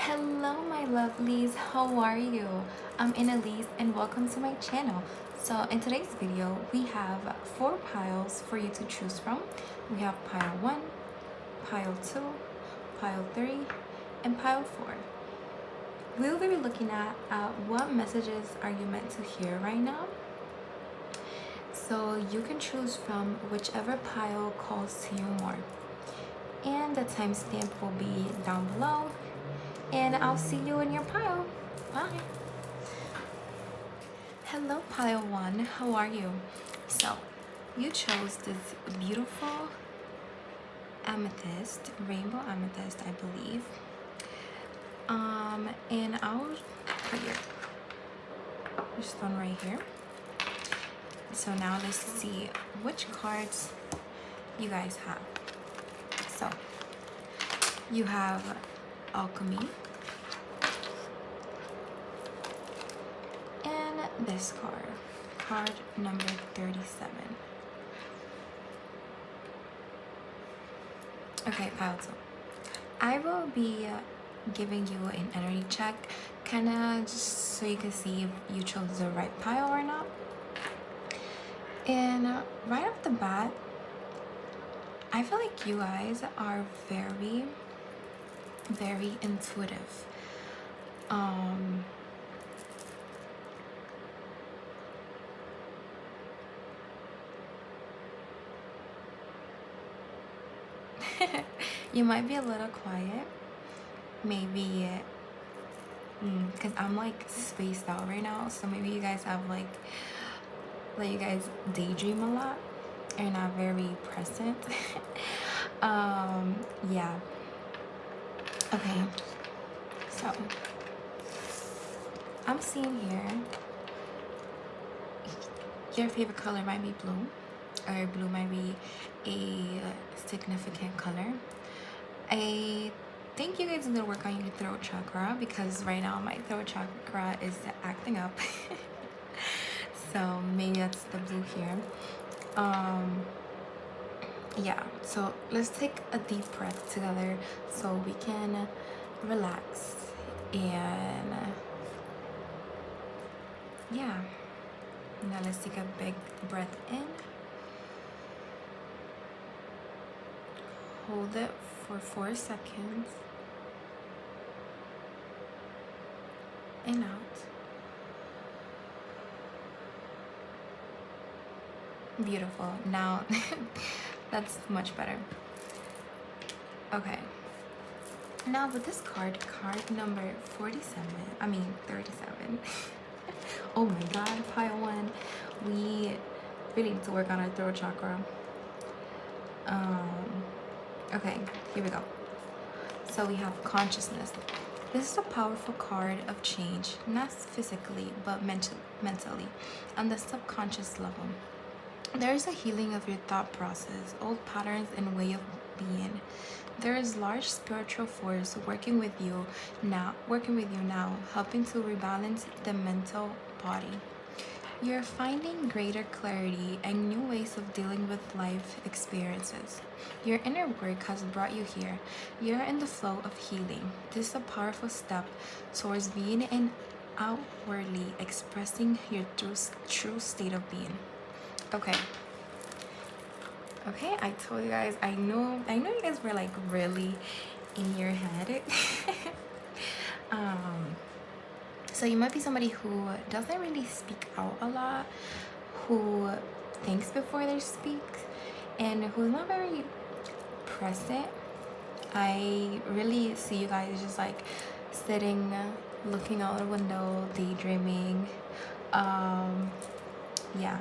Hello my lovelies, how are you? I'm Anelieze and welcome to my channel. So in today's video we have 4 piles for you to choose from. We have pile 1, pile 2, pile 3, and pile 4. We'll be looking at what messages are you meant to hear right now. So you can choose from whichever pile calls to you more. And the timestamp will be down below. And I'll see you in your pile. Bye. Hello pile 1, how are you? So you chose this beautiful amethyst, rainbow amethyst, I believe. And I'll put your stone right here. So now let's see which cards you guys have. So you have alchemy, and this card number 37. Okay, pile 2. I will be giving you an energy check, kind of just so you can see if you chose the right pile or not. And right off the bat, I feel like you guys are very intuitive. You might be a little quiet, maybe because I'm like spaced out right now, so maybe you guys have like you guys daydream a lot and not very present. Yeah. Okay, so I'm seeing here your favorite color might be blue, or blue might be a significant color. I think you guys need to work on your throat chakra, because right now my throat chakra is acting up. So maybe that's the blue here. Yeah, so let's take a deep breath together so we can relax. And yeah, now let's take a big breath in, hold it for 4 seconds, and out. Beautiful. Now that's much better. Okay, now with this card number 37. Oh my god, pile 1, we really need to work on our throat chakra. Okay, here we go. So we have consciousness. This is a powerful card of change, not physically but mentally, on the subconscious level. There is a healing of your thought process, old patterns and way of being. There is large spiritual force working with you now, helping to rebalance the mental body. You're finding greater clarity and new ways of dealing with life experiences. Your inner work has brought you here. You're in the flow of healing. This is a powerful step towards being and outwardly expressing your true state of being. Okay, I told you guys, I know you guys were like really in your head. So you might be somebody who doesn't really speak out a lot, who thinks before they speak, and who's not very present. I really see you guys just like sitting, looking out the window, daydreaming. Yeah.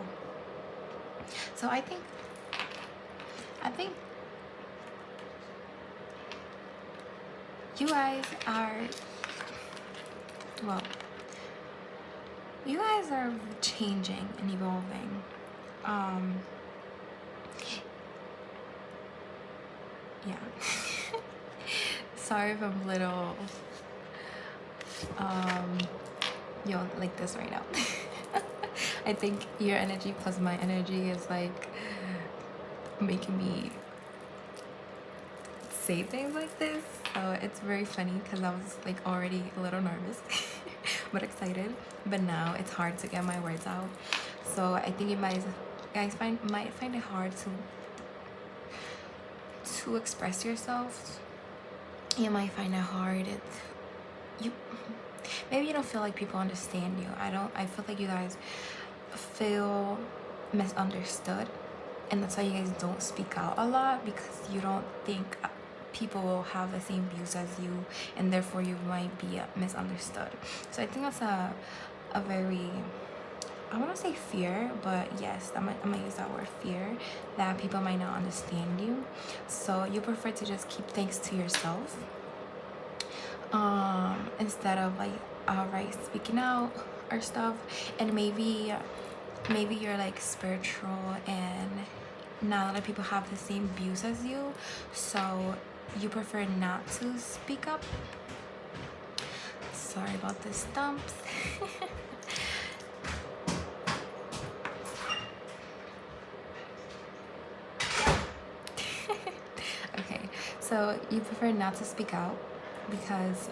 So I think you guys are, well, you guys are changing and evolving. Yeah. Sorry if I'm a little like this right now. I think your energy plus my energy is like making me say things like this. So it's very funny because I was like already a little nervous but excited, but now it's hard to get my words out. So I think you guys might find it hard to express yourself. You might find it hard. Maybe you don't feel like people understand you. I feel like you guys feel misunderstood, and that's why you guys don't speak out a lot, because you don't think people will have the same views as you, and therefore you might be misunderstood. So I think that's a very, I want to say fear, but yes, I'm gonna use that word, fear, that people might not understand you. So you prefer to just keep things to yourself, instead of like outright speaking out or stuff. And maybe you're like spiritual and not a lot of people have the same views as you, so you prefer not to speak up. Sorry about the stumps. Okay, so you prefer not to speak out because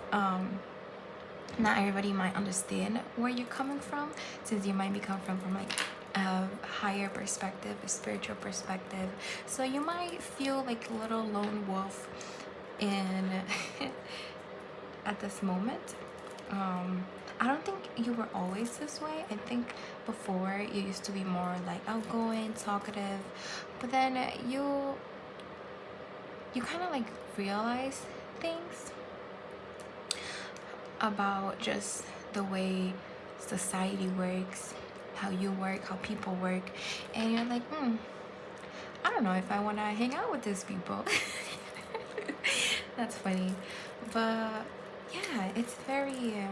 not everybody might understand where you're coming from, since you might be coming from like a higher perspective, a spiritual perspective. So you might feel like a little lone wolf in at this moment. I don't think you were always this way. I think before you used to be more like outgoing, talkative, but then you kind of like realize things about just the way society works, how you work, how people work, and you're like, I don't know if I want to hang out with these people. That's funny, but yeah, it's very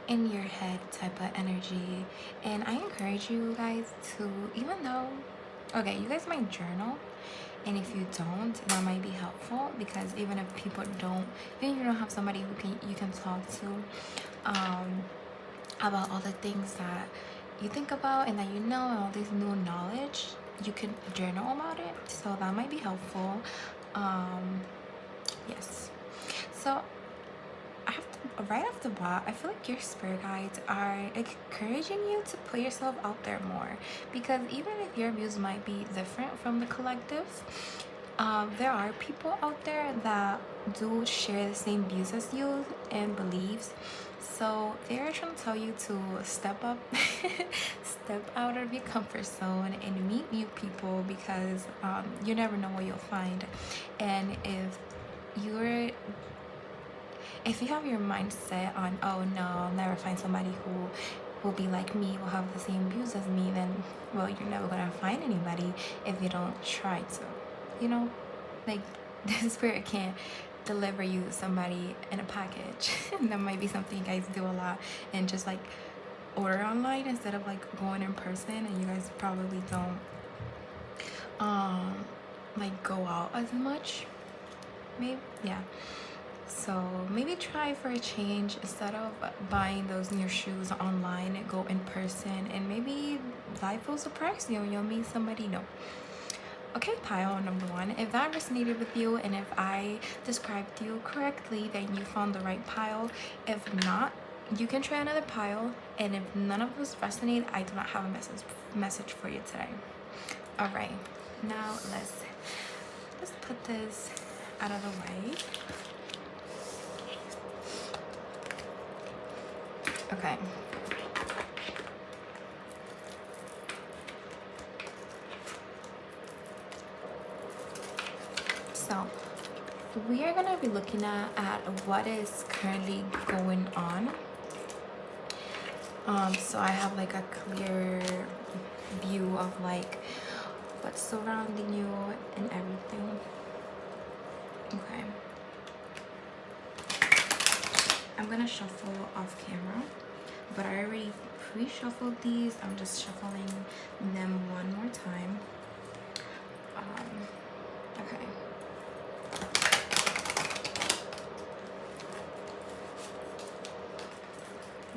in your head type of energy. And I encourage you guys to, even though, okay, you guys might journal, and if you don't, that might be helpful, because even if people don't, even if you don't have somebody who you can talk to about all the things that you think about and that you know, and all this new knowledge, you can journal about it, so that might be helpful. Yes, so right off the bat, I feel like your spirit guides are encouraging you to put yourself out there more, because even if your views might be different from the collective, there are people out there that do share the same views as you and beliefs. So they're trying to tell you to step up, step out of your comfort zone and meet new people, because you never know what you'll find. And if you have your mindset on, oh no, I'll never find somebody who will be like me, will have the same views as me, then, well, you're never gonna find anybody if you don't try to. You know, like, the spirit can't deliver you somebody in a package. That might be something you guys do a lot, and just like order online instead of like going in person, and you guys probably don't like go out as much, maybe. Yeah, so maybe try for a change. Instead of buying those new shoes online, go in person, and maybe life will surprise you and you'll meet somebody new. Okay, pile number 1, if that resonated with you and if I described you correctly, then you found the right pile. If not, you can try another pile, and if none of those resonate, I do not have a message for you today. All right, now let's put this out of the way. Okay. So we are gonna be looking at what is currently going on. So I have like a clear view of like what's surrounding you and everything. Okay. I'm gonna shuffle off camera, but I already pre-shuffled these. I'm just shuffling them one more time. Okay.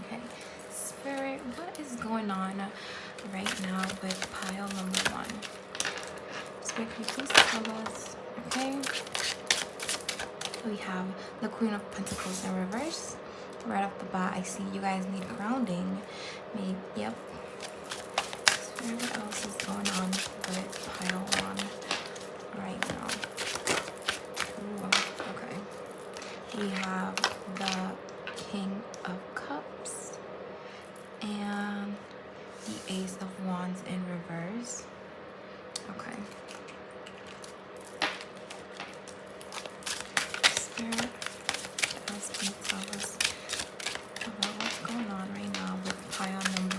Okay, Spirit, what is going on right now with pile number 1? Spirit, can you please tell us, okay? We have the Queen of Pentacles in reverse. Right off the bat, I see you guys need grounding. Maybe, yep. So what else is going on with pile 1 right now? Ooh, okay. We have the King of Cups and the Ace of Wands in reverse. Okay. Spirit, what else can you tell us about what's going on right now with pile number 1?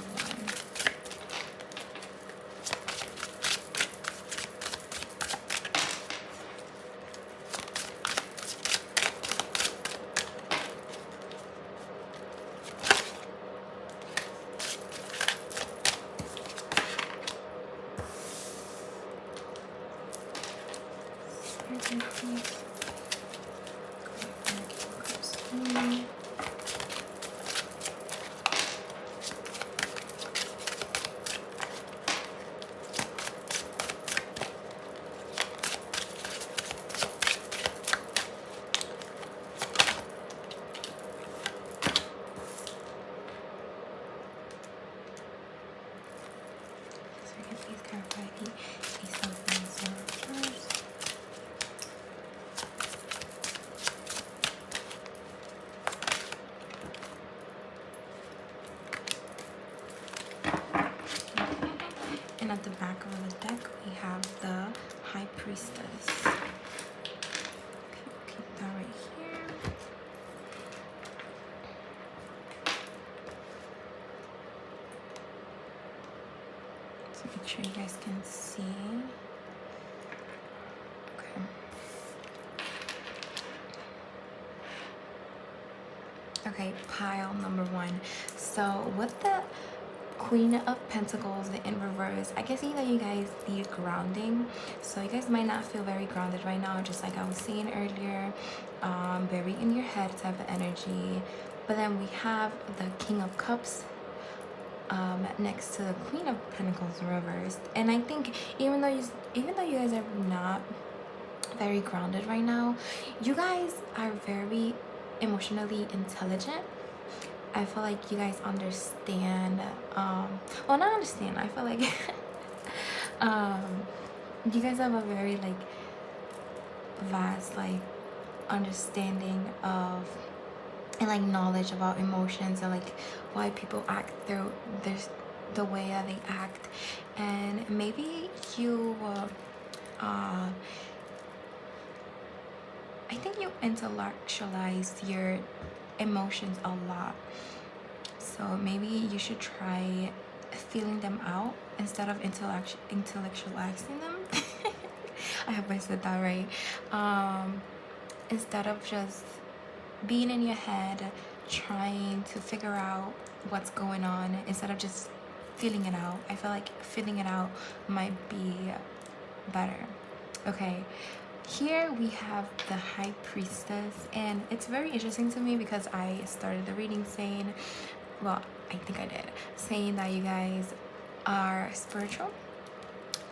Please. clarify the Ace of Wands in reverse. And at the back of the deck, we have the High Priestess. Okay, keep that right here. So make sure you guys can see. Okay. Okay, pile number one. So with the Queen of Pentacles in reverse, I can see that you guys need grounding. So you guys might not feel very grounded right now, just like I was saying earlier, very in your head type of energy. But then we have the King of Cups next to the Queen of Pentacles reversed. And I think even though you guys are not very grounded right now, you guys are very emotionally intelligent. I feel like you guys understand, well, not understand, I feel like you guys have a very like vast like understanding of and like knowledge about emotions and like why people act the way that they act. And maybe you I think you intellectualize your emotions a lot, so maybe you should try feeling them out instead of intellectualizing them. I hope I said that right. Instead of just being in your head trying to figure out what's going on, instead of just feeling it out, I feel like feeling it out might be better. Okay, here we have the High Priestess, and it's very interesting to me because I started the reading saying, well, I think I did, saying that you guys are spiritual.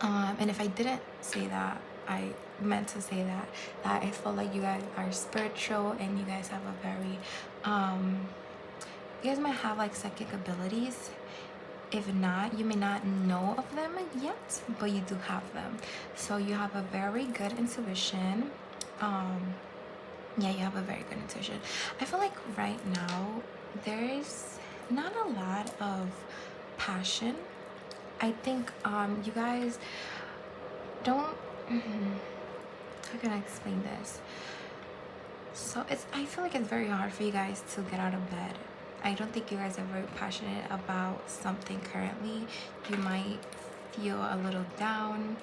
And if I didn't say that, I meant to say that I feel like you guys are spiritual and you guys have a very, you guys might have like psychic abilities. If not, you may not know of them yet, but you do have them. So you have a very good intuition. Yeah, you have a very good intuition. I feel like right now there's not a lot of passion. I think you guys don't, how can I explain this? So I feel like it's very hard for you guys to get out of bed. I don't think you guys are very passionate about something currently. You might feel a little down.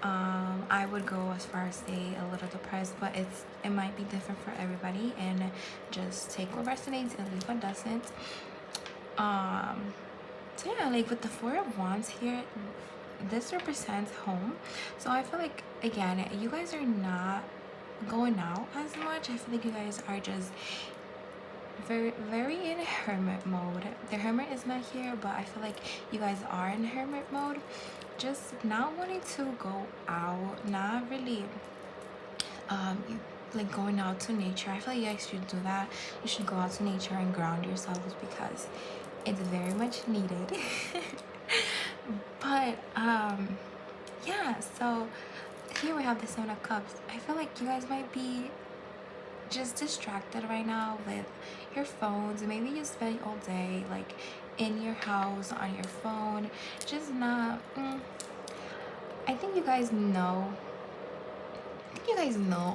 I would go as far as say a little depressed, but it might be different for everybody, and just take what resonates and leave what doesn't. So yeah, like with the Four of Wands here, this represents home. So I feel like, again, you guys are not going out as much. I feel like you guys are just very in hermit mode. The hermit is not here, but I feel like you guys are in hermit mode, just not wanting to go out, not really like going out to nature. I feel like you guys should do that. You should go out to nature and ground yourselves because it's very much needed. But yeah, so here we have the Seven of Cups. I feel like you guys might be just distracted right now with your phones. Maybe you spend all day like in your house on your phone, just not I think you guys know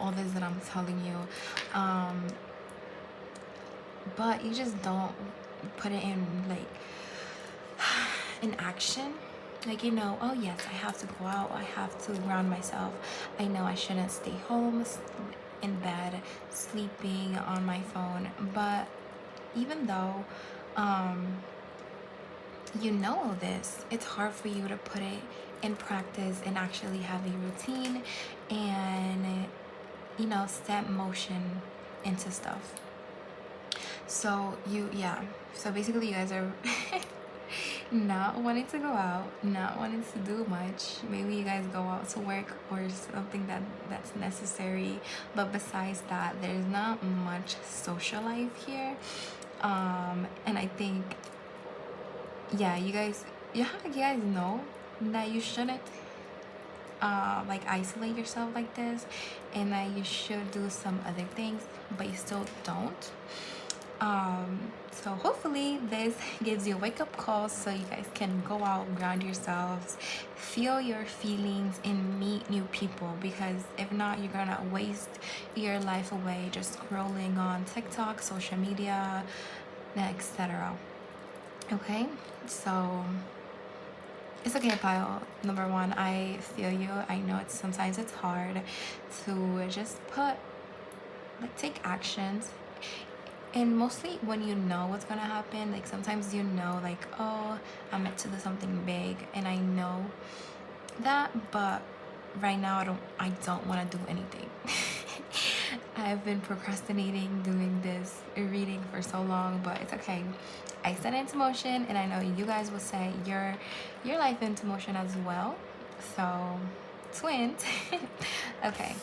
all this that I'm telling you, but you just don't put it in like in action. Like, you know, oh yes, I have to go out, I have to ground myself. I know I shouldn't stay home in bed sleeping on my phone. But even though you know all this, it's hard for you to put it in practice and actually have a routine and, you know, set motion into stuff. So so basically you guys are not wanting to go out, not wanting to do much. Maybe you guys go out to work or something that's necessary, but besides that, there's not much social life here. And I think, yeah, you guys know that you shouldn't like isolate yourself like this, and that you should do some other things, but you still don't. So hopefully this gives you a wake-up call so you guys can go out, ground yourselves, feel your feelings, and meet new people. Because if not, you're gonna waste your life away just scrolling on TikTok, social media, etc. Okay, so it's okay, pile number one. I feel you. I know sometimes it's hard to just take actions. And mostly when you know what's gonna happen, like sometimes you know, like, oh, I'm meant to do something big, and I know that, but right now I don't want to do anything. I've been procrastinating doing this reading for so long, but it's okay. I set it into motion, and I know you guys will set your life into motion as well. So, twins. Okay.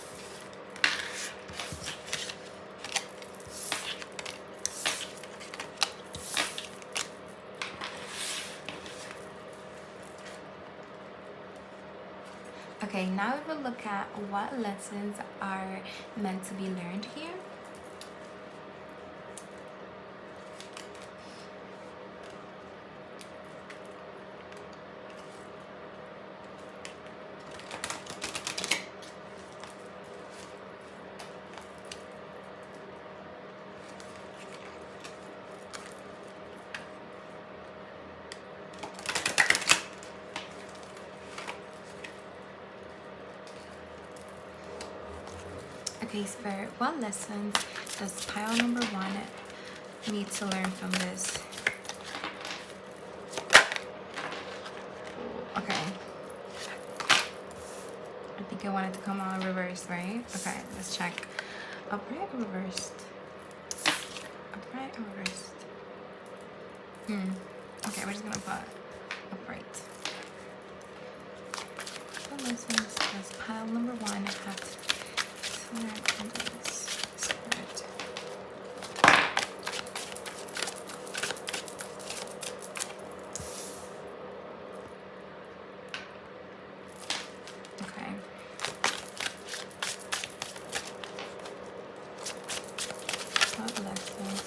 Okay, now we will look at what lessons are meant to be learned here. Okay, Spirit, what lessons does pile number one need to learn from this? Okay. I think I wanted to come on reverse, right? Okay, let's check. Upright or reversed? Upright or reversed? Okay, we're just gonna put upright. What lessons does pile number one have to learn from this, Spirit? Okay. What lessons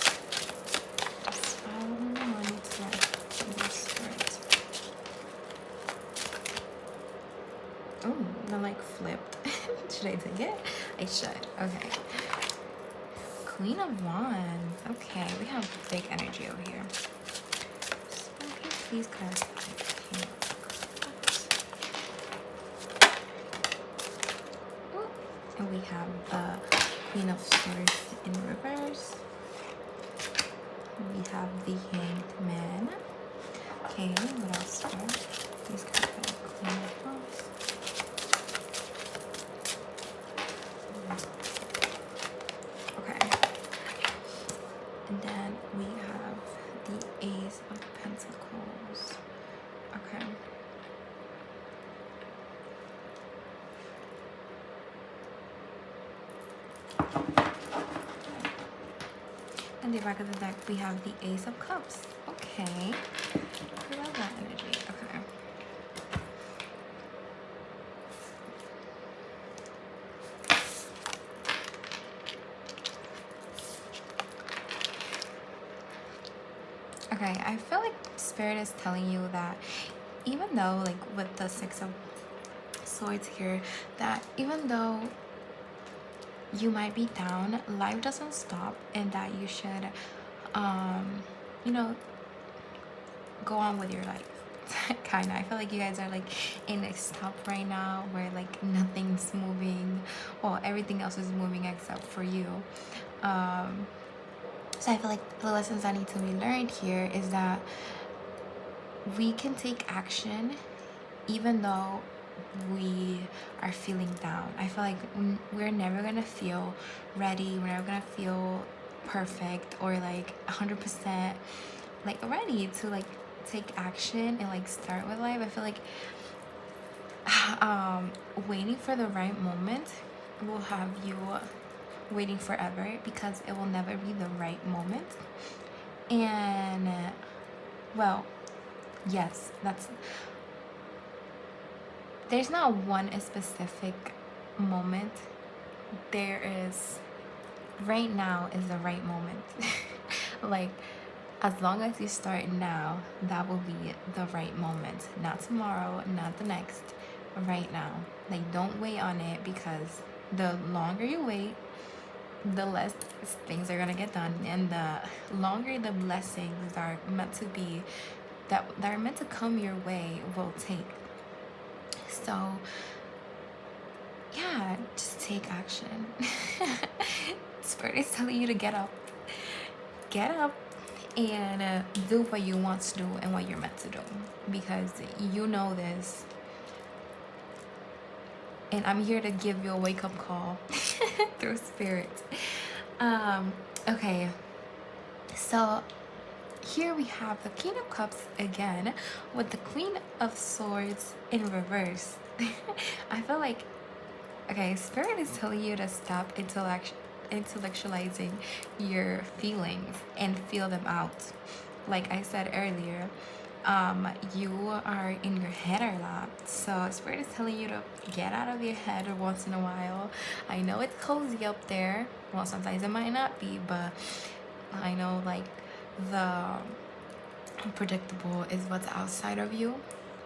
does pile number one need to learn from this, Spirit? Oh, that like flipped. Should I take it? I should. Okay. Queen of Wands. Okay, we have big energy over here. So can you please clarify? Ooh. And we have the Queen of Swords in reverse. We have the Hanged Man. Okay, what else here? Please clarify. Queen of Wands. And then we have the Ace of Pentacles. Okay. And the back of the deck, we have the Ace of Cups. Okay. I love that energy. Okay. Okay, I feel like Spirit is telling you that even though, like, with the Six of Swords here, that even though you might be down, life doesn't stop, and that you should, you know, go on with your life. Kind of. I feel like you guys are like in a stop right now where like nothing's moving. Well, everything else is moving except for you. So I feel like the lessons that need to be learned here is that we can take action even though we are feeling down. I feel like we're never gonna feel ready. We're never gonna feel perfect or like 100% like ready to like take action and like start with life. I feel like waiting for the right moment will have you waiting forever because it will never be the right moment. And well, yes, there's not one specific moment. There is, right now is the right moment. Like, as long as you start now, that will be the right moment. Not tomorrow, not the next, right now. Like, don't wait on it, because the longer you wait, the less things are gonna get done, and the longer the blessings are meant to be, that are meant to come your way, will take. So yeah, just take action. Spirit is telling you to get up and do what you want to do and what you're meant to do, because you know this, and I'm here to give you a wake-up call through Spirit. Okay, so here we have the King of Cups again with the Queen of Swords in reverse. I feel like, okay, Spirit is telling you to stop intellectualizing your feelings and feel them out. Like I said earlier, you are in your head a lot. So Spirit is telling you to get out of your head once in a while. I know it's cozy up there. Well, sometimes it might not be, but I know like the unpredictable is what's outside of you,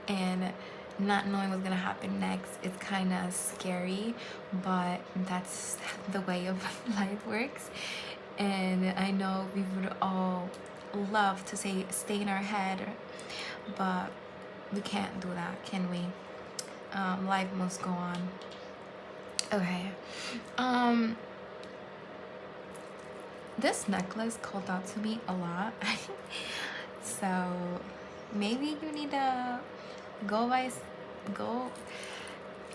and not knowing what's gonna happen next is kind of scary, but that's the way of life works. And I know we would all love to stay in our head, but we can't do that, can we? Life must go on. Okay. This necklace called out to me a lot. So maybe you need to go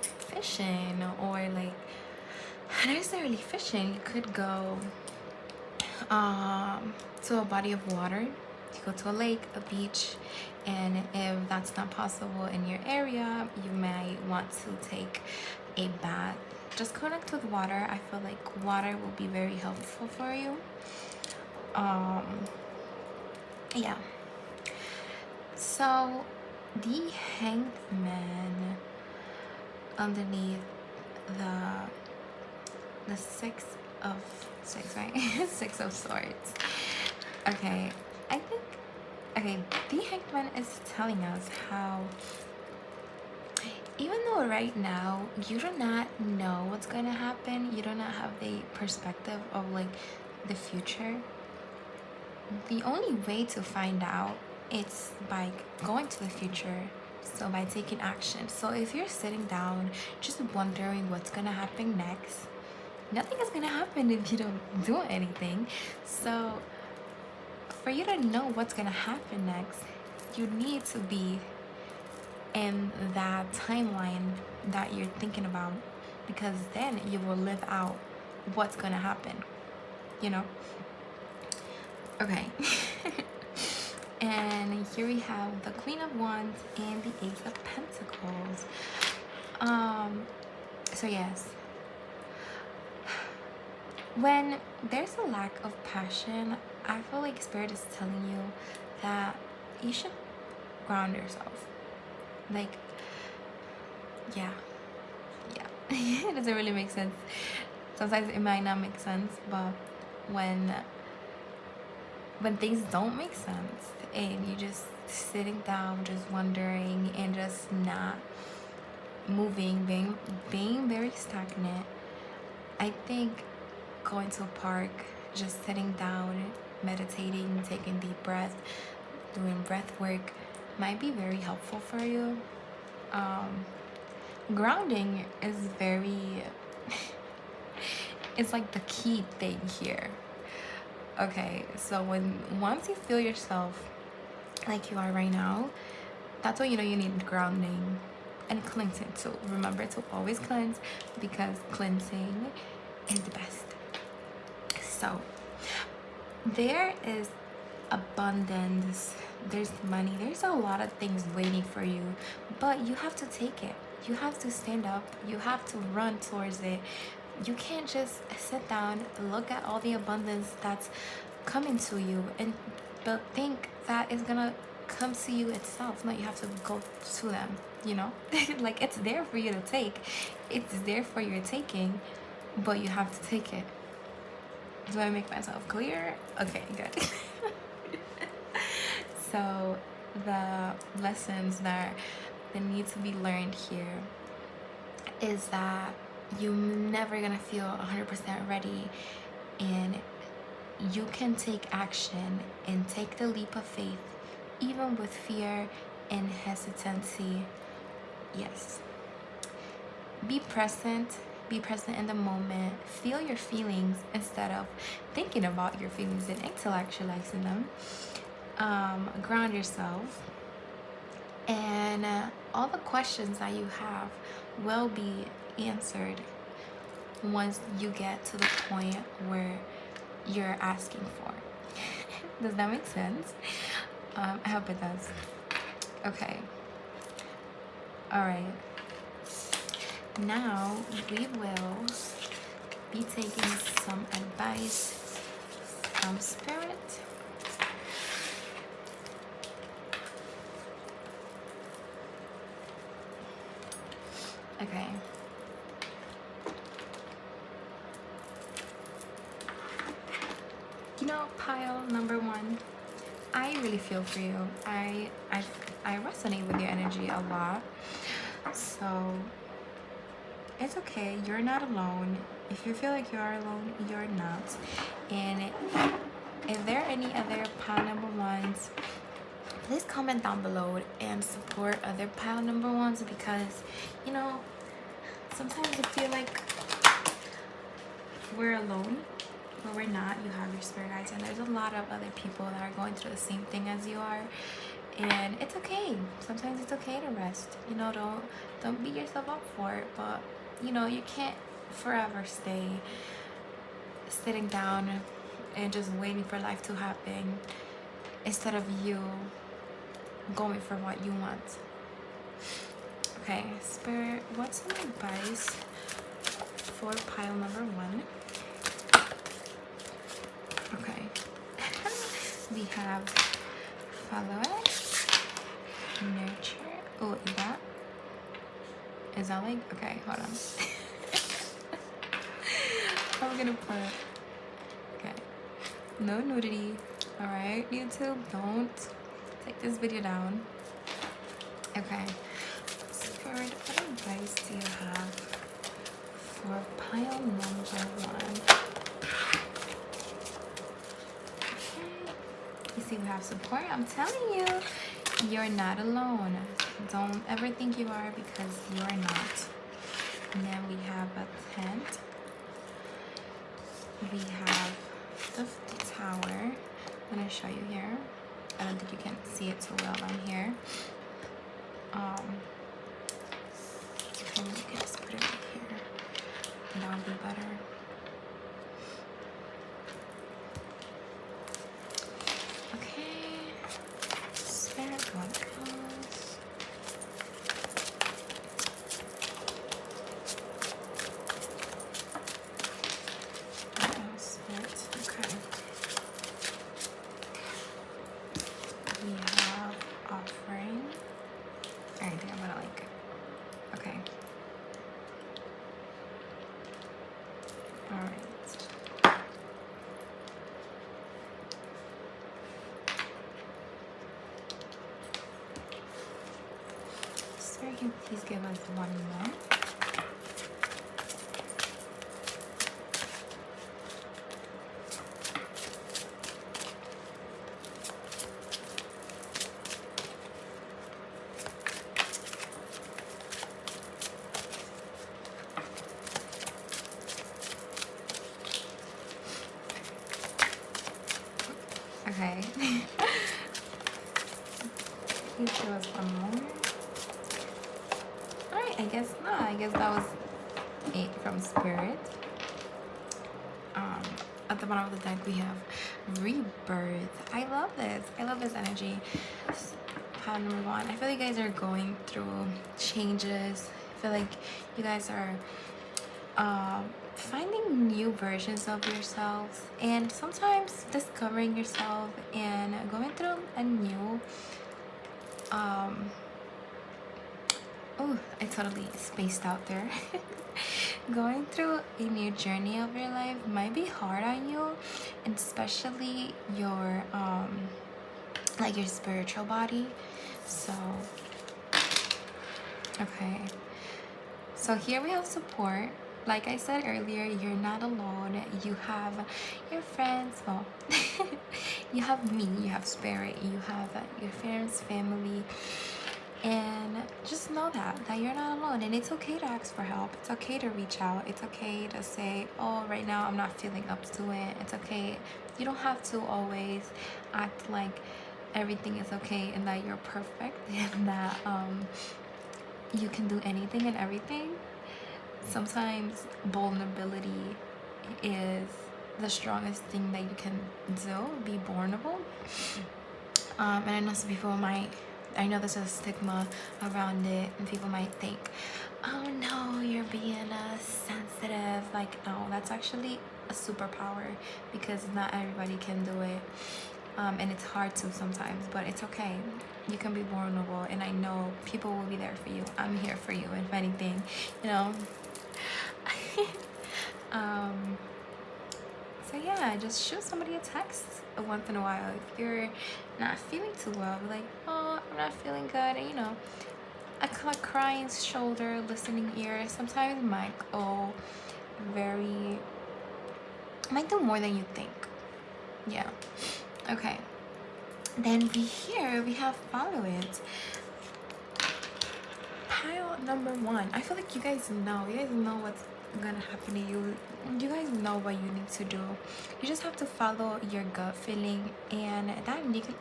fishing, or like, not necessarily fishing. You could go to a body of water. You go to a lake, a beach, and if that's not possible in your area, you might want to take a bath. Just connect with water. I feel like water will be very helpful for you. Yeah. So the Hanged Man underneath the six of swords. Okay, I think, okay, the Hanged Man is telling us how, even though right now you do not know what's going to happen, you do not have the perspective of like the future, the only way to find out is by going to the future. So by taking action. So if you're sitting down just wondering what's gonna happen next, nothing is gonna happen if you don't do anything. So for you to know what's gonna happen next, you need to be in that timeline that you're thinking about, because then you will live out what's gonna happen, you know? Okay. And here we have the Queen of Wands and the Ace of Pentacles. So yes, When there's a lack of passion, I feel like Spirit is telling you that you should ground yourself. Like, yeah. It doesn't really make sense. Sometimes it might not make sense, but when things don't make sense and you just sitting down, just wondering and just not moving, being very stagnant, I think going to a park, just sitting down, meditating, taking deep breath, doing breath work might be very helpful for you. Grounding is very it's like the key thing here. Okay, so once you feel yourself like you are right now, that's when you know you need grounding and cleansing. So remember to always cleanse, because cleansing is the best. So there is abundance, there's money, there's a lot of things waiting for you, but you have to take it. You have to stand up, you have to run towards it. You can't just sit down, look at all the abundance that's coming to you and but think that it's gonna come to you itself. No, you have to go to them, you know. Like, it's there for you to take, it's there for your taking, but you have to take it. Do I make myself clear? Okay, good. So the lessons that need to be learned here is that you're never gonna feel 100% ready, and you can take action and take the leap of faith even with fear and hesitancy. Yes, be present in the moment, feel your feelings instead of thinking about your feelings and intellectualizing them. Ground yourself, and all the questions that you have will be answered once you get to the point where you're asking for. Does that make sense? I hope it does. Okay. All right. Now we will be taking some advice from Spirit. Okay. You know, pile number one, I really feel for you. I resonate with your energy a lot. So it's okay. You're not alone. If you feel like you are alone, you're not. And if there are any other pile number ones, please comment down below and support other pile number ones, because, you know, sometimes I feel like we're alone, but we're not. You have your spirit guides, and there's a lot of other people that are going through the same thing as you are, and it's okay. Sometimes it's okay to rest. You know, don't beat yourself up for it, but you know, you can't forever stay sitting down and just waiting for life to happen instead of you going for what you want. Okay, Spirit, what's some advice for pile number one? Okay. We have follow it, nurture. Oh, is that like, okay, hold on. I'm gonna put, okay, no nudity. All right, YouTube, don't take this video down. Okay, Spirit, what advice do you have for pile number one? You see, we have support. I'm telling you, you're not alone. Don't ever think you are, because you are not. And then we have a tent. We have the tower. I'm gonna show you here. I don't think you can see it so well on here. And you can just put it right here, and that would be better. Please give us one more. Okay. Please give us one more. Alright, I guess not. I guess that was 8 from Spirit. At the bottom of the deck we have Rebirth. I love this. I love this energy. Pile number 1. I feel like you guys are going through changes. I feel like you guys are finding new versions of yourselves, and sometimes discovering yourself and going through a new oh, I totally spaced out there. Going through a new journey of your life might be hard on you, and especially your like your spiritual body. So okay, so here we have support. Like I said earlier, you're not alone. You have your friends. Well, you have me, you have Spirit, you have your friends, family. And just know that you're not alone. And it's okay to ask for help. It's okay to reach out. It's okay to say, oh, right now I'm not feeling up to it. It's okay. You don't have to always act like everything is okay and that you're perfect and that you can do anything and everything. Sometimes vulnerability is the strongest thing that you can do. Be vulnerable. And I know some people I know there's a stigma around it, and people might think, oh no, you're being sensitive. Like, no, that's actually a superpower, because not everybody can do it. And it's hard to sometimes, but it's okay. You can be vulnerable, and I know people will be there for you. I'm here for you, if anything, you know. So yeah, just shoot somebody a text once in a while if you're not feeling too well. Be like, oh, I'm not feeling good, and you know, a crying shoulder, listening ear sometimes might might do more than you think. Yeah. Okay, then we have follow it. Pile number 1. I feel like you guys know what's gonna happen to you. You guys know what you need to do. You just have to follow your gut feeling, and that niggling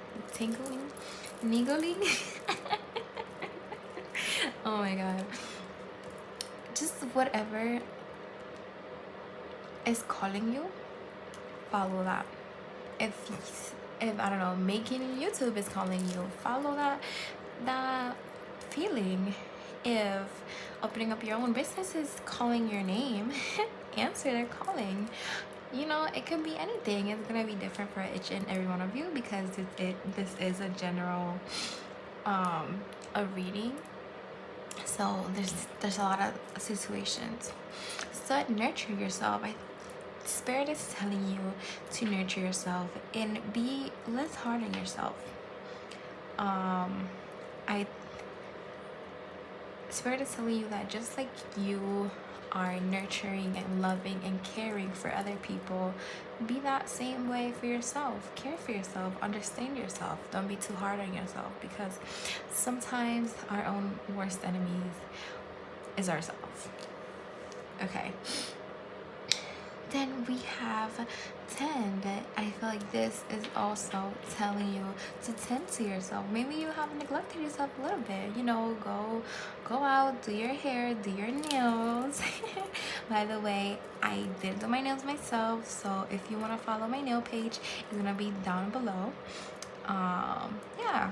oh my god, just whatever is calling you, follow that. If I don't know, making YouTube is calling you, follow that feeling. If opening up your own business is calling your name, answer their calling. You know, it could be anything. It's gonna be different for each and every one of you, because this is a general a reading. So there's a lot of situations. So nurture yourself. Spirit is telling you to nurture yourself and be less hard on yourself. Spirit is telling you that just like you are nurturing and loving and caring for other people, be that same way for yourself. Care for yourself, understand yourself. Don't be too hard on yourself, because sometimes our own worst enemies is ourselves. Okay, then we have 10. I feel like this is also telling you to tend to yourself. Maybe you have neglected yourself a little bit. You know, go out, do your hair, do your nails. By the way, I did do my nails myself, so if you want to follow my nail page, it's gonna be down below. Yeah,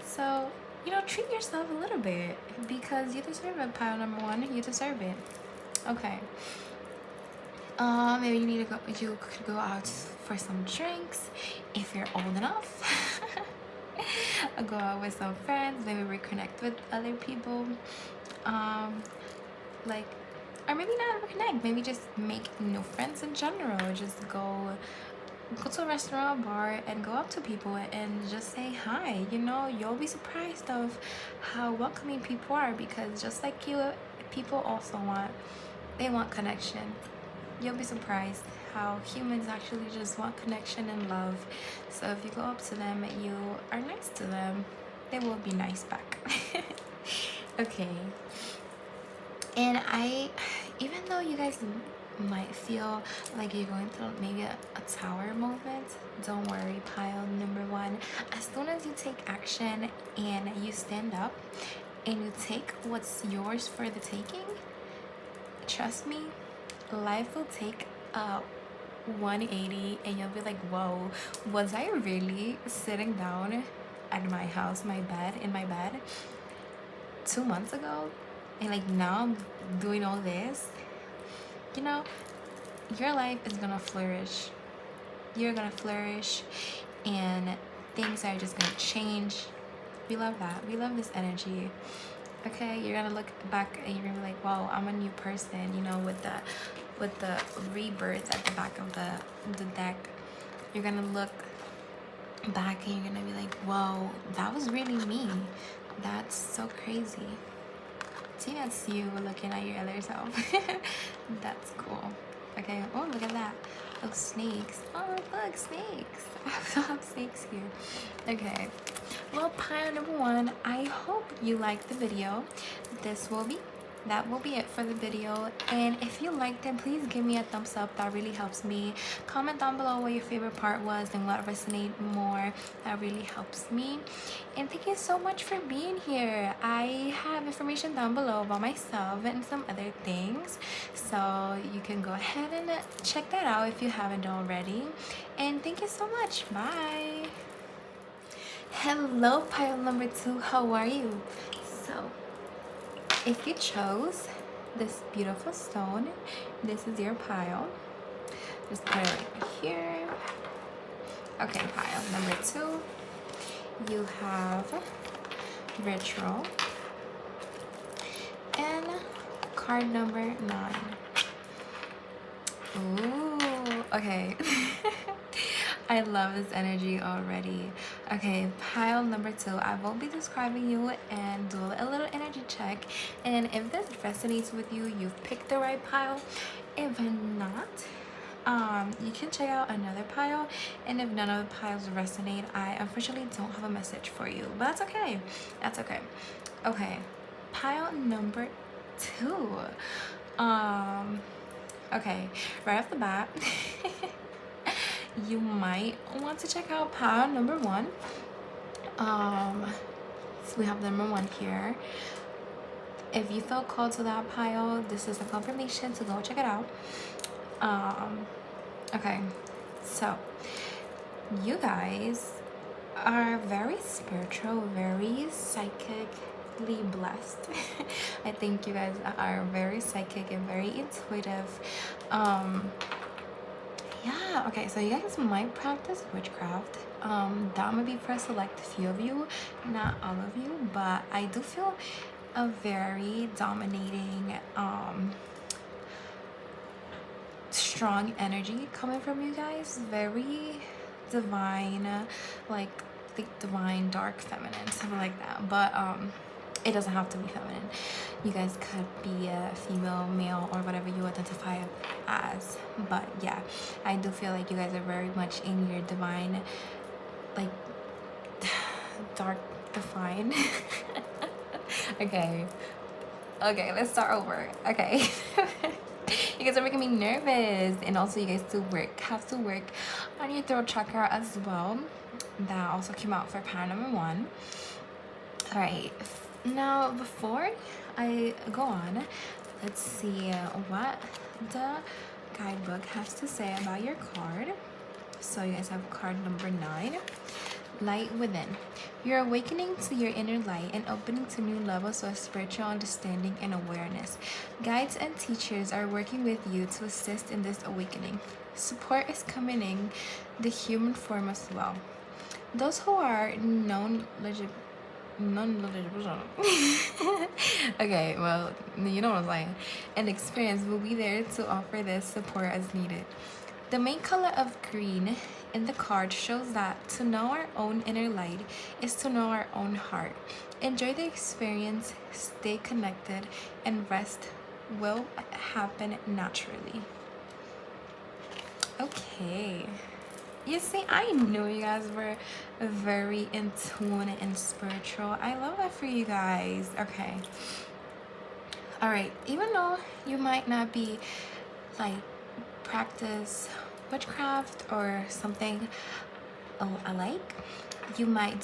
so you know, treat yourself a little bit, because you deserve it. Pile number 1, you deserve it. Okay. Maybe you could go out for some drinks if you're old enough. Go out with some friends, maybe reconnect with other people. Like, or maybe not reconnect, maybe just make new friends in general. Just go go to a restaurant, bar, and go up to people and just say hi. You know, you'll be surprised of how welcoming people are, because just like you, people also want connection. You'll be surprised how humans actually just want connection and love. So if you go up to them and you are nice to them, they will be nice back. Okay. And even though you guys might feel like you're going through maybe a tower moment, don't worry, pile number one. As soon as you take action and you stand up and you take what's yours for the taking, trust me, life will take a 180 and you'll be like, whoa, was I really sitting down at my house, in my bed 2 months ago, and like now I'm doing all this? You know, your life is gonna flourish. You're gonna flourish and things are just gonna change. We love that. We love this energy. Okay, you're gonna look back and you're gonna be like, wow, I'm a new person, you know, with the rebirth at the back of the deck. You're gonna look back and you're gonna be like, whoa, that was really me. That's so crazy. See, that's you looking at your other self. That's cool. Okay. Oh, look at that. Those snakes. Oh, look, snakes. I still have snakes here. Okay. Well, pile number one, I hope you liked the video. That will be it for the video. And if you liked it, please give me a thumbs up. That really helps me. Comment down below what your favorite part was and what resonated more. That really helps me. And thank you so much for being here. I have information down below about myself and some other things, so you can go ahead and check that out if you haven't already. And thank you so much. Bye. Hello, pile number two. How are you? So if you chose this beautiful stone, this is your pile. Just put it right here. Okay, pile number two, you have ritual and card number 9. Ooh, okay. I love this energy already. Okay, pile number 2. I will be describing you and do a little energy check. And if this resonates with you, you've picked the right pile. If not, you can check out another pile. And if none of the piles resonate, I unfortunately don't have a message for you. But that's okay. That's okay. Okay, pile number 2. Okay, right off the bat. You might want to check out pile number 1. So we have number 1 here. If you felt called to that pile, this is a confirmation to go check it out. Okay, so you guys are very spiritual, very psychically blessed. I think you guys are very psychic and very intuitive. Yeah, okay, so you guys might practice witchcraft. That might be for a select few of you, not all of you, but I do feel a very dominating, strong energy coming from you guys. Very divine, like divine, dark, feminine, something like that. But it doesn't have to be feminine. You guys could be a female, male, or whatever you identify as. But yeah, I do feel like you guys are very much in your divine, like dark, define. Okay, let's start over. Okay. You guys are making me nervous, and also you guys have to work on your throat chakra as well. That also came out for pile number 1. All right, now before I go on, let's see what the guidebook has to say about your card. So you guys have card number 9, light within. You're awakening to your inner light and opening to new levels of spiritual understanding and awareness. Guides and teachers are working with you to assist in this awakening. Support is coming in the human form as well. Those who are okay, well, you know what I'm saying, and experience will be there to offer this support as needed. The main color of green in the card shows that to know our own inner light is to know our own heart. Enjoy the experience, stay connected, and rest will happen naturally. Okay. You see, I knew you guys were very in tune and spiritual. I love that for you guys. Okay. All right. Even though you might not be like practice witchcraft or something alike, you might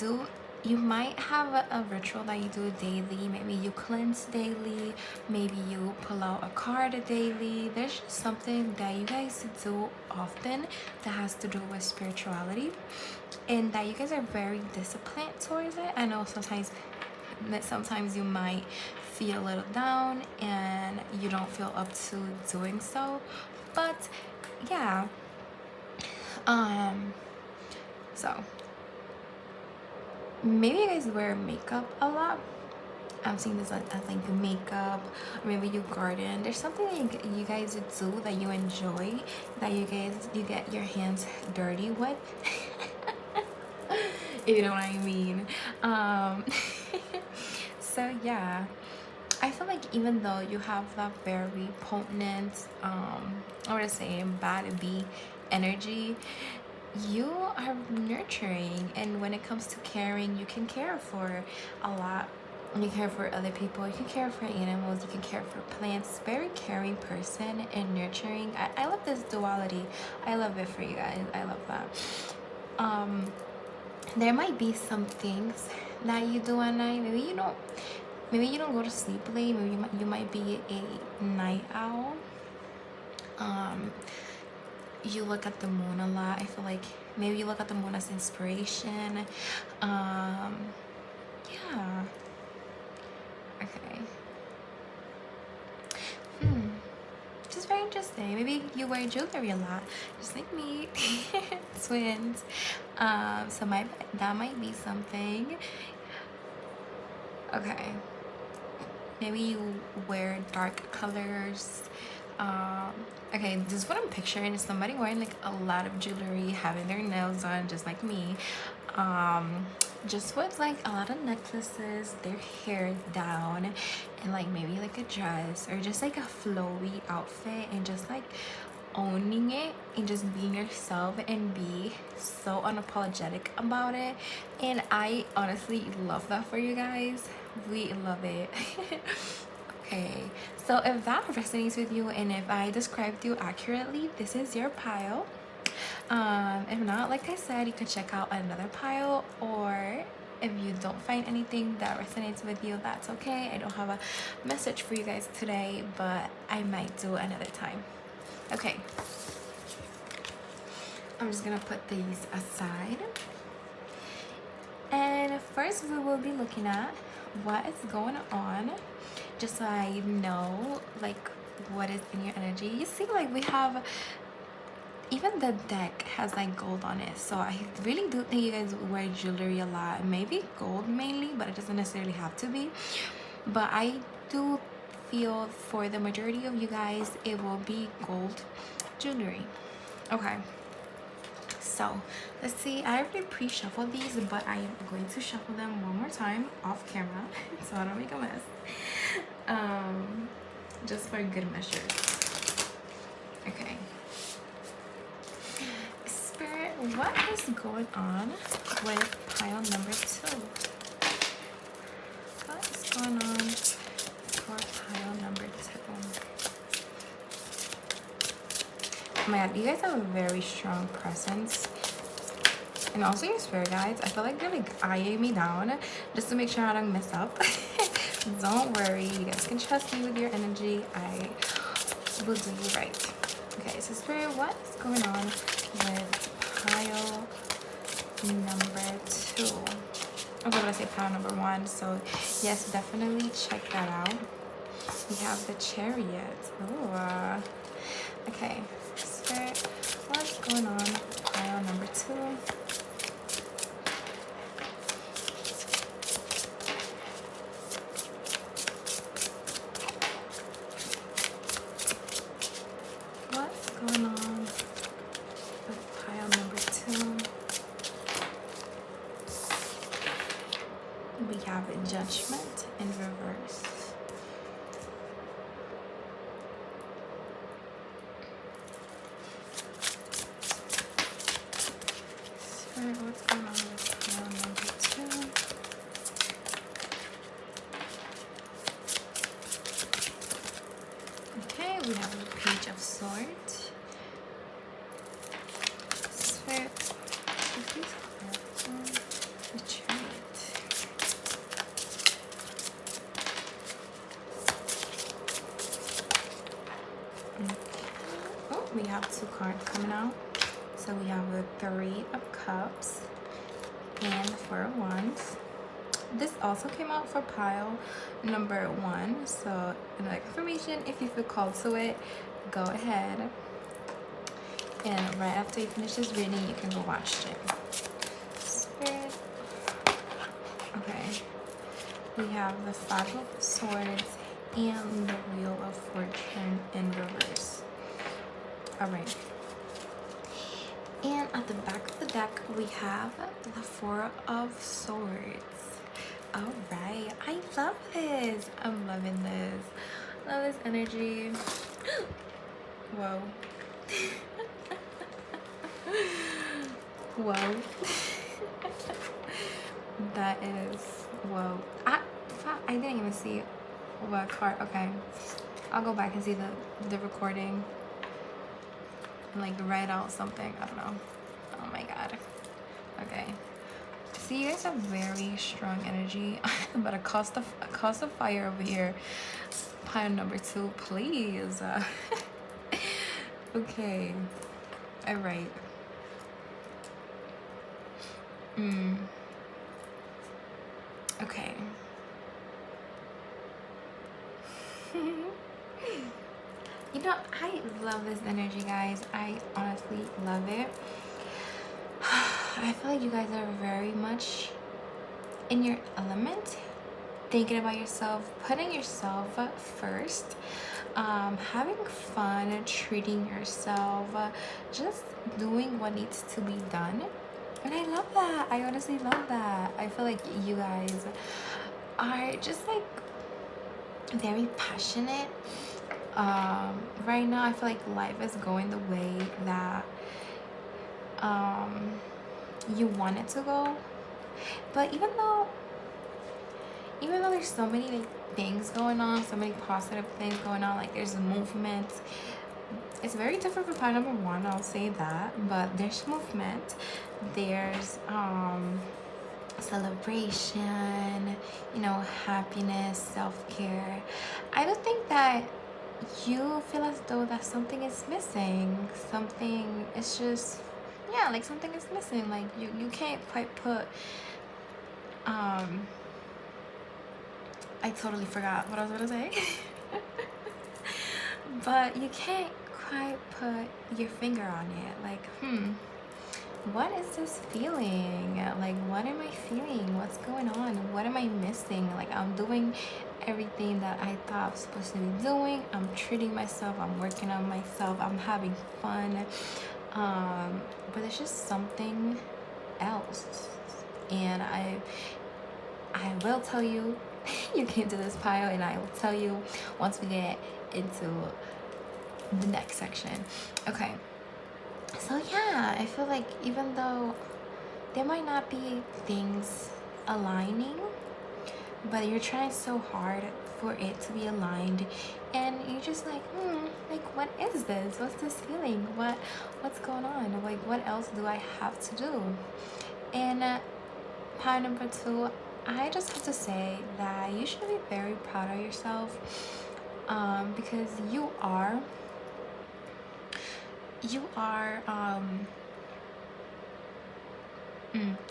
have a ritual that you do daily. Maybe you cleanse daily, maybe you pull out a card daily. There's just something that you guys do often that has to do with spirituality, and that you guys are very disciplined towards it. I know sometimes you might feel a little down and you don't feel up to doing so, but yeah. So maybe you guys wear makeup a lot. I'm seeing this as like makeup, or maybe you garden. There's something that you guys do that you enjoy, that you get your hands dirty with. You know what I mean? So yeah, I feel like even though you have that very potent, I would say bad bee energy, you are nurturing, and when it comes to caring, you can care for a lot. You care for other people, you can care for animals, you can care for plants. Very caring person and nurturing. I love this duality. I love it for you guys. I love that. There might be some things that you do at night. Maybe you don't go to sleep late. Maybe you might be a night owl. You look at the moon a lot. I feel like maybe you look at the moon as inspiration. Yeah. Okay. Just very interesting. Maybe you wear jewelry a lot, just like me. Twins. So that might be something. Okay. Maybe you wear dark colors. Okay, this is what I'm picturing, is somebody wearing like a lot of jewelry, having their nails done just like me, just with like a lot of necklaces, their hair down, and like maybe like a dress or just like a flowy outfit, and just like owning it and just being yourself and be so unapologetic about it. And I honestly love that for you guys. We love it. Okay, so if that resonates with you and if I described you accurately, this is your pile. If not, like I said, you could check out another pile, or if you don't find anything that resonates with you, that's okay. I don't have a message for you guys today, but I might do another time. Okay, I'm just gonna put these aside, and first we will be looking at what is going on, just so I know like what is in your energy. You see, like we have, even the deck has like gold on it, so I really do think you guys wear jewelry a lot. Maybe gold mainly, but it doesn't necessarily have to be. But I do feel for the majority of you guys it will be gold jewelry. Okay, so let's see. I already pre-shuffled these, but I am going to shuffle them one more time off camera so I don't make a mess. Just for good measure. Okay. Spirit, what is going on with pile number 2? What is going on for pile number 2? Oh my god, you guys have a very strong presence. And also your spirit guides, I feel like they're like eyeing me down just to make sure I don't mess up. Don't worry, you guys can trust me with your energy. I will do you right. Okay, so spirit, what is going on with pile number 2? I was gonna say pile number 1, so yes, definitely check that out. We have the Chariot. Ooh. Okay, spirit, what's going on with pile number 2? What's going on have Judgment in reverse. Spirit, what's going on with pile number 2? Okay, we have the Page of Swords. Spirit, please clarify the Chariot. Okay. Oh, we have 2 cards coming out. So we have the 3 of Cups and the 4 of Wands. This also came out for pile number 1. So another confirmation, if you feel called to it, go ahead. And right after you finish this reading, you can go watch it. Spirit. Okay. We have the 5 of Swords and the Wheel of Fortune in reverse. Alright. And at the back of the deck, we have the 4 of Swords. Alright. I love this. I'm loving this. Love this energy. Whoa. Whoa. That is whoa. I didn't even see what card. Okay, I'll go back and see the recording and like write out something. I don't know. Oh my god. Okay, see, you guys have very strong energy. But a cost of fire over here. Pile number 2, please. Okay. All right. Okay. You know, I love this energy, guys. I honestly love it. I feel like you guys are very much in your element, thinking about yourself, putting yourself first, having fun, treating yourself, just doing what needs to be done. And I love that. I honestly love that. I feel like you guys are just like very passionate. Right now, I feel like life is going the way that you want it to go. But even though there's so many like things going on, so many positive things going on, like there's movement. It's very different from pile number 1, I'll say that, but there's movement, there's celebration, you know, happiness, self-care. I don't think that you feel as though that something is missing. Something is just, yeah, like something is missing. Like you can't quite put I totally forgot what I was gonna say. But you can't quite put your finger on it. Like, what is this feeling? Like, what am I feeling? What's going on? What am I missing? Like, I'm doing everything that I thought I was supposed to be doing. I'm treating myself. I'm working on myself. I'm having fun. But there's just something else. And I will tell you, you came to this pile, and I will tell you once we get into the next section. Okay, so yeah, I feel like even though there might not be things aligning, but you're trying so hard for it to be aligned, and you're just like, like, what is this? What's this feeling? What's going on? Like, what else do I have to do? And pile number 2, I just have to say that you should be very proud of yourself, because you are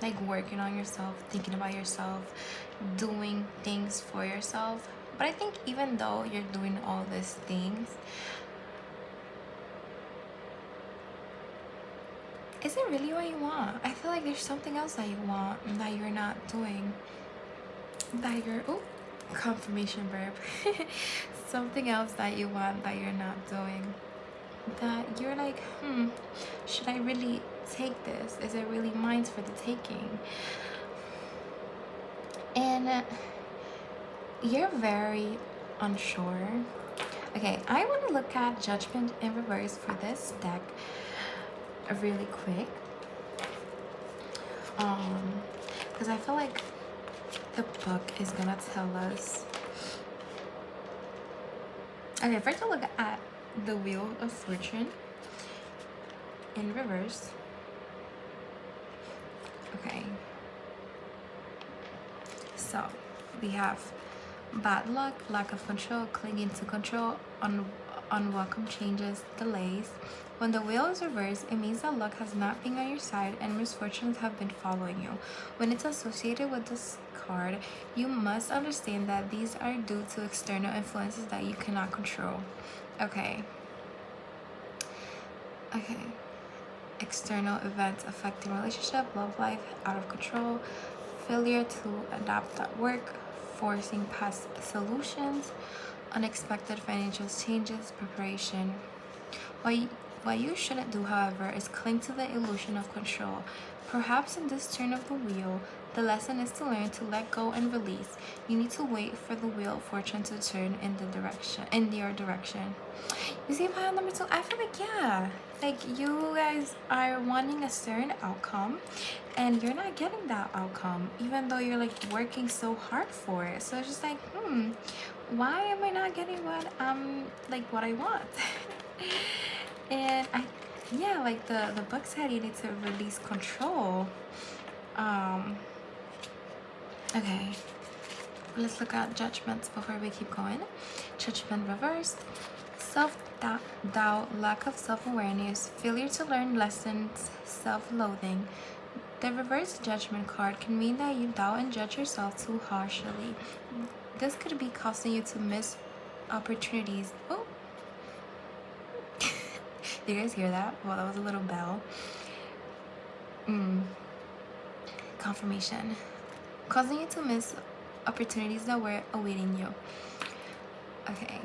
like working on yourself, thinking about yourself, doing things for yourself. But I think even though you're doing all these things, is it really what you want? I feel like there's something else that you want that you're not doing, that you're confirmation verb. Something else that you want that you're not doing, that you're like, should I really take this? Is it really mine for the taking? And you're very unsure. Okay, I want to look at Judgment in reverse for this deck really quick. Because I feel like the book is gonna tell us. Okay, first I'll look at the Wheel of Fortune in reverse. Okay. So we have bad luck, lack of control, clinging to control, unwelcome changes, delays. When the wheel is reversed, it means that luck has not been on your side and misfortunes have been following you. When it's associated with this card, you must understand that these are due to external influences that you cannot control. Okay. External events affecting relationship, love life, out of control, failure to adapt at work, forcing past solutions, unexpected financial changes, preparation. What you shouldn't do, however, is cling to the illusion of control. Perhaps in this turn of the wheel, the lesson is to learn to let go and release. You need to wait for the wheel of fortune to turn in your direction. You see pile number 2? I feel like, yeah, like you guys are wanting a certain outcome and you're not getting that outcome, even though you're like working so hard for it. So it's just like, why am I not getting what I want? And like the book said, you need to release control. Okay, let's look at judgments before we keep going. Judgment reversed. Self-doubt, lack of self-awareness, failure to learn lessons, self-loathing. The reverse judgment card can mean that you doubt and judge yourself too harshly. This could be causing you to miss opportunities. Oh, did you guys hear that? Well, that was a little bell. Confirmation. Causing you to miss opportunities that were awaiting you. Okay.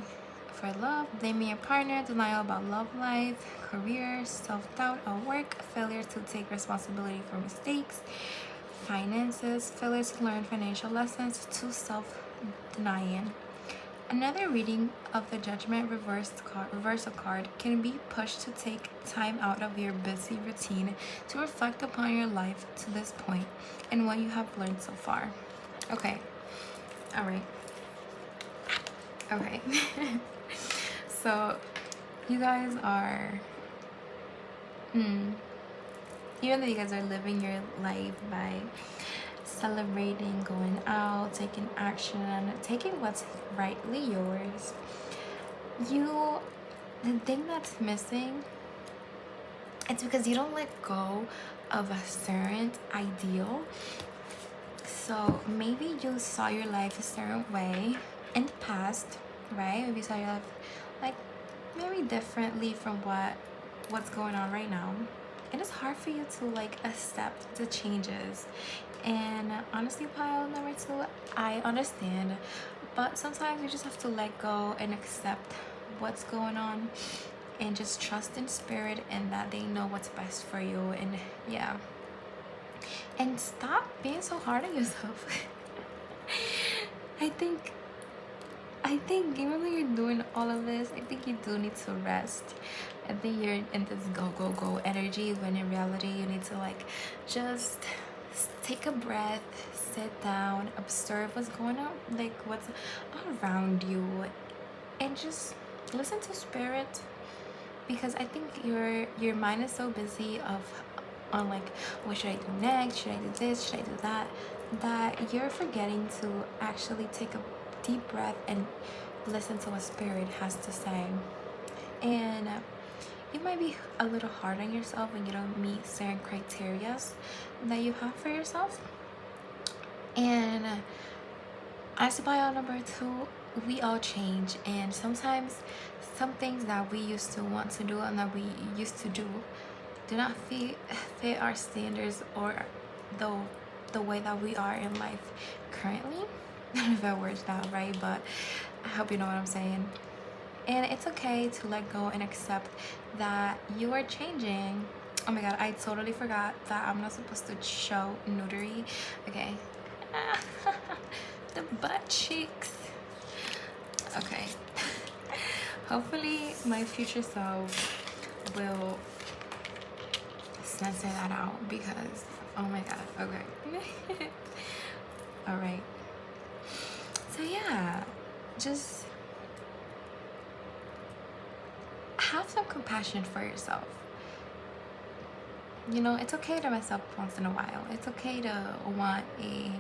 For love, blaming your partner, denial about love life, career, self-doubt at work, failure to take responsibility for mistakes, finances, failure to learn financial lessons, to self-denying. Another reading of the Judgment reversal card can be pushed to take time out of your busy routine to reflect upon your life to this point and what you have learned so far. Okay. All right. Okay. So you guys are even though you guys are living your life by celebrating, going out, taking action, taking what's rightly yours, the thing that's missing, it's because you don't let go of a certain ideal. So maybe you saw your life a certain way in the past, right? Maybe you saw your life like maybe differently from what's going on right now. It is hard for you to like accept the changes. And honestly, pile number 2, I understand, but sometimes you just have to let go and accept what's going on and just trust in spirit and that they know what's best for you. And yeah, and stop being so hard on yourself. I think even though you're doing all of this, I think you do need to rest. I think you're in this go energy, when in reality you need to like just take a breath, sit down, observe what's going on, like what's around you, and just listen to spirit. Because I think your mind is so busy on like, what should I do next, should I do this, should I do that you're forgetting to actually take a deep breath and listen to what spirit has to say. And you might be a little hard on yourself when you don't meet certain criteria that you have for yourself. And as bio number 2, we all change, and sometimes some things that we used to want to do and that we used to do not fit our standards or the way that we are in life currently. I don't know if that word's not right, but I hope you know what I'm saying. And it's okay to let go and accept that you are changing. Oh my god, I totally forgot that I'm not supposed to show nudity. Okay. the butt cheeks. Okay. Hopefully my future self will censor that out because, oh my god, okay. All right. So yeah, just have some compassion for yourself. You know, it's okay to mess up once in a while. It's okay to want a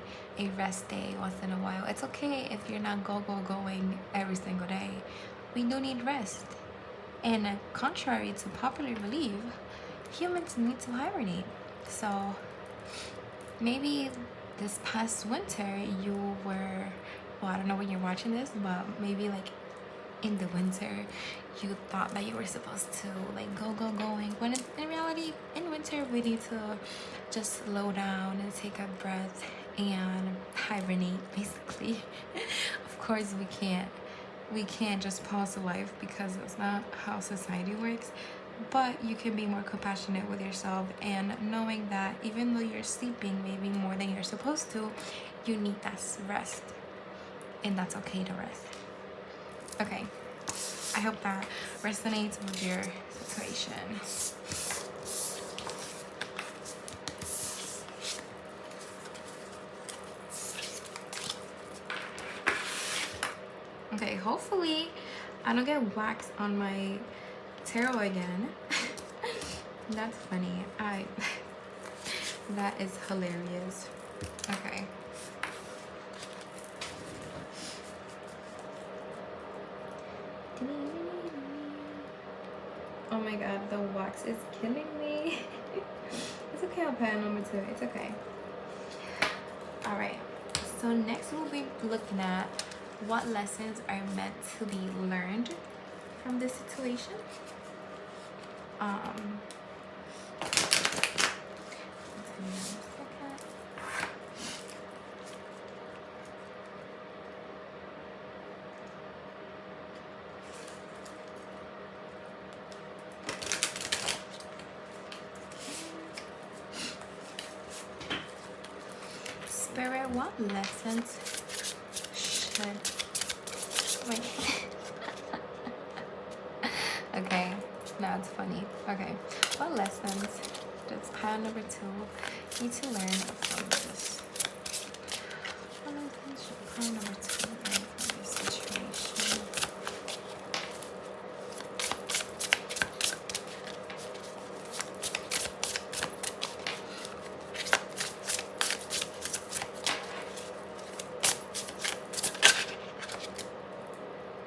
rest day once in a while. It's okay if you're not going every single day. We do need rest. And contrary to popular belief, humans need to hibernate. So maybe this past winter you were, well, I don't know when you're watching this, but maybe like in the winter you thought that you were supposed to like going, when in reality in winter we need to just slow down and take a breath and hibernate basically. Of course we can't just pause life because that's not how society works, but you can be more compassionate with yourself and knowing that even though you're sleeping maybe more than you're supposed to, you need that rest, and that's okay to rest. Okay, I hope that resonates with your situation. Okay, hopefully I don't get wax on my tarot again. That's funny. That is hilarious. Okay. Oh my god, the wax is killing me. It's okay, I'll put a number to it. It's okay. Alright, so next we'll be looking at what lessons are meant to be learned from this situation. Spirit, what lessons should... Wait. Okay, now it's funny. Okay, what lessons does pile number 2 need to learn from this? What lessons should pile number 2 learn from this situation?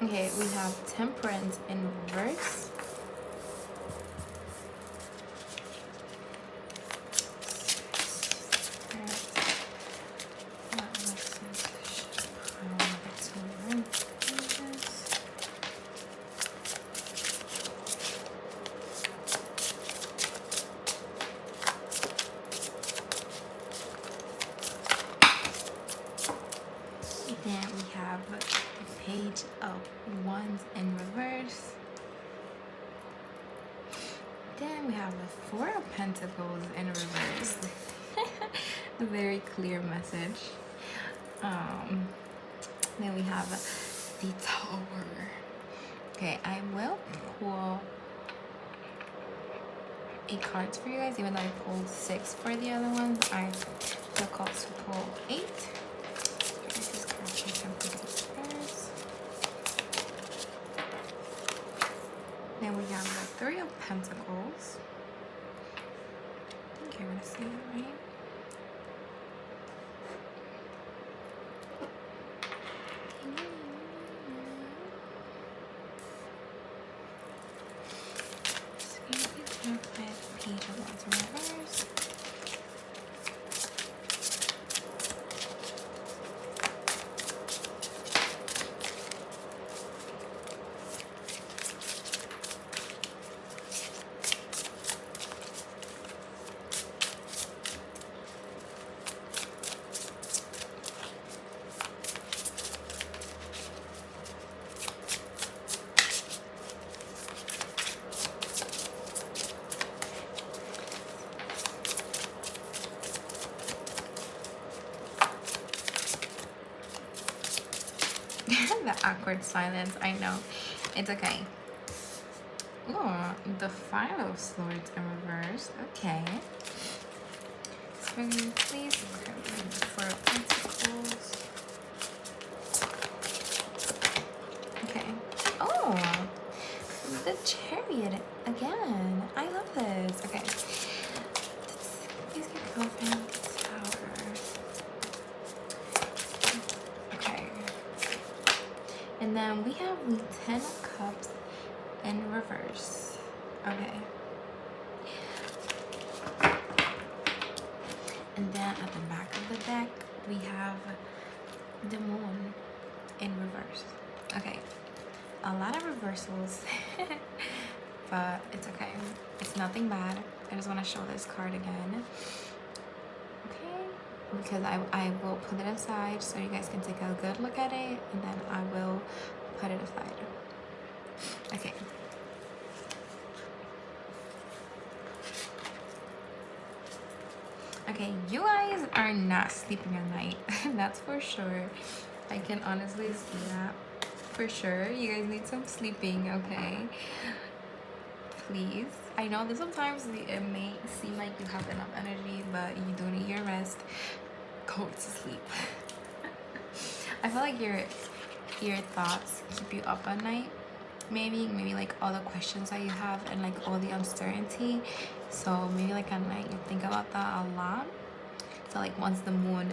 Okay, we have Temperance in reverse. Then we have the Page of Wands in reverse. Then we have the 4 of Pentacles in reverse. A very clear message. Then we have the Tower. Okay, I will pull 8 cards for you guys, even though I pulled 6 for the other ones. I feel called to pull 8. Then we have the 3 of Pentacles. I think you're gonna see it, right? So you can work with Page of Wands in reverse. The awkward silence. I know. It's okay. Oh, the Five of Swords in reverse. Okay. So please for Pentacles. Okay. Oh, the Chariot again. I love this. Okay. Please get confidence. Tower. Okay. And then we have the Ten of Cups in reverse. Okay. And then at the back of the deck, we have the Moon in reverse. Okay. A lot of reversals, but it's okay. It's nothing bad. I just want to show this card again. Okay. Because I will put it aside so you guys can take a good look at it, and then I will put it aside. Okay. Okay, you guys are not sleeping at night. That's for sure. I can honestly see that. For sure. You guys need some sleeping, okay? Please. I know that sometimes it may seem like you have enough energy, but you do need your rest. Go to sleep. I feel like your thoughts keep you up at night. Maybe like all the questions that you have and like all the uncertainty. So maybe like at night you think about that a lot. So like once the moon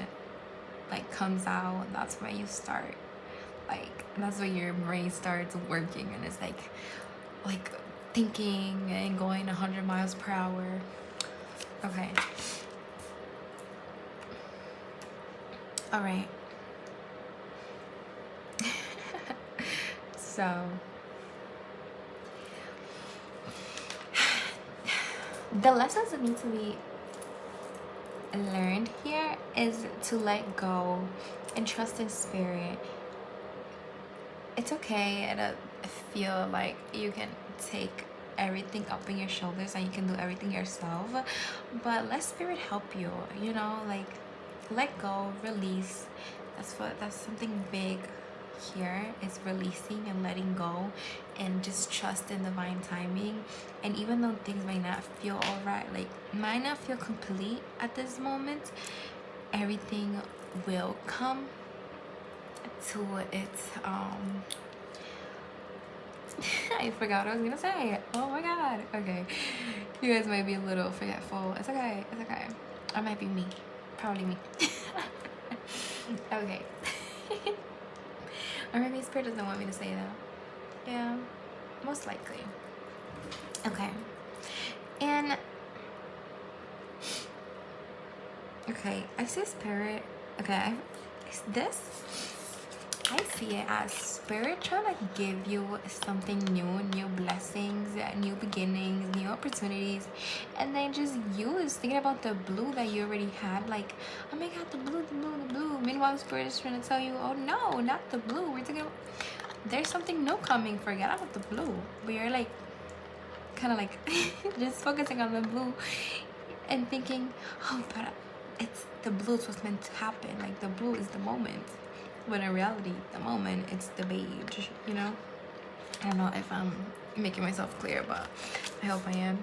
like comes out, that's when you start like that's when your brain starts working, and it's like thinking and going 100 miles per hour. Okay. All right. So the lessons that need to be learned here is to let go and trust in spirit. It's okay to feel like you can take everything up in your shoulders and you can do everything yourself, but let spirit help you, you know, like let go, release. That's something big here, is releasing and letting go and just trust in divine timing. And even though things might not feel all right, like might not feel complete at this moment, everything will come to its I forgot what I was gonna say. Oh my god. Okay, you guys might be a little forgetful. It's okay, it's okay. Or might be me, probably me. Okay. Or maybe spirit doesn't want me to say that. Yeah, most likely. Okay. And okay, I see spirit. Okay, I see it as spirit trying to give you something new blessings, new beginnings, new opportunities, and then just you is thinking about the blue that you already had, like, oh my god, the blue. Meanwhile, spirit is trying to tell you, oh no, not the blue. We're thinking there's something new coming. Forget about the blue. But you're like, kind of like just focusing on the blue and thinking, oh, but it's the blue is what's meant to happen. Like the blue is the moment. But in reality, the moment, it's the beige, you know? I don't know if I'm making myself clear, but I hope I am.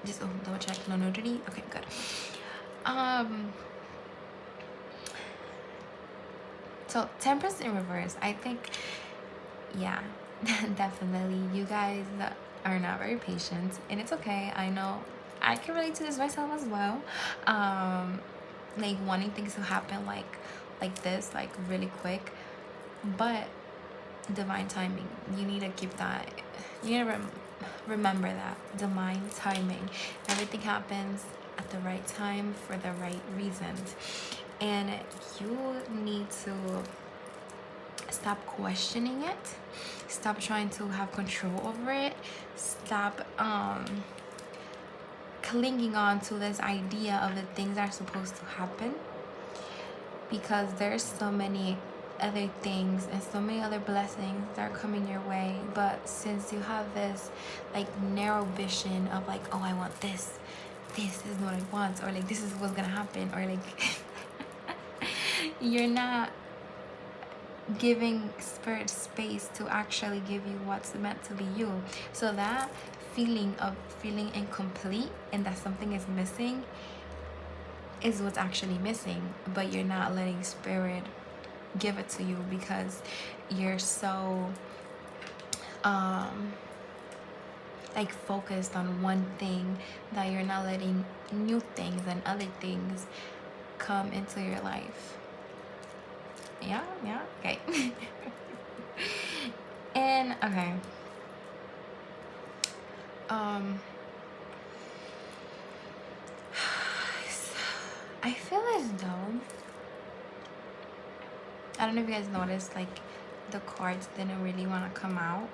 Just double check, no nudity. Okay, good. So Temperance in reverse, I think, yeah, definitely. You guys are not very patient, and it's okay. I know I can relate to this myself as well. Like wanting things to happen like this, like really quick, but divine timing, you need to keep that, you need to remember that divine timing, everything happens at the right time for the right reasons, and you need to stop questioning it, stop trying to have control over it, stop clinging on to this idea of the things that are supposed to happen, because there's so many other things and so many other blessings that are coming your way. But since you have this like narrow vision of like, oh, I want this is what I want, or like this is what's gonna happen, or like you're not giving spirit space to actually give you what's meant to be you. So that feeling of feeling incomplete and that something is missing is what's actually missing, but you're not letting spirit give it to you because you're so like focused on one thing that you're not letting new things and other things come into your life. Yeah, okay. And okay, I feel as though, I don't know if you guys noticed, like the cards didn't really want to come out.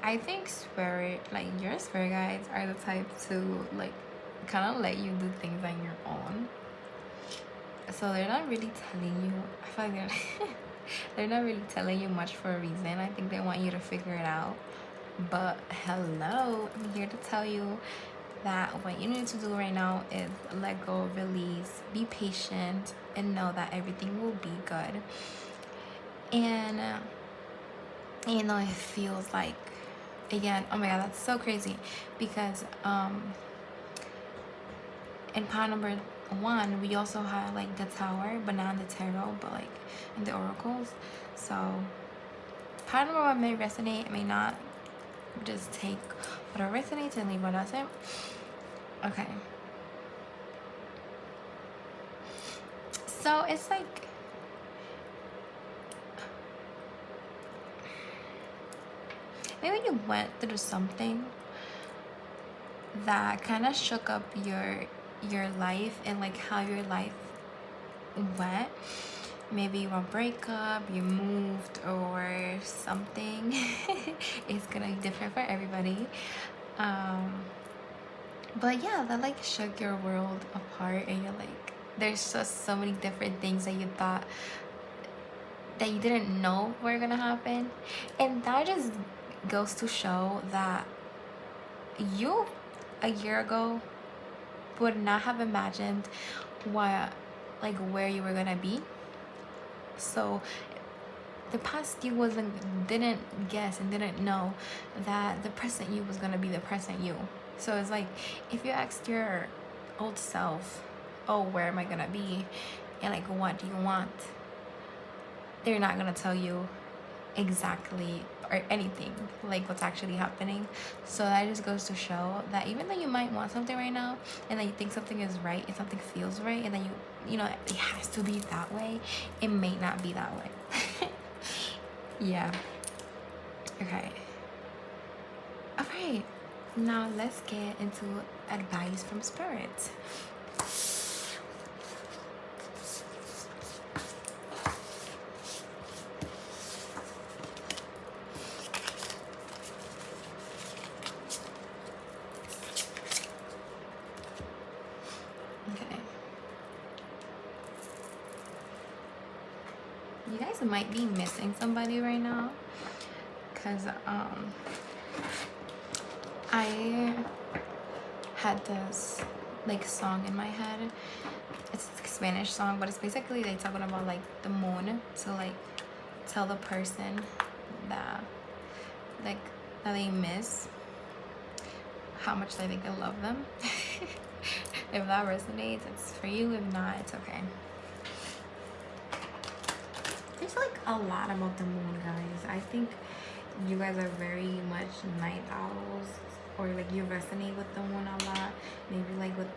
I think spirit, like your spirit guides, are the type to like kind of let you do things on your own. So they're not really telling you. I feel like they're not really telling you much for a reason. I think they want you to figure it out. But hello, I'm here to tell you that what you need to do right now is let go, release, be patient, and know that everything will be good. And you know, it feels like, again, oh my god, that's so crazy, because in pile number 1 we also have like the Tower, but not in the tarot, but like in the oracles. So pile number 1 may resonate, may not. Just take whatever resonates and leave what doesn't. Okay, so it's like, maybe you went through something that kind of shook up your life and like how your life went. Maybe you want a breakup, you moved, or something. It's gonna be different for everybody. But yeah, that like shook your world apart, and you're like, there's just so many different things that you thought that you didn't know were gonna happen. And that just goes to show that you, a year ago, would not have imagined where you were gonna be. So the past you didn't guess and didn't know that the present you was gonna be the present you. So it's like, if you asked your old self, oh, where am I gonna be, and like, what do you want, they're not gonna tell you exactly or anything like what's actually happening. So that just goes to show that even though you might want something right now, and then you think something is right and something feels right, and then you know it has to be that way, it may not be that way. Yeah. Okay. All right, now let's get into advice from spirit. You guys might be missing somebody right now, because I had this like song in my head. It's a Spanish song, but it's basically like talking about like the moon to like tell the person that they miss how much they think they love them. If that resonates, it's for you. If not, it's okay. There's like a lot about the moon, guys. I think you guys are very much night owls, or like you resonate with the moon a lot. Maybe like with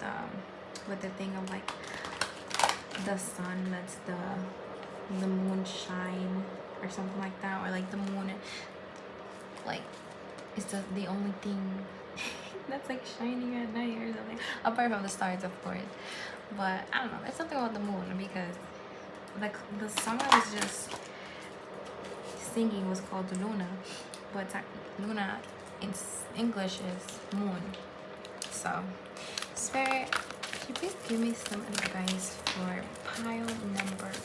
the thing of like the sun lets the moon shine or something like that, or like the moon like is the only thing that's like shining at night or something, apart from the stars, of course. But I don't know, there's something about the moon, because like the song I was just singing was called Luna, but Luna in English is moon. So Spirit, could you please give me some advice for pile number 2?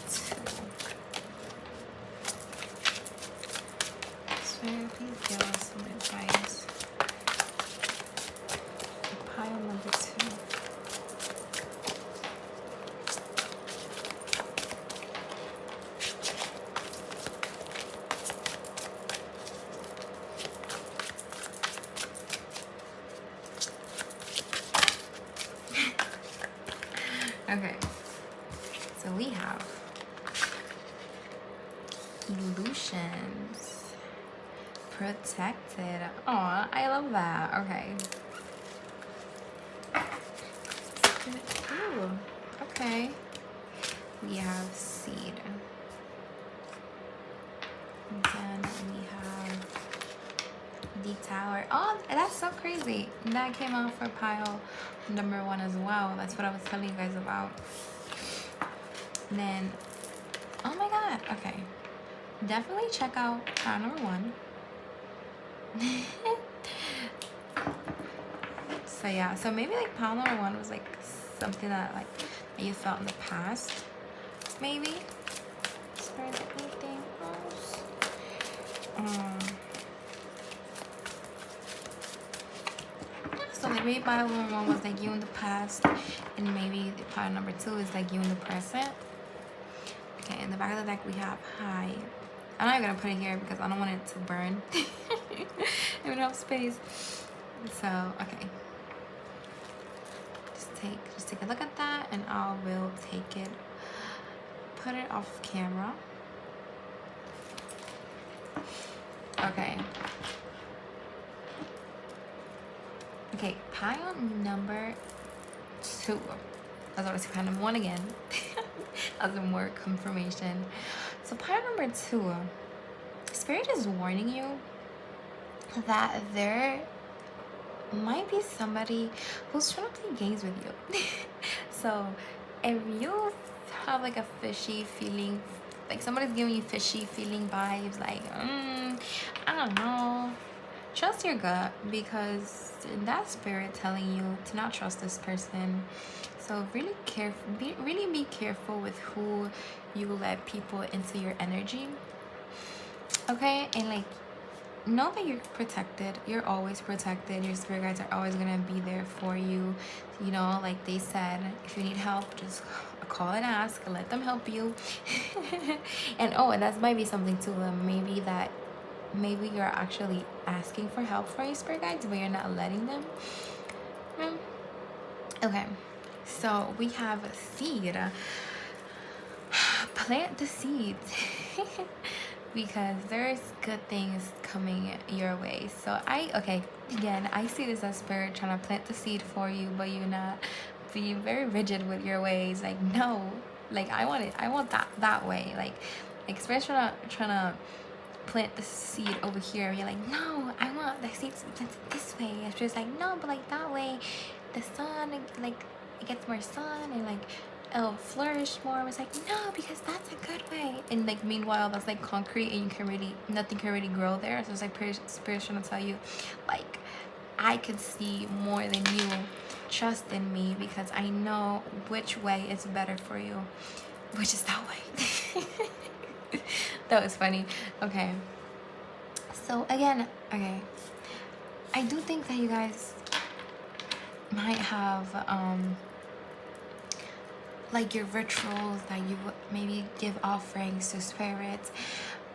Spirit, please give us some advice for pile number 2. Okay. So we have illusions. Protected. Aw, I love that. Okay. Ooh, okay. We have seed. And then we have the tower. Oh, that's so crazy. That came out for pile number 1 as well. That's what I was telling you guys about. And then, oh my god. Okay. Definitely check out pile number 1. So yeah, so maybe like pile number 1 was like something that like that you felt in the past, maybe. Is there anything else? So like maybe pile number 1 was like you in the past, and maybe the pile number 2 is like you in the present. Okay, in the back of the deck we have hi. I'm not even gonna put it here because I don't want it to burn. I don't have space. So okay. Just take a look at that, and I will take it, put it off camera. Okay. Okay, pile number 2. That's what I pile number 1 again. As more confirmation. So pile number 2, Spirit is warning you that there might be somebody who's trying to play games with you. So if you have like a fishy feeling, like somebody's giving you fishy feeling vibes, like I don't know, trust your gut, because that spirit telling you to not trust this person. So really be careful with who you let people into your energy. Okay, and like know that you're protected. You're always protected. Your spirit guides are always gonna be there for you. You know, like they said, if you need help, just call and ask. Let them help you. And oh, and that might be something too. Maybe you're actually asking for help from your spirit guides, but you're not letting them. Okay, so we have a seed. Plant the seeds. Because there's good things coming your way. So again, I see this as spirit trying to plant the seed for you, but you're not being very rigid with your ways. Like, no, like I want that way. Like especially trying to plant the seed over here. You're like, no, I want the seed planted this way. It's just like, no, but like that way, the sun, like it gets more sun, and like it'll flourish more. It's like, no, because that's a good way. And like meanwhile, that's like concrete, and nothing can really grow there. So it's like spirit trying to tell you, like, I could see more than you. Trust in me, because I know which way is better for you, which is that way. That was funny. Okay, so again, okay, I do think that you guys might have like your rituals that you would maybe give offerings to spirits.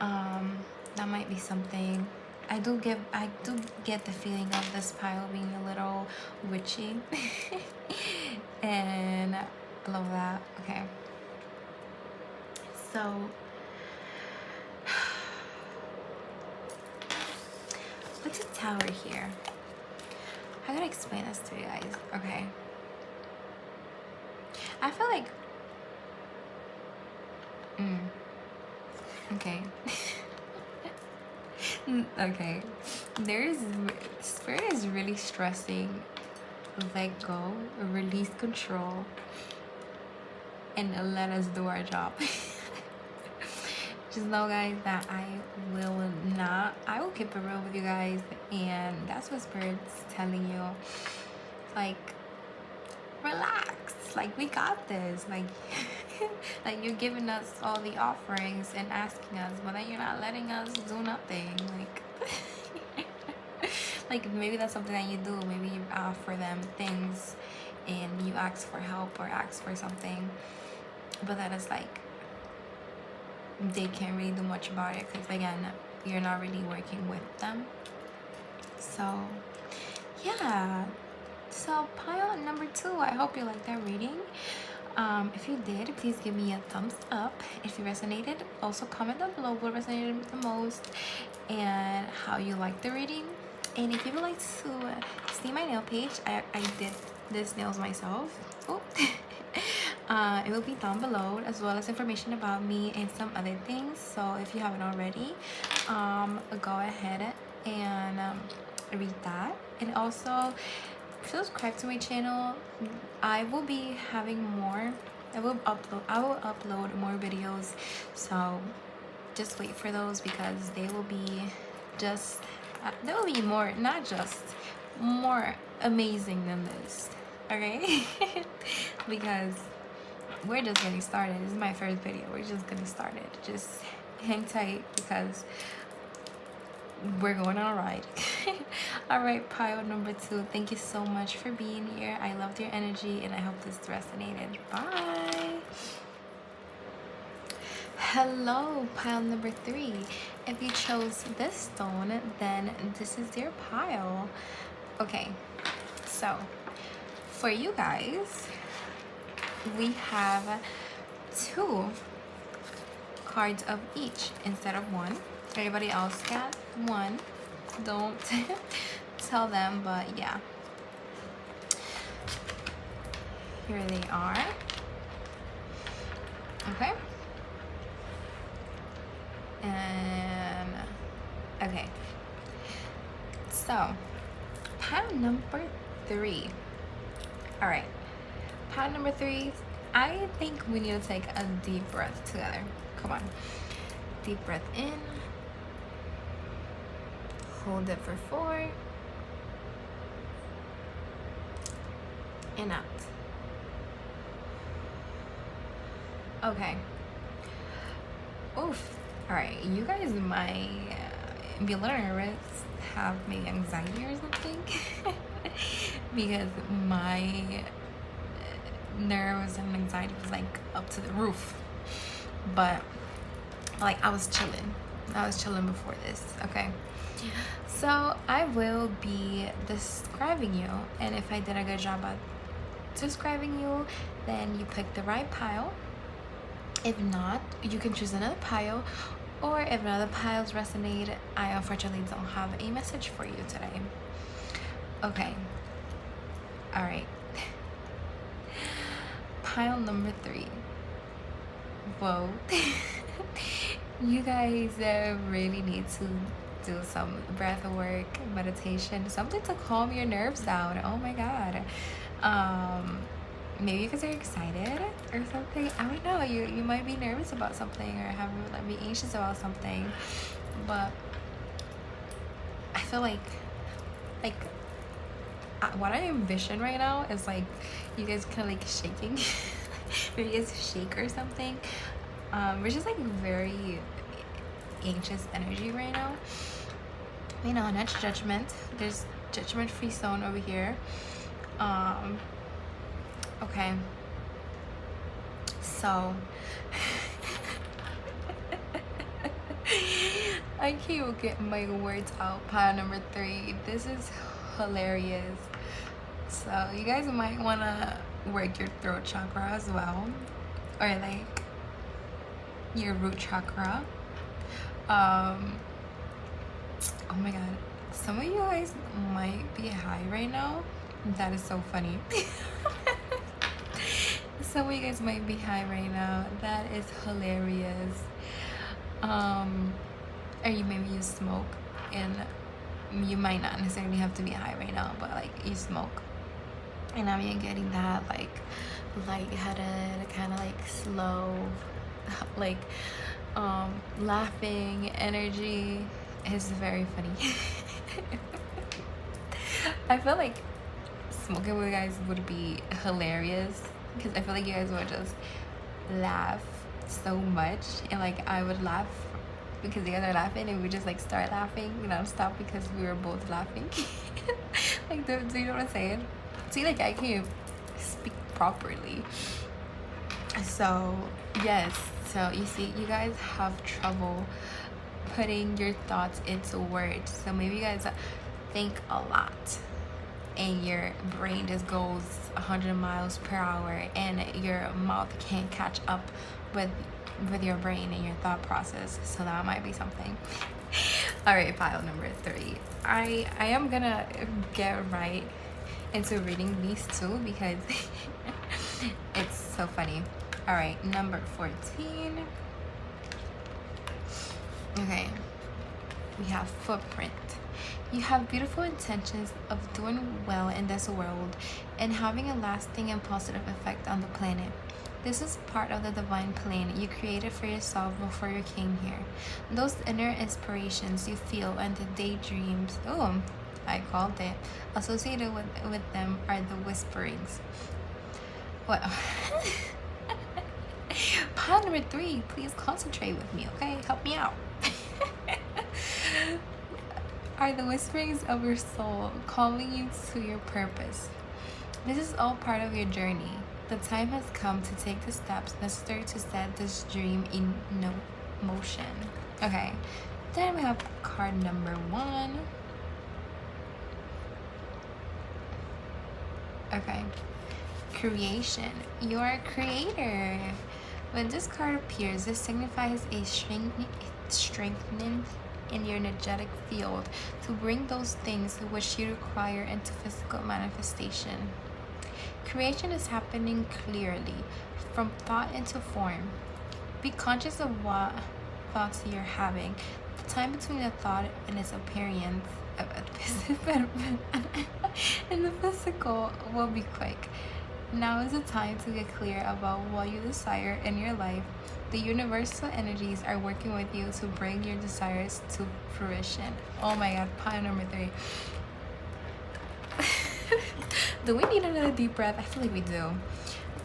That might be something. I do get the feeling of this pile being a little witchy. And I love that. Okay, so what's a tower here? How can I explain this to you guys? Okay, I feel like okay. Okay, spirit is really stressing, let go, release control, and let us do our job. Just know, guys, that I will keep it real with you guys, and that's what spirit's telling you. Like, relax, like we got this. Like like you're giving us all the offerings and asking us, but then you're not letting us do nothing. Like like maybe that's something that you do. Maybe you offer them things and you ask for help or ask for something, but that is like they can't really do much about it, because again, you're not really working with them. So yeah, so pile number 2, I hope you like that reading. If you did, please give me a thumbs up. If you resonated, also comment down below what resonated the most and how you liked the reading. And if you would like to see my nail page, I did this nails myself. Oh. It will be down below, as well as information about me and some other things. So if you haven't already, go ahead and read that. And also subscribe to my channel. I will be having more. I will upload more videos, so just wait for those, because they will be just there will be more, not just more amazing than this. Okay. Because we're just getting started. This is my first video. We're just getting started. Just hang tight, because we're going on a ride. All right, pile number 2, thank you so much for being here. I loved your energy, and I hope this resonated. Bye. Hello, pile number 3. If you chose this stone, then this is your pile. Okay, so for you guys, we have 2 cards of each instead of 1. Everybody else got 1. Don't tell them, but yeah. Here they are. Okay. And okay. So, pile number 3. All right. Pile number 3. I think we need to take a deep breath together. Come on. Deep breath in. Hold it for 4. And out. Okay. Oof. Alright, you guys might be a little nervous, have maybe anxiety or something. Because my nerves and anxiety was like up to the roof. But like I was chilling before this. Okay, so I will be describing you, and if I did a good job at describing you, then you pick the right pile. If not, you can choose another pile, or if none of the piles resonate, I unfortunately don't have a message for you today. Okay, all right. Pile number 3. Whoa. You guys really need to do some breath work, meditation, something to calm your nerves down. Oh my god. Maybe because you're excited or something. I don't know. You might be nervous about something, or be anxious about something. But I feel like what I envision right now is like you guys kind of like shaking. Maybe you guys shake or something. We're just like very anxious energy right now. You know, not judgment. There's judgment-free zone over here. Okay. So I can't get my words out. Pile number 3. This is hilarious. So you guys might want to work your throat chakra as well, or like your root chakra. Oh my god, some of you guys might be high right now. That is so funny. Some of you guys might be high right now. That is hilarious. Or you maybe you smoke, and you might not necessarily have to be high right now, but like you smoke, and now you're getting that like lightheaded, kind of like slow, like laughing energy. Is very funny. I feel like smoking with you guys would be hilarious, because I feel like you guys would just laugh so much, and like I would laugh because you guys are laughing, and we just like start laughing non-stop because we were both laughing. Like, do you know what I'm saying? See, like I can't speak properly. So yes, so you see, you guys have trouble putting your thoughts into words. So maybe you guys think a lot, and your brain just goes 100 miles per hour and your mouth can't catch up with your brain and your thought process. So that might be something. All right, pile number 3. I am gonna get right into reading these two because it's so funny. All right, number 14. Okay, we have footprint. You have beautiful intentions of doing well in this world and having a lasting and positive effect on the planet. This is part of the divine plan you created for yourself before you came here. Those inner inspirations you feel and the daydreams, I called it, associated with them are the whisperings. What? Pile number 3, please concentrate with me, okay? Help me out. Are the whisperings of your soul calling you to your purpose. This is all part of your journey. The time has come to take the steps necessary to set this dream in motion. Okay, then we have card number 1. Okay, creation. You are a creator. When this card appears, this signifies a strengthening in your energetic field to bring those things which you require into physical manifestation. Creation is happening clearly, from thought into form. Be conscious of what thoughts you're having. The time between the thought and its appearance in the physical will be quick. Now is the time to get clear about what you desire in your life. The universal energies are working with you to bring your desires to fruition. Oh my God, pile number 3. Do we need another deep breath? I feel like we do.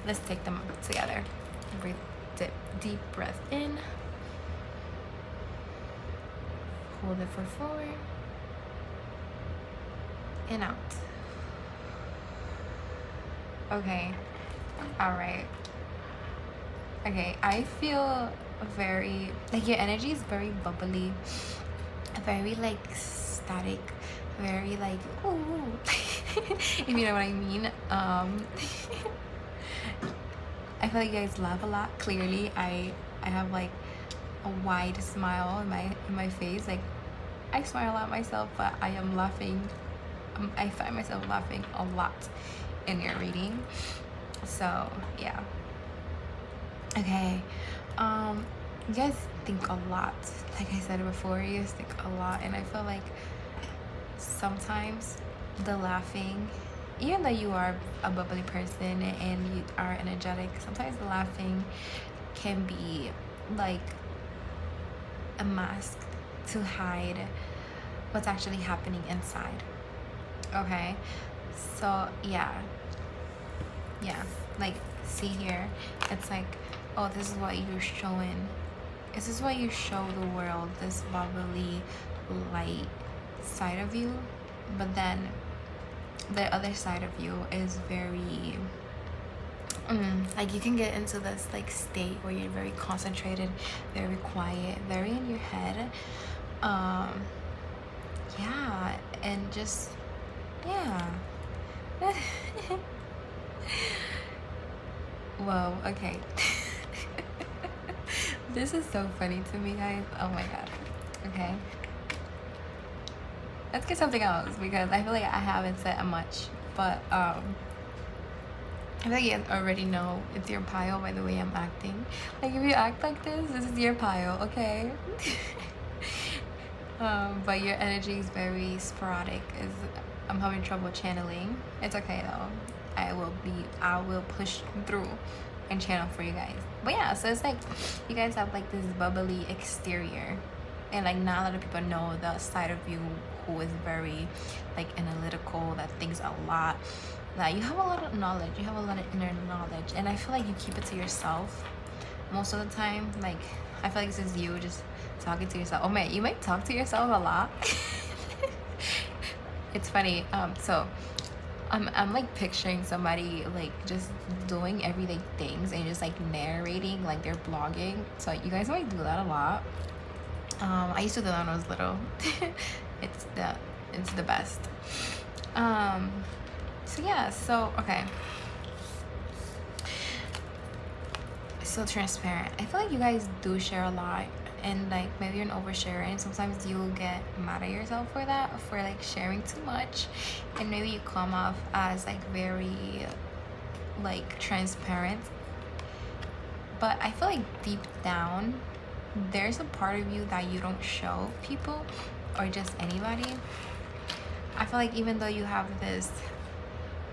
Let's take them together. Breathe deep breath in. Hold it for 4. And out. Okay. All right. Okay, I feel very, like, your energy is very bubbly, very, like, static, very, like, ooh, if you know what I mean. I feel like you guys laugh a lot. Clearly, I have, like, a wide smile in my face. Like, I smile at myself, but I am laughing. I find myself laughing a lot in your reading. So, yeah. Okay, you guys think a lot. Like I said before, you guys think a lot, and I feel like sometimes the laughing, even though you are a bubbly person and you are energetic, sometimes the laughing can be like a mask to hide what's actually happening inside. Okay, so yeah, like, see here, it's like, oh, this is what you're showing. This is what you show the world, this bubbly, light side of you. But then the other side of you is very, like, you can get into this, like, state where you're very concentrated, very quiet, very in your head. Yeah, and just, yeah. Whoa, okay. This is so funny to me, guys. Oh my God. Okay. Let's get something else because I feel like I haven't said much. But I feel like you already know it's your pile by the way I'm acting. Like, if you act like this is your pile, okay? But your energy is very sporadic. I'm having trouble channeling. It's okay though. I will push through and channel for you guys. But yeah, so it's like you guys have like this bubbly exterior, and like not a lot of people know the side of you who is very like analytical, that thinks a lot, that you have a lot of knowledge, you have a lot of inner knowledge, and I feel like you keep it to yourself most of the time. Like, I feel like this is you just talking to yourself. Oh man, you might talk to yourself a lot. It's funny. So I'm like picturing somebody like just doing everyday things and just like narrating like they're blogging. So you guys might do that a lot. I used to do that when I was little. It's the best. So yeah, so okay. So transparent. I feel like you guys do share a lot, and like maybe you're an oversharer, and sometimes you'll get mad at yourself for that, for like sharing too much, and maybe you come off as like very like transparent. But I feel like deep down there's a part of you that you don't show people or just anybody. I feel like even though you have this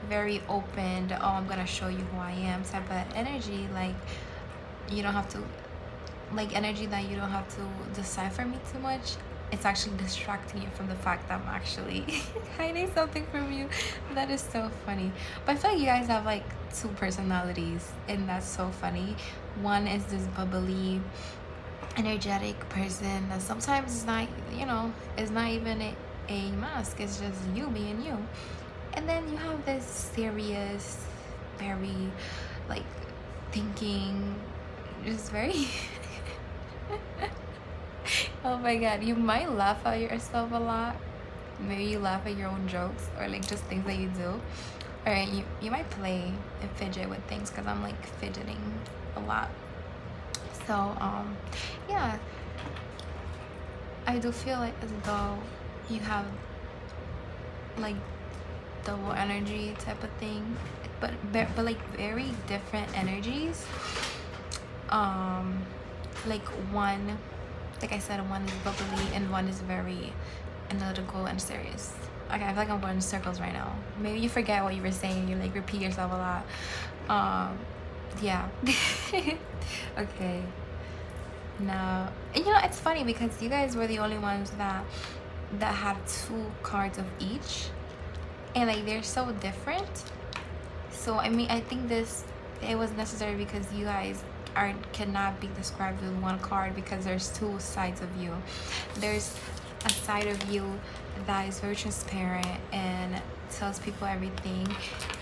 very open, oh, I'm gonna show you who I am type of energy, like you don't have to, like energy that you don't have to decipher me too much. It's actually distracting you from the fact that I'm actually hiding something from you. That is so funny. But I feel like you guys have like two personalities, and that's so funny. One is this bubbly, energetic person that sometimes is not, you know, it's not even a mask, it's just you being you. And then you have this serious, very like thinking, just very oh my god, you might laugh at yourself a lot. Maybe you laugh at your own jokes or like just things that you do. Or you might play and fidget with things, because I'm like fidgeting a lot. So yeah, I do feel like as though you have like double energy type of thing, but like very different energies. Like one, like I said, one is bubbly and one is very analytical and serious. Okay, I feel like I'm going in circles right now. Maybe you forget what you were saying, you like repeat yourself a lot. Yeah. Okay. Now, and you know, it's funny because you guys were the only ones that had two cards of each, and like they're so different. So I mean, I think it was necessary because you guys cannot be described with one card, because there's two sides of you. There's a side of you that is very transparent and tells people everything,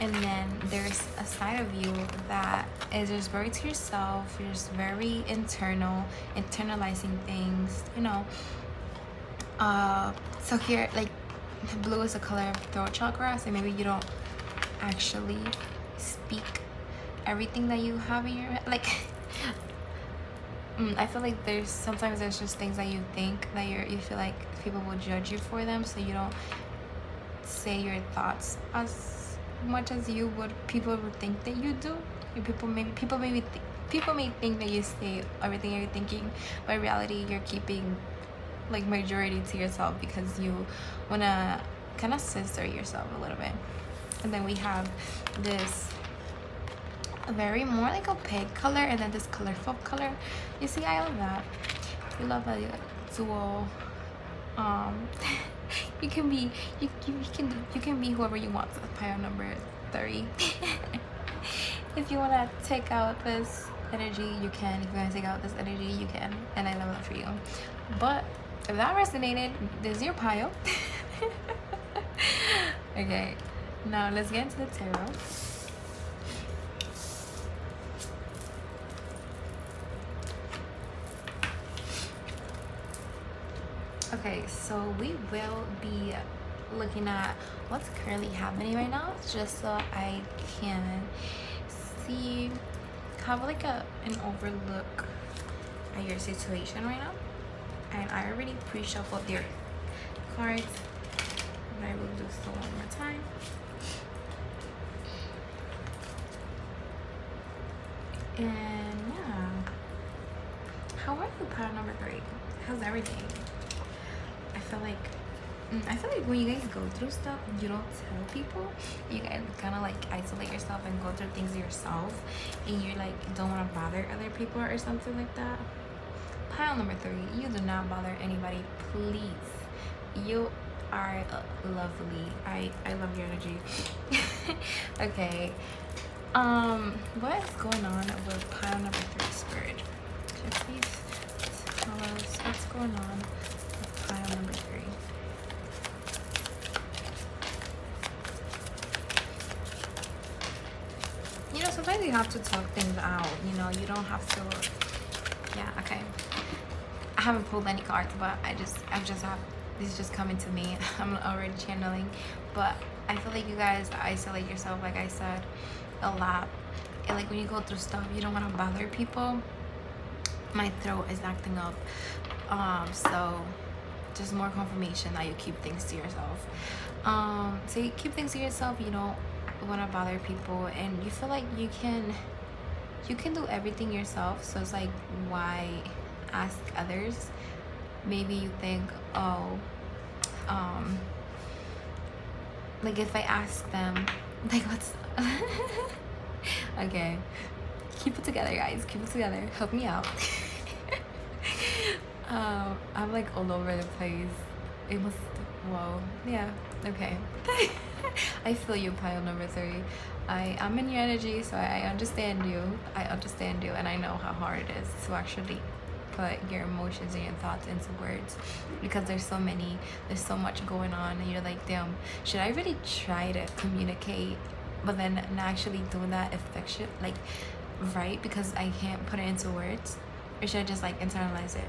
and then there's a side of you that is just very to yourself. You're just very internalizing things, you know. So here, like, blue is the color of throat chakra, so maybe you don't actually speak everything that you have in your head. Like I feel like there's just things that you think that you feel like people will judge you for them, so you don't say your thoughts as much as people would think that you do. People may think that you say everything you're thinking, but in reality you're keeping like majority to yourself because you want to kind of censor yourself a little bit. And then we have this very more like opaque color, and then this colorful color. You see, I love that. You love that dual. You can be whoever you want. So pile number 30. If you want to take out this energy, you can. If you want to take out this energy, you can, and I love that for you. But if that resonated, this is your pile. Okay, now let's get into the tarot. Okay, so we will be looking at what's currently happening right now, just so I can see, have like an overlook at your situation right now. And I already pre-shuffled your cards, but I will do so one more time. And yeah, how are you, pile number 3? How's everything? I feel like when you guys go through stuff, you don't tell people. You guys kind of like isolate yourself and go through things yourself, and you're like, don't want to bother other people or something like that. Pile number 3, you do not bother anybody, please. You are lovely. I love your energy. Okay, what is going on with pile number 3, spirit? Just please tell us what's going on with pile number 3. You know, sometimes you have to talk things out, you know, you don't have to. Yeah, okay, I haven't pulled any cards, but I just have this just coming to me. I'm already channeling, but I feel like you guys isolate yourself, like I said, a lot. And like when you go through stuff, you don't want to bother people. My throat is acting up. So just more confirmation that you keep things to yourself. So you keep things to yourself, you don't want to bother people, and you feel like you can do everything yourself. So it's like, why ask others? Maybe you think, oh, like if I ask them, like what's okay, keep it together, guys, keep it together, help me out. I'm like all over the place. It must, whoa, yeah, okay. I feel you, pile number 3. I'm in your energy, so I understand you. And I know how hard it is to actually put your emotions and your thoughts into words, because there's so much going on, and you're like, damn, should I really try to communicate, but then not actually doing that affection, like, right, because I can't put it into words, or should I just like internalize it?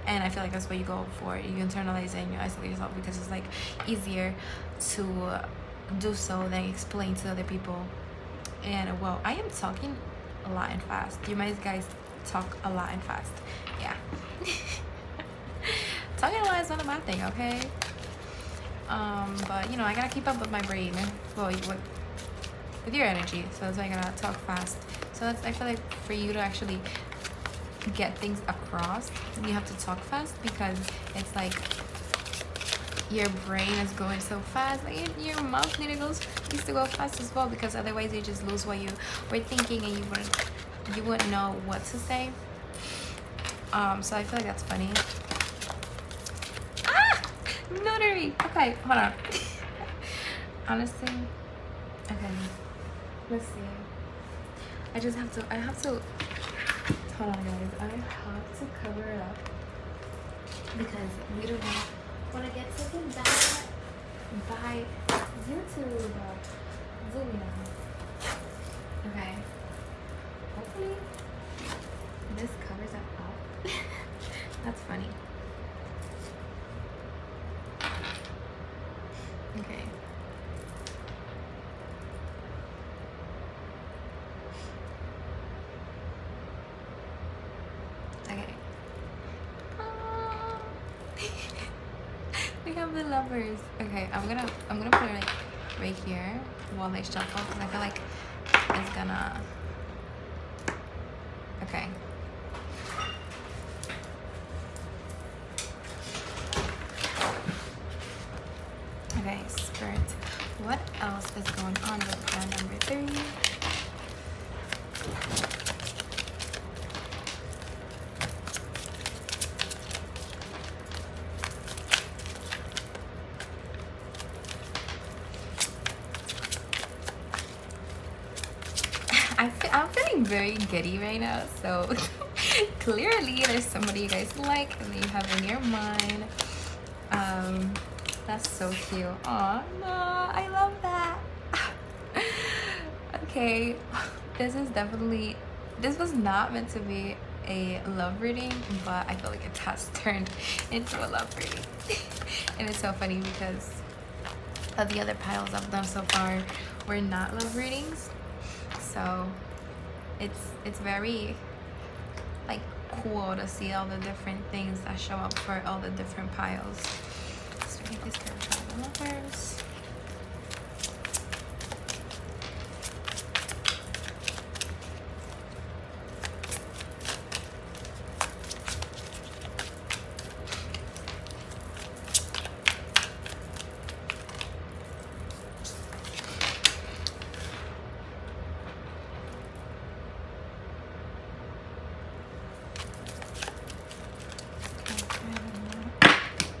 And I feel like that's what you go for. You internalize it and you isolate yourself, because it's like easier to do so than explain to other people. And well, I am talking a lot and fast. You guys talk a lot and fast. Yeah. Talking a lot is not a bad thing, okay? But you know, I gotta keep up with my brain. Well, with your energy. So that's why I gotta talk fast. So that's, I feel like for you to actually get things across, you have to talk fast, because it's like your brain is going so fast, like your mouth needs to go fast as well, because otherwise you just lose what you were thinking, and you wouldn't know what to say. So I feel like that's funny. Notary. Okay, hold on. Honestly, okay, let's see. I have to hold on, guys. I have to cover it up, because we don't want to get taken down by YouTube. Zooming out. Okay. Hopefully this covers it up. That's funny. Okay. Okay. We have the lovers. Okay, I'm gonna put it like right here while they shuffle, because I feel like it's gonna. Okay. Okay, Spirit. What else is going on with plan number 3? I'm feeling very giddy right now, so clearly there's somebody you guys like and you have in your mind. That's so cute. Aw, no, I love that. Okay, this was not meant to be a love reading, but I feel like it has turned into a love reading. And it's so funny because the other piles I've done so far were not love readings. So it's very like cool to see all the different things that show up for all the different piles. So we get this card for the lovers.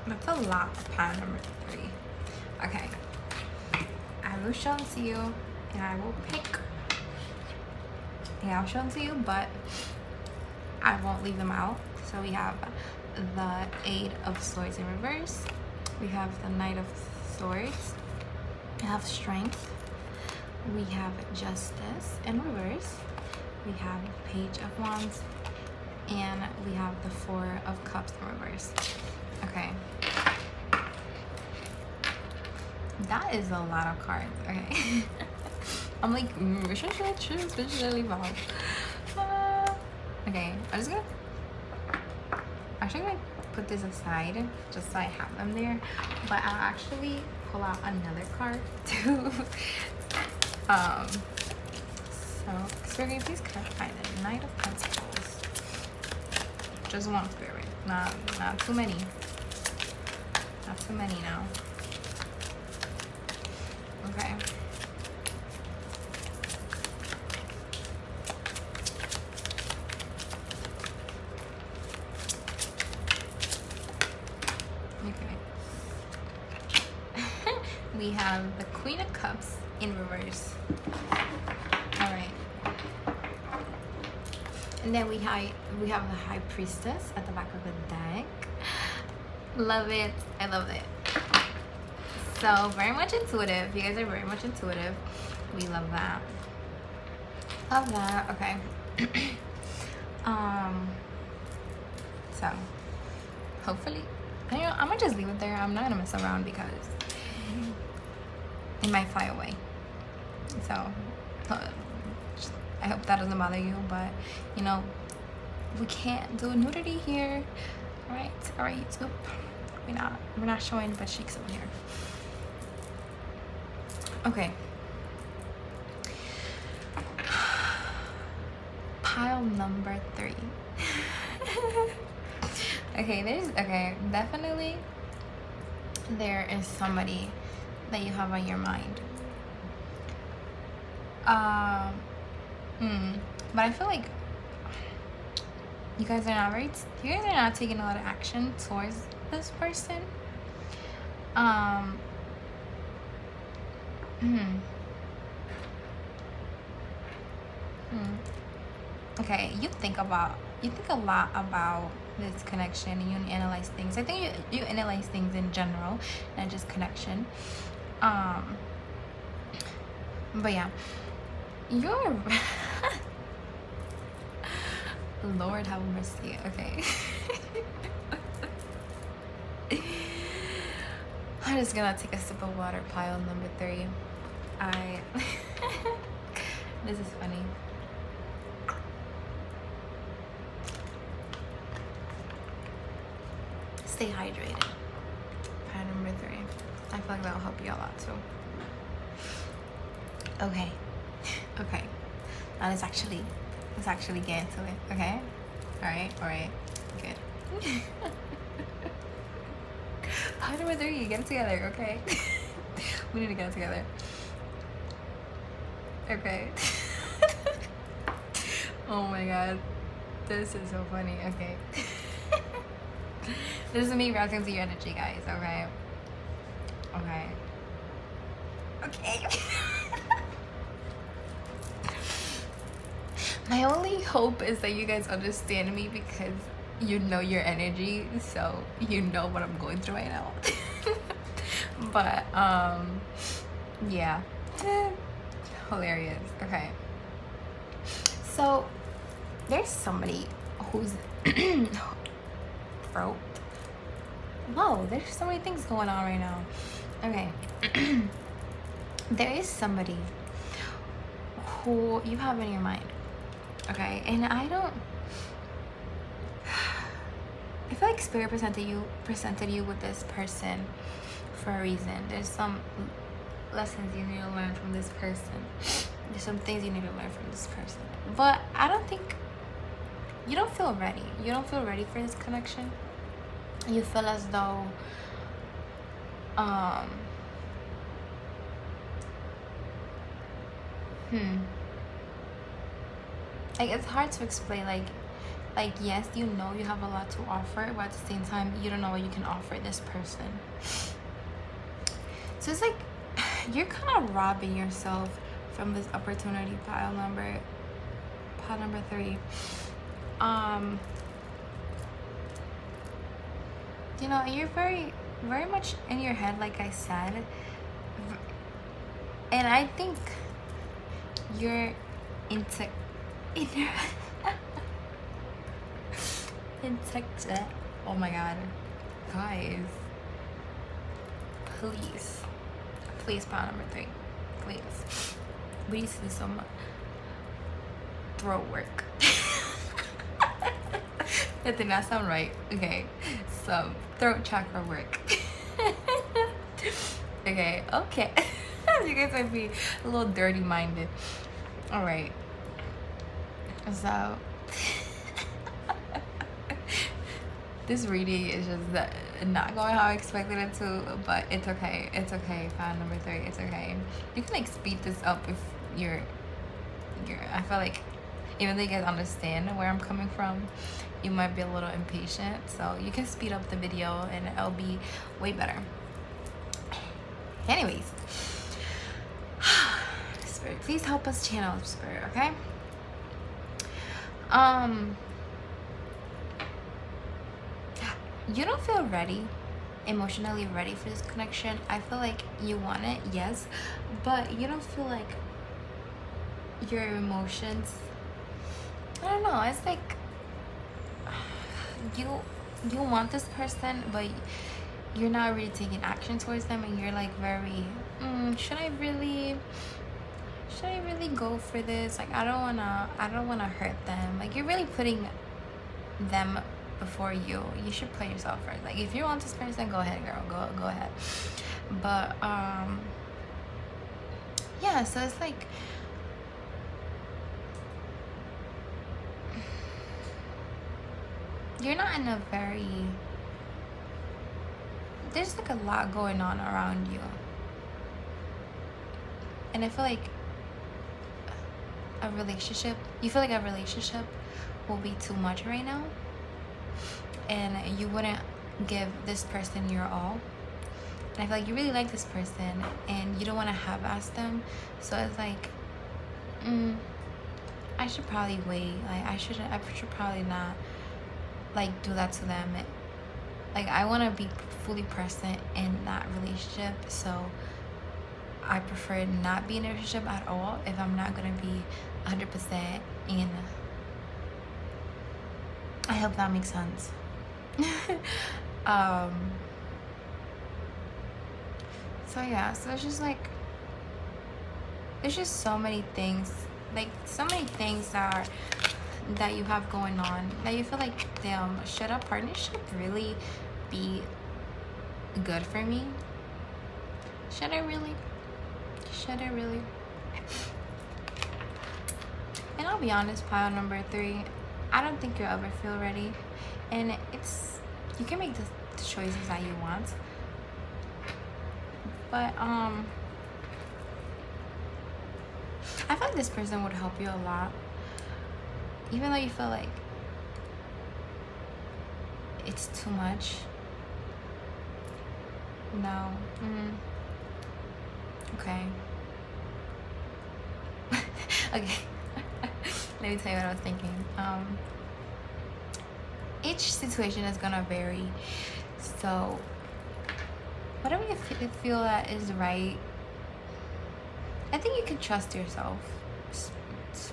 That's a lot of pile number 3. Okay. I will show them to you and I will pick. Yeah, I'll show them to you, but I won't leave them out. So we have the 8 of Swords in reverse. We have the Knight of Swords. We have Strength. We have Justice in reverse. We have Page of Wands. And we have the 4 of Cups in reverse. Okay. That is a lot of cards. Okay. I'm like, which one should I choose? Which should I leave out? Okay, I'm just gonna actually gonna put this aside just so I have them there. But I'll actually pull out another card too. So Spirit, please clarify the Knight of Pentacles. Just one Spirit, not too many. Not too many now. Okay. We have the Queen of Cups in reverse. All right. And then we have the High Priestess at the back of the deck. Love it. I love it. So very much intuitive. You guys are very much intuitive. We love that. Love that. Okay. So hopefully, you know, I'm gonna just leave it there. I'm not gonna mess around because it might fly away. So I hope that doesn't bother you, but you know, we can't do nudity here. All right, YouTube. We're not showing butt cheeks over here. Okay. Pile number 3. Okay, definitely there is somebody that you have on your mind. But I feel like you guys are not taking a lot of action towards this person. Okay, you think a lot about this connection, and you analyze things. I think you analyze things in general, not just connection. But yeah, you're Lord have mercy. Okay. I'm just gonna take a sip of water. Pile number 3. This is funny. Stay hydrated. Pile number 3. I feel like that'll help you a lot too. Okay. Okay. Now let's actually get into it. Okay. All right. Good. Pile number 3. Get it together. Okay. We need to get it together. Okay. Oh my god. This is so funny. Okay. This is me reacting to your energy, guys. Okay. My only hope is that you guys understand me because you know your energy, so you know what I'm going through right now. But yeah. Hilarious. Okay. So there's somebody who's throat. Whoa, there's so many things going on right now. Okay. There is somebody who you have in your mind. Okay, and I feel like Spirit presented you with this person for a reason. There's some lessons you need to learn from this person. There's some things you need to learn from this person. But I don't think you don't feel ready. You don't feel ready for this connection. You feel as though like it's hard to explain. Like yes, you know you have a lot to offer, but at the same time you don't know what you can offer this person. So it's like you're kind of robbing yourself from this opportunity. Pile number 3. You know, you're very much in your head, like I said, and I think you're oh my god, guys, please Please, pile number 3. Please. We need to do some throat work. That did not sound right. Okay. Some throat chakra work. Okay. You guys might be a little dirty minded. Alright. So this reading is just not going how I expected it to, but it's okay. It's okay. Pile number 3. It's okay. You can like speed this up if you're I feel like even though you guys understand where I'm coming from, you might be a little impatient, so you can speed up the video and it'll be way better. Anyways, Spirit, please help us channel Spirit, okay? You don't feel ready, emotionally ready for this connection. I feel like you want it, yes, but you don't feel like your emotions, I don't know, it's like you want this person, but you're not really taking action towards them, and you're like very should I really go for this? Like I don't wanna hurt them. Like you're really putting them before you. You should put yourself first. Like if you want this person, go ahead, girl, go ahead. But yeah, so it's like you're not in a very, there's like a lot going on around you, and I feel like you feel like a relationship will be too much right now, and you wouldn't give this person your all. And I feel like you really like this person and you don't want to half-ass them, so it's like I should probably wait. Like I should probably not like do that to them. Like I want to be fully present in that relationship, so I prefer not be in a relationship at all if I'm not gonna be 100% in. I hope that makes sense. So yeah, so it's just like there's just so many things that you have going on that you feel like, damn, should a partnership really be good for me? Should I really? And I'll be honest, pile number 3, I don't think you'll ever feel ready, and you can make the choices that you want, but I feel like this person would help you a lot, even though you feel like it's too much. No. Okay. Okay. Let me tell you what I was thinking. Each situation is gonna vary, so whatever you feel that is right, I think you can trust yourself.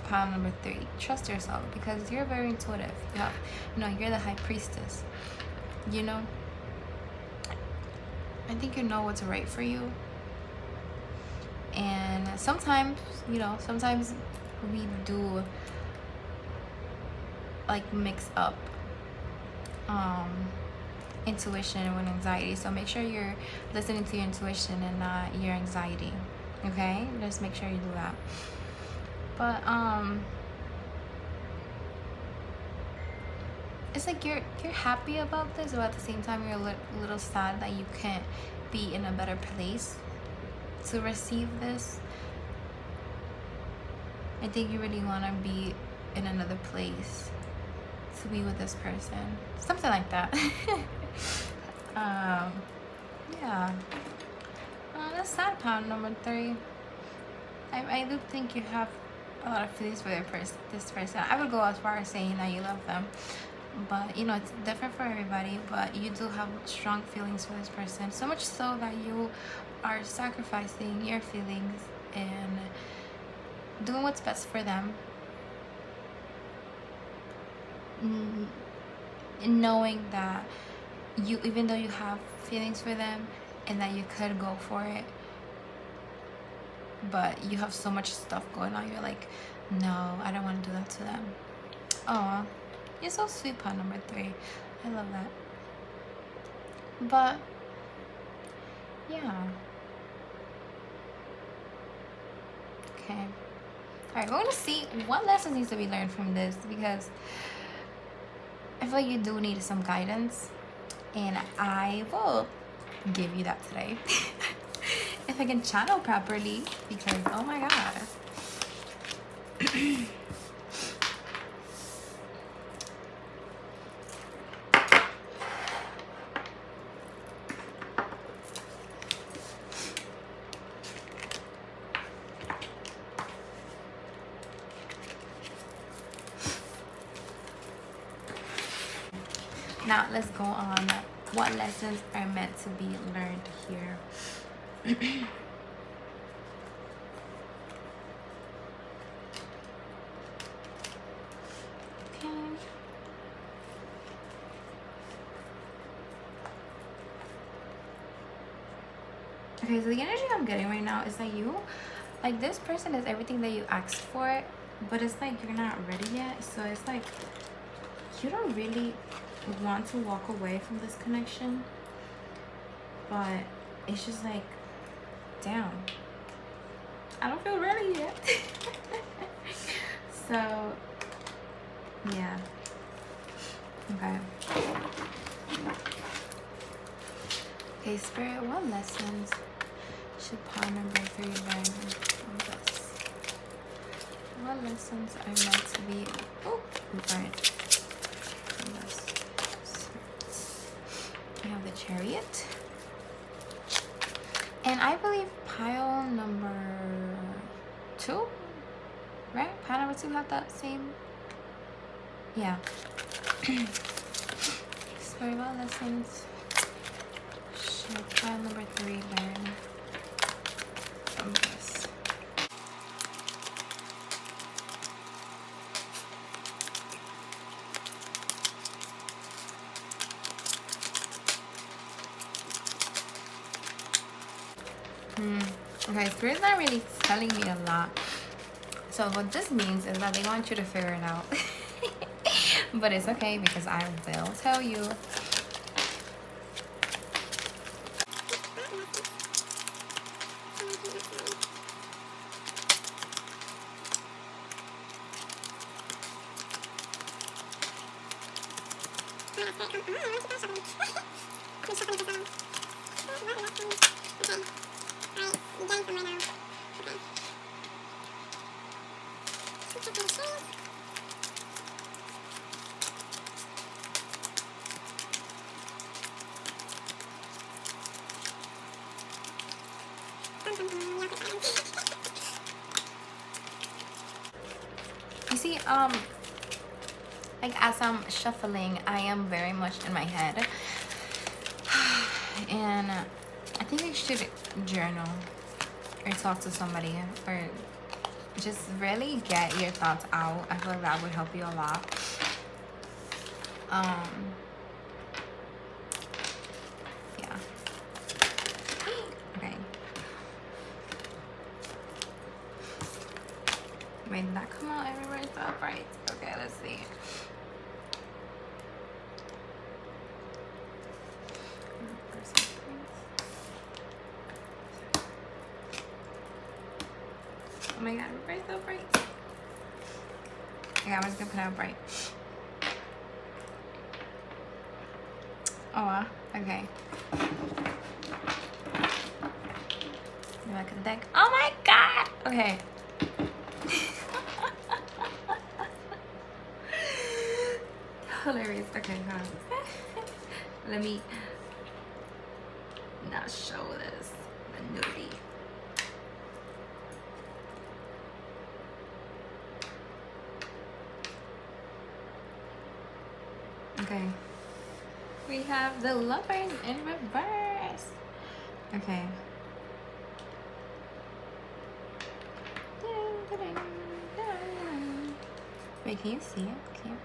Pile number 3, trust yourself, because you're very intuitive. You're the high priestess, I think you know what's right for you, and sometimes we do like mix up intuition with anxiety, so make sure you're listening to your intuition and not your anxiety, okay? Just make sure you do that. But it's like you're happy about this, but at the same time you're a little sad that you can't be in a better place to receive this. I think you really want to be in another place to be with this person, something like that. Yeah. That's sad, pile number 3. I do think you have a lot of feelings for this person. I would go as far as saying that you love them, but it's different for everybody, but you do have strong feelings for this person, so much so that you are sacrificing your feelings and doing what's best for them, knowing that even though you have feelings for them and that you could go for it, but you have so much stuff going on. You're like, no, I don't want to do that to them. Oh, you're so sweet, part number 3. I love that. But yeah. Okay. All right, we're gonna see what lessons needs to be learned from this, because I feel like you do need some guidance, and I will give you that today. If I can channel properly, because oh my god. Now let's go on what lessons are meant to be learned here. Okay, so the energy I'm getting right now is that you, like, this person is everything that you asked for, but it's like you're not ready yet. So it's like you don't really want to walk away from this connection, but it's just like, damn, I don't feel ready yet. So yeah. Okay. Okay, Spirit, what lessons should part number 3 learn from this? What lessons are meant to be learned from this? We have the Chariot. And I believe pile number 2, right? Pile number 2 have that same. Yeah. Sorry, what lessons should pile number 3 learn from this? Okay, Spirit's not really telling me a lot. So what this means is that they want you to figure it out. But it's okay, because I will tell you. You see, like, as I'm shuffling, I am very much in my head. And I think I should journal or talk to somebody, or just really get your thoughts out. I feel like that would help you a lot. Yeah. Okay. Wait, did that come out everywhere? It's up right. Okay, let's see. Oh my god, reverse so bright. Okay, I'm just gonna put it out bright. Oh, wow. Okay. Back of the deck. Oh my god! Okay. Hilarious. Okay, hold on. Let me not show this. The nudie. Okay. We have the Lovers in reverse. Okay. Wait, can you see it? Can you?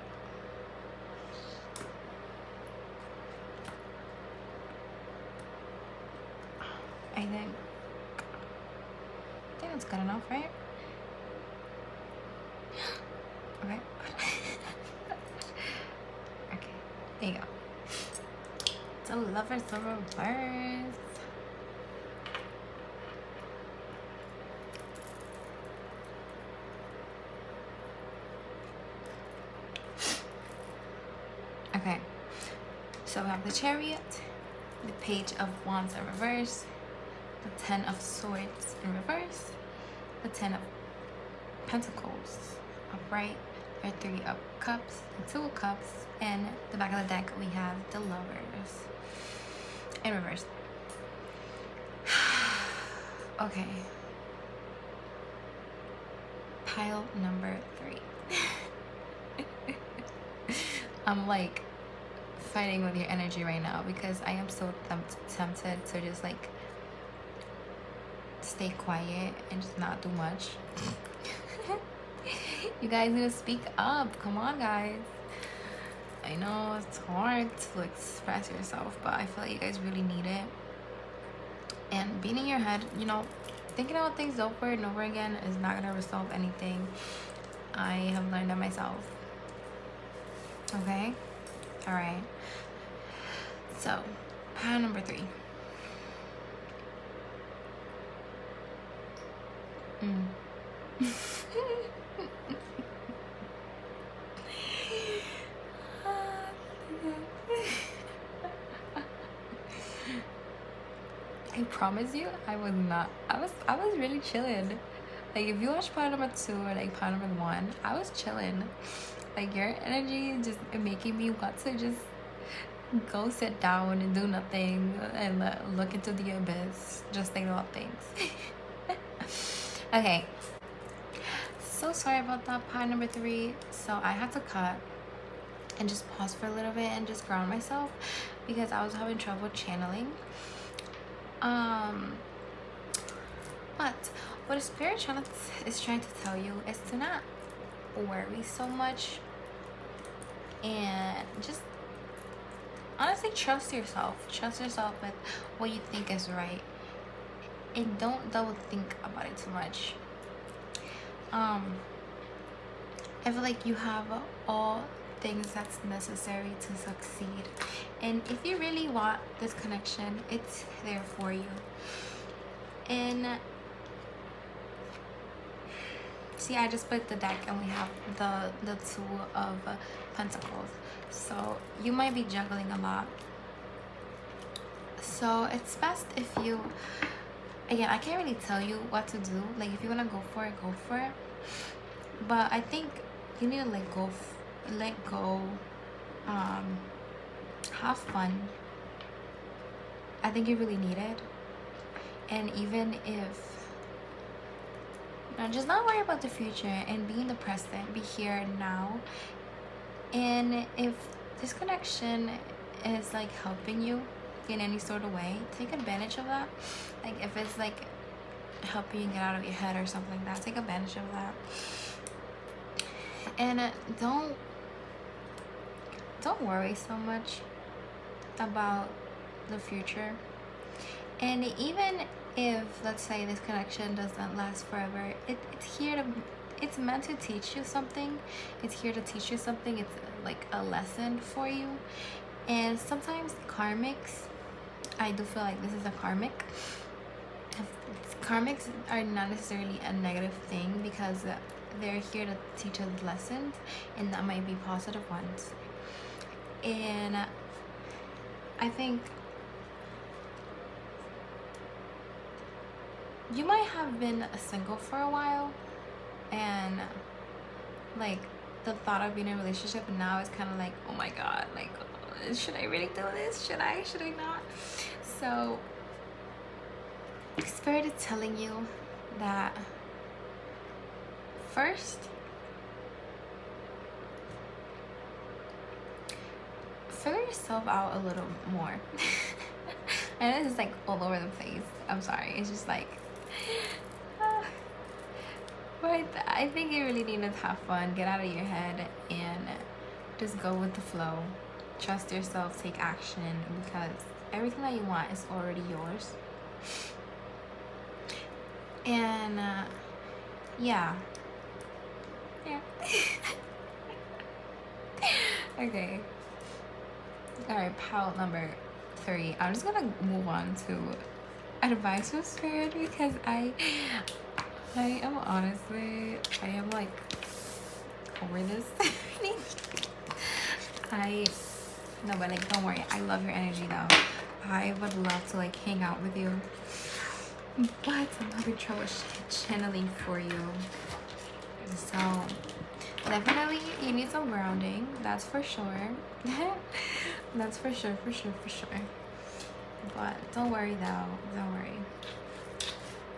I think it's good Okay, there you go. So Lovers of Reverse. Okay, so we have the Chariot, the Page of Wands in reverse, the Ten of Swords in reverse, the Ten of Pentacles upright, the Three of Cups, the Two of Cups, and the back of the deck we have the Lovers in reverse. Okay. Pile number 3. I'm like fighting with your energy right now because I am so tempted to just like stay quiet and just not do much. You guys need to speak up. Come on, guys. I know it's hard to express yourself, but I feel like you guys really need it. And being in your head, you know, thinking about things over and over again is not gonna resolve anything. I have learned that myself. Okay? Alright. So, pile number 3. I promise you, I was not. I was really chilling. Like if you watch pile number 2 or like pile number 1, I was chilling. Like your energy is just making me want to just go sit down and do nothing and look into the abyss. Just think about things. Okay. So sorry about that, pile number 3. So I had to cut and just pause for a little bit and just ground myself because I was having trouble channeling. But what a spirit channel is trying to tell you is to not worry so much and just honestly trust yourself with what you think is right and don't double think about it too much. I feel like you have all things that's necessary to succeed, and if you really want this connection, it's there for you. And see, I just split the deck and we have the Two of Pentacles, so you might be juggling a lot. So it's best if you, again, I can't really tell you what to do. Like if you want to go for it, but I think you need to let go, have fun. I think you really need it. And even if, you know, just not worry about the future and be in the present, be here and now. And if this connection is like helping you in any sort of way, take advantage of that. Like if it's like helping you get out of your head or something like that, take advantage of that. And don't worry so much about the future. And even if, let's say, this connection doesn't last forever, it's meant to teach you something. It's here to teach you something. It's like a lesson for you. And sometimes karmics, I do feel like this is a karmic. Karmics are not necessarily a negative thing because they're here to teach us lessons, and that might be positive ones. And I think you might have been single for a while, and like the thought of being in a relationship now is kind of like, oh my god, like should I really do this? Should I not? So Spirit is telling you that first, figure yourself out a little more. I know this is like all over the place. I'm sorry. It's just like, but I think you really need to have fun, get out of your head, and just go with the flow. Trust yourself, take action, because everything that you want is already yours. And yeah. Okay. Alright, pile number 3. I'm just gonna move on to advice from spirit because I am honestly, I am like over this. No, but like, don't worry. I love your energy though. I would love to like hang out with you, but I'm having trouble channeling for you. So definitely you need some grounding. That's for sure. That's for sure. But don't worry though. Don't worry.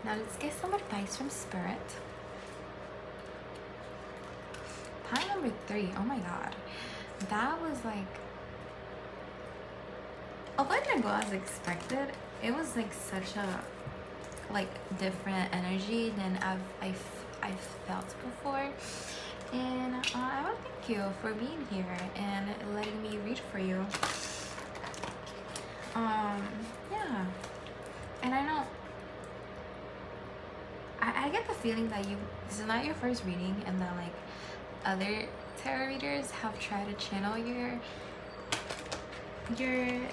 Now let's get some advice from spirit. Pile number 3. Oh my god. That was like, although it didn't go as expected, it was like such a like different energy than I've felt before. And I want to thank you for being here and letting me read for you. Yeah. And I know I get the feeling that this is not your first reading, and that like other tarot readers have tried to channel your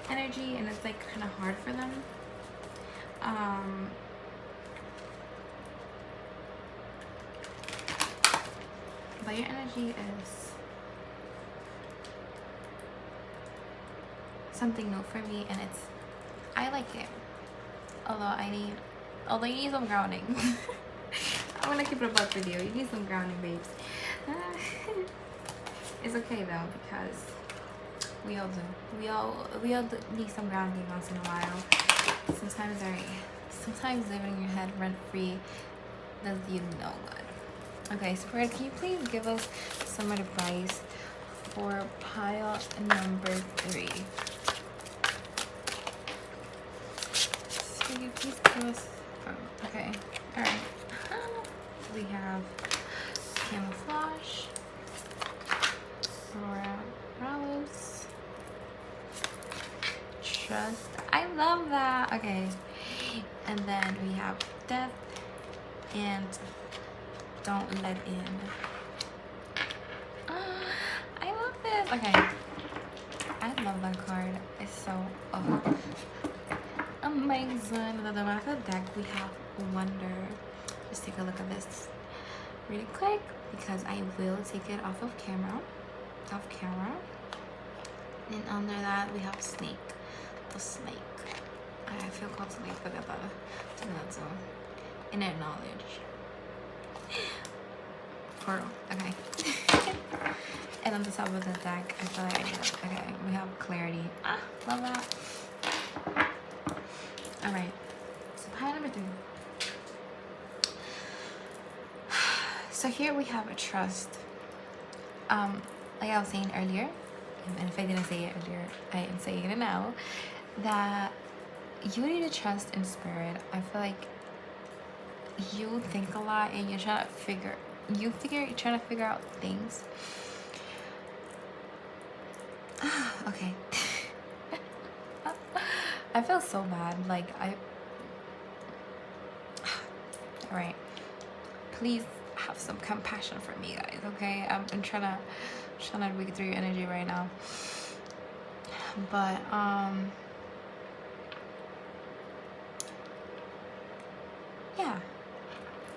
energy, and it's like kind of hard for them. But your energy is something new for me, and I like it. Although you need some grounding. I want to keep it a buck with you. You need some grounding, babes. It's okay though, because we all do. We all need some grounding once in a while. Sometimes living in your head rent free does you no good. Okay, Spirit, can you please give us some advice for pile number 3? So you please give us. Okay, all right. We have camouflage, Aurora Rose, trust. I love that. Okay, and then we have death and don't let in. I love this. Okay, I love that card. It's so amazing. And then after the deck we have Wonder. Just take a look at this really quick, because I will take it off camera. And under that we have Snake. The snake. I feel called Snake, but I to that zone. Inner knowledge. Portal. Okay. And on the top of the deck, I feel like I did it. Okay, we have Clarity. Love that. Alright. So pile number 3. So here we have a trust. Like I was saying earlier, and if I didn't say it earlier, I am saying it now, that you need to trust in spirit. I feel like you think a lot and you're trying to figure out things. Okay. I feel so bad. Like alright. Please have some compassion for me, guys, okay? I'm trying to read through your energy right now. But yeah,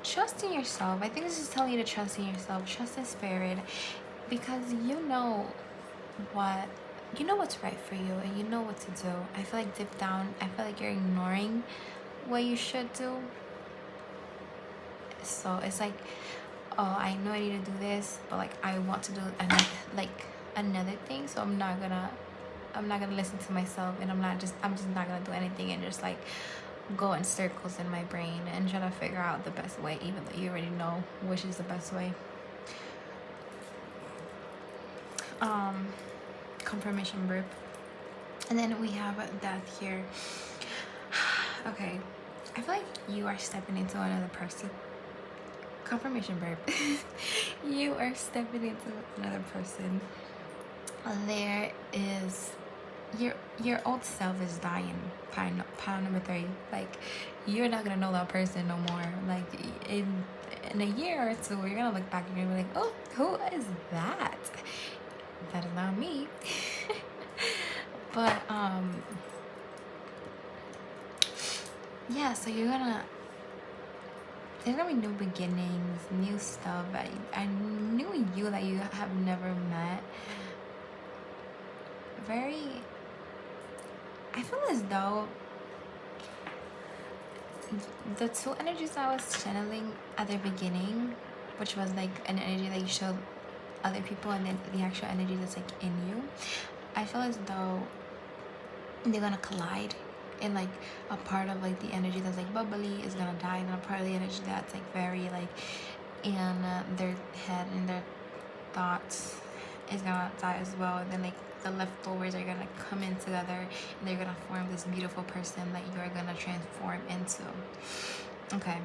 trust in yourself. I think this is telling you to trust in yourself, trust in spirit, because you know what's right for you, and you know what to do. I feel like deep down, I feel like you're ignoring what you should do. So it's like, oh, I know I need to do this, but like I want to do another thing, so I'm not gonna listen to myself, and I'm just not gonna do anything, and just like go in circles in my brain and try to figure out the best way, even though you already know which is the best way. Confirmation burp. And then we have death here. Okay, I feel like you are stepping into another person. Confirmation burp. You are stepping into another person. There is your old self is dying. Pile number 3. Like, you're not gonna know that person no more. Like in a year or two, you're gonna look back and you're gonna be like, oh, who is that? That is not me. But yeah, so there's gonna be new beginnings, new stuff. I knew you that you have never met. I feel as though the two energies I was channeling at the beginning, which was like an energy that you showed other people, and then the actual energy that's like in you, I feel as though they're gonna collide, and like a part of like the energy that's like bubbly is gonna die, and a part of the energy that's like very like in their head and their thoughts is gonna die as well. And then like the leftovers are gonna come in together, and they're gonna form this beautiful person that you're gonna transform into. Okay,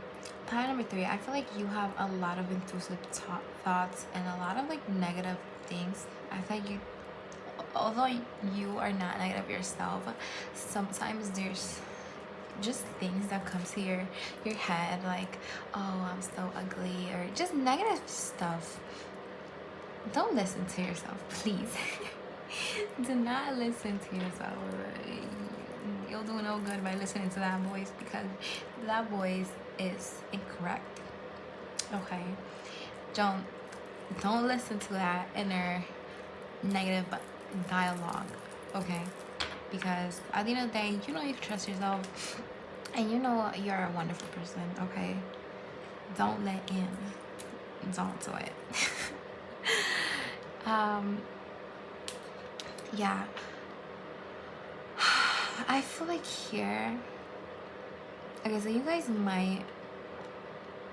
pile number 3. I feel like you have a lot of intrusive thoughts and a lot of like negative things. I feel like although you are not negative yourself, sometimes there's just things that come to your head, like, oh, I'm so ugly, or just negative stuff. Don't listen to yourself, please. Do not listen to yourself. You'll do no good by listening to that voice, because that voice is incorrect. Okay, don't listen to that inner negative dialogue. Okay, because at the end of the day, you know you trust yourself, and you know you're a wonderful person. Okay, don't let in. Don't do it. Yeah, I feel like here, okay, so you guys might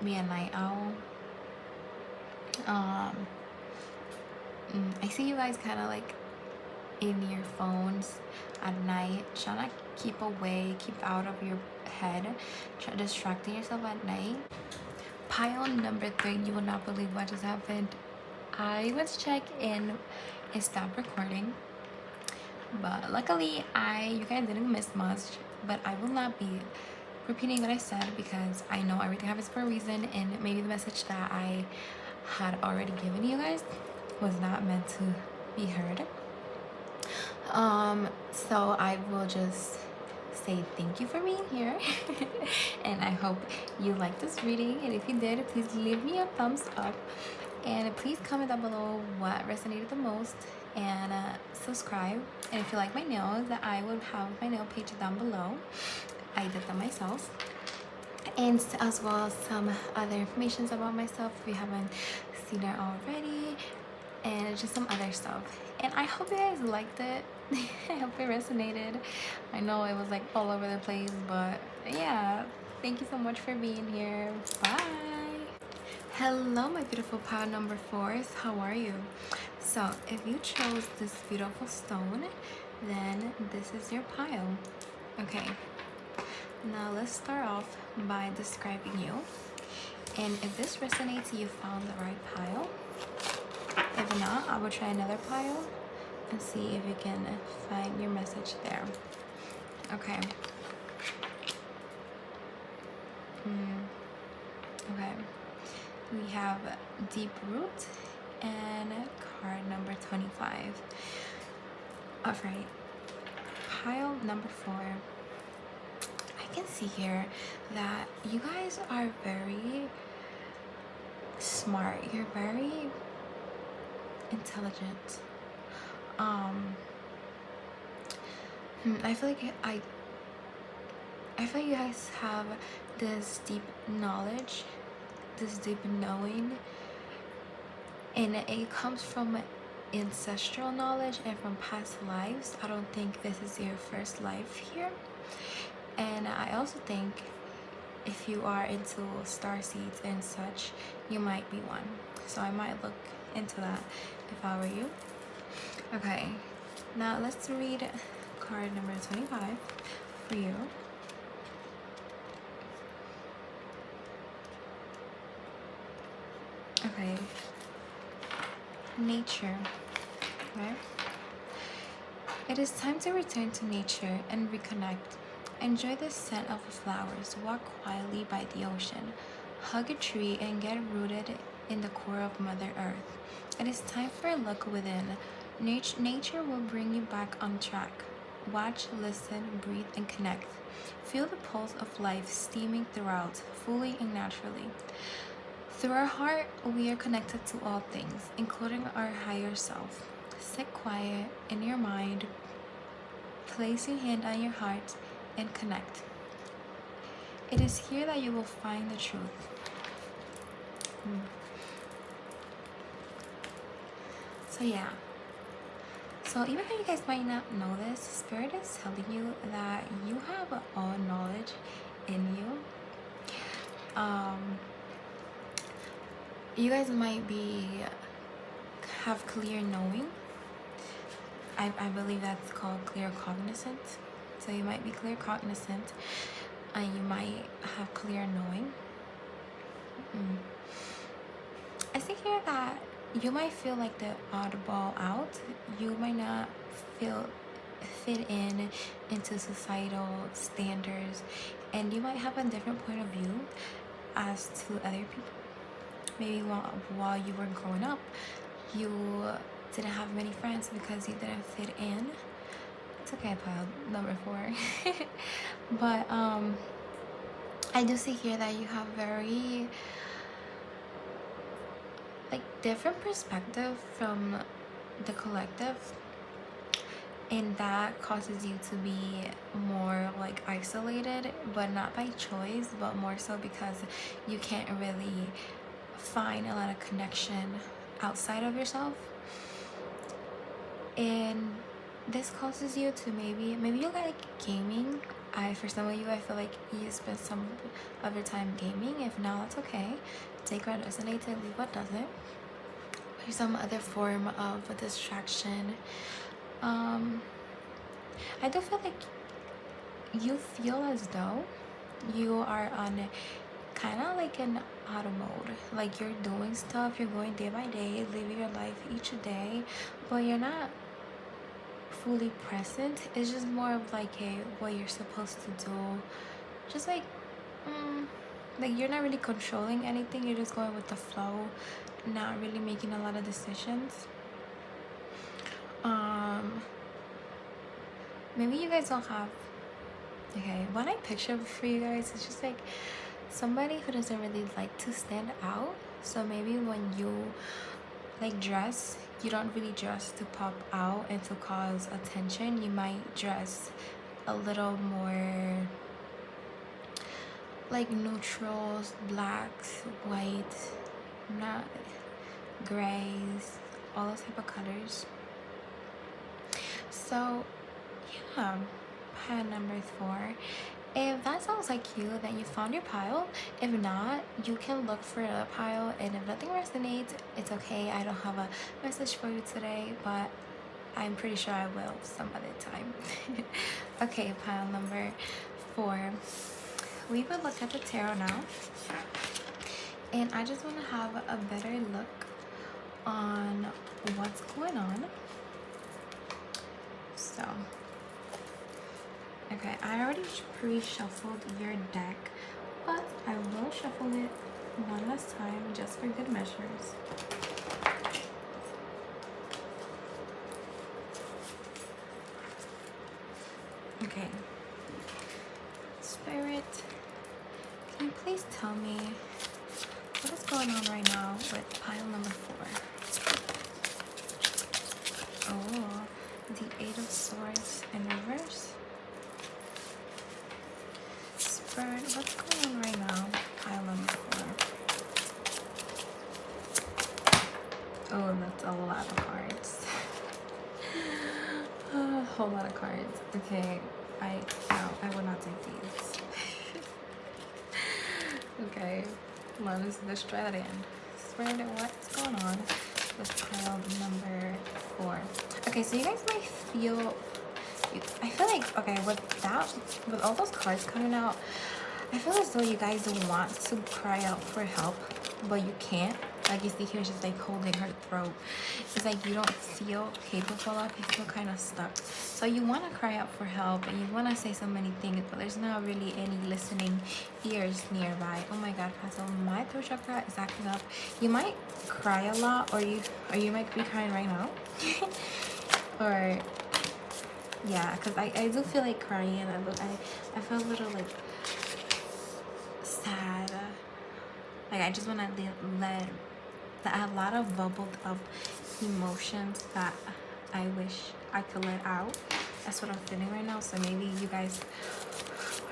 be a night owl. I see you guys kind of like in your phones at night, trying to keep out of your head, distracting yourself at night. Pile number 3, you will not believe what just happened. I went to check in, it stopped recording, but luckily you guys didn't miss much. But I will not be repeating what I said, because I know everything happens for a reason, and maybe the message that I had already given you guys was not meant to be heard. So I will just say thank you for being here. And I hope you liked this reading, and if you did, please leave me a thumbs up, and please comment down below what resonated the most, and subscribe. And if you like my nails, I will have my nail page down below. I did them myself, and as well as some other information about myself if you haven't seen it already, and just some other stuff. And I hope you guys liked it. I hope it resonated. I know it was like all over the place, but yeah, thank you so much for being here. Bye. Hello, my beautiful pile number 4s. How are you? So if you chose this beautiful stone, then this is your pile. Okay, now let's start off by describing you, and if this resonates, you found the right pile. If not, I will try another pile and see if you can find your message there. Okay. Okay. We have Deep Root and card number 25. Alright. Pile number 4. I can see here that you guys are very smart. You're very intelligent. I feel like I feel like you guys have this deep knowledge, this deep knowing, and it comes from ancestral knowledge and from past lives. I don't think this is your first life here. And I also think if you are into star seeds and such, you might be one. So I might look into that if I were you. Okay, now let's read card number 25 for you. Okay, nature, right? It is time to return to nature and reconnect. Enjoy the scent of the flowers. Walk quietly by the ocean. Hug a tree and get rooted in the core of Mother Earth. It is time for a look within. Nature will bring you back on track. Watch, listen, breathe, and connect. Feel the pulse of life steaming throughout, fully and naturally. Through our heart, we are connected to all things, including our higher self. Sit quiet in your mind, place your hand on your heart, and connect. It is here that you will find the truth. So yeah. So even though you guys might not know this, Spirit is telling you that you have all knowledge in you. You guys might have clear knowing. I believe that's called clear cognizant. So you might be clear cognizant, and you might have clear knowing. I see here that you might feel like the oddball out. You might not fit into societal standards, and you might have a different point of view as to other people. Maybe while you were growing up, you didn't have many friends because you didn't fit in. It's okay, pile number 4. But I do see here that you have very different perspective from the collective, and that causes you to be more isolated, but not by choice, but more so because you can't really find a lot of connection outside of yourself. And this causes you to maybe you like gaming. For some of you, I feel like you spend some of your time gaming. If not, that's okay. Take what resonates and leave what doesn't. Or some other form of a distraction. I do feel like you feel as though you are on kind of like an auto mode. Like you're doing stuff, you're going day by day, living your life each day, but you're not fully present. It's just more of what you're supposed to do. Just you're not really controlling anything. You're just going with the flow, not really making a lot of decisions. Maybe you guys don't have, what I picture for you guys is just somebody who doesn't really like to stand out. So maybe when you dress, you don't really dress to pop out and to cause attention. You might dress a little more neutrals, blacks, whites, not grays, all those type of colors. So yeah, pile number 4. If that sounds like you, then you found your pile. If not, you can look for a pile, and if nothing resonates, it's okay. I don't have a message for you today, but I'm pretty sure I will some other time. Okay, pile number 4. We will look at the tarot now, and I just want to have a better look on what's going on. So okay, I already pre-shuffled your deck, but I will shuffle it one last time just for good measures. Okay. Spirit, can you please tell me what is going on right now with pile number 4? Oh, the 8 of Swords in reverse. Spirit, what's going on right now? Pile number 4. Oh, that's a lot of cards. A whole lot of cards. Okay, I will not take these. Okay, let's try that again. Spirit, what's going on with pile number 4? Okay, so you guys might feel, I feel okay, with all those cards coming out, I feel as though you guys want to cry out for help, but you can't. You see here, she's holding her throat. It's you don't feel capable of, you feel kind of stuck. So you want to cry out for help, and you want to say so many things, but there's not really any listening ears nearby. Oh my god, so my throat chakra is acting up. You might cry a lot, or you might be crying right now. or yeah, because I do feel like crying. I feel a little like sad. Like I just want to let that I have a lot of bubbled up emotions that I wish I could let out. That's what I'm feeling right now. So maybe you guys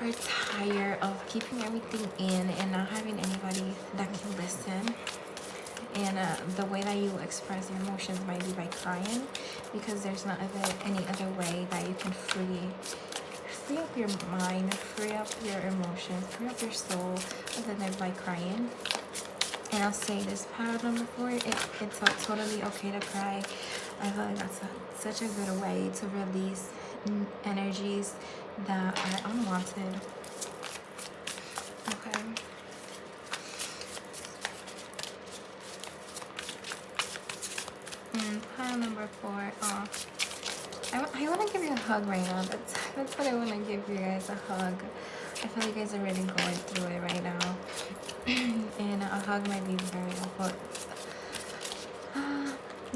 are tired of keeping everything in and not having anybody that can listen. And the way that you express your emotions might be by crying, because there's not any other way that you can free up your mind, free up your emotions, free up your soul other than by crying. And I'll say this, pile number 4, it's totally okay to cry. I feel like that's such a good way to release energies that are unwanted. Okay. Pile number 4. I want to give you a hug right now. That's what I want to give you guys, a hug. I feel like you guys are really going through it right now. And a hug might be very important.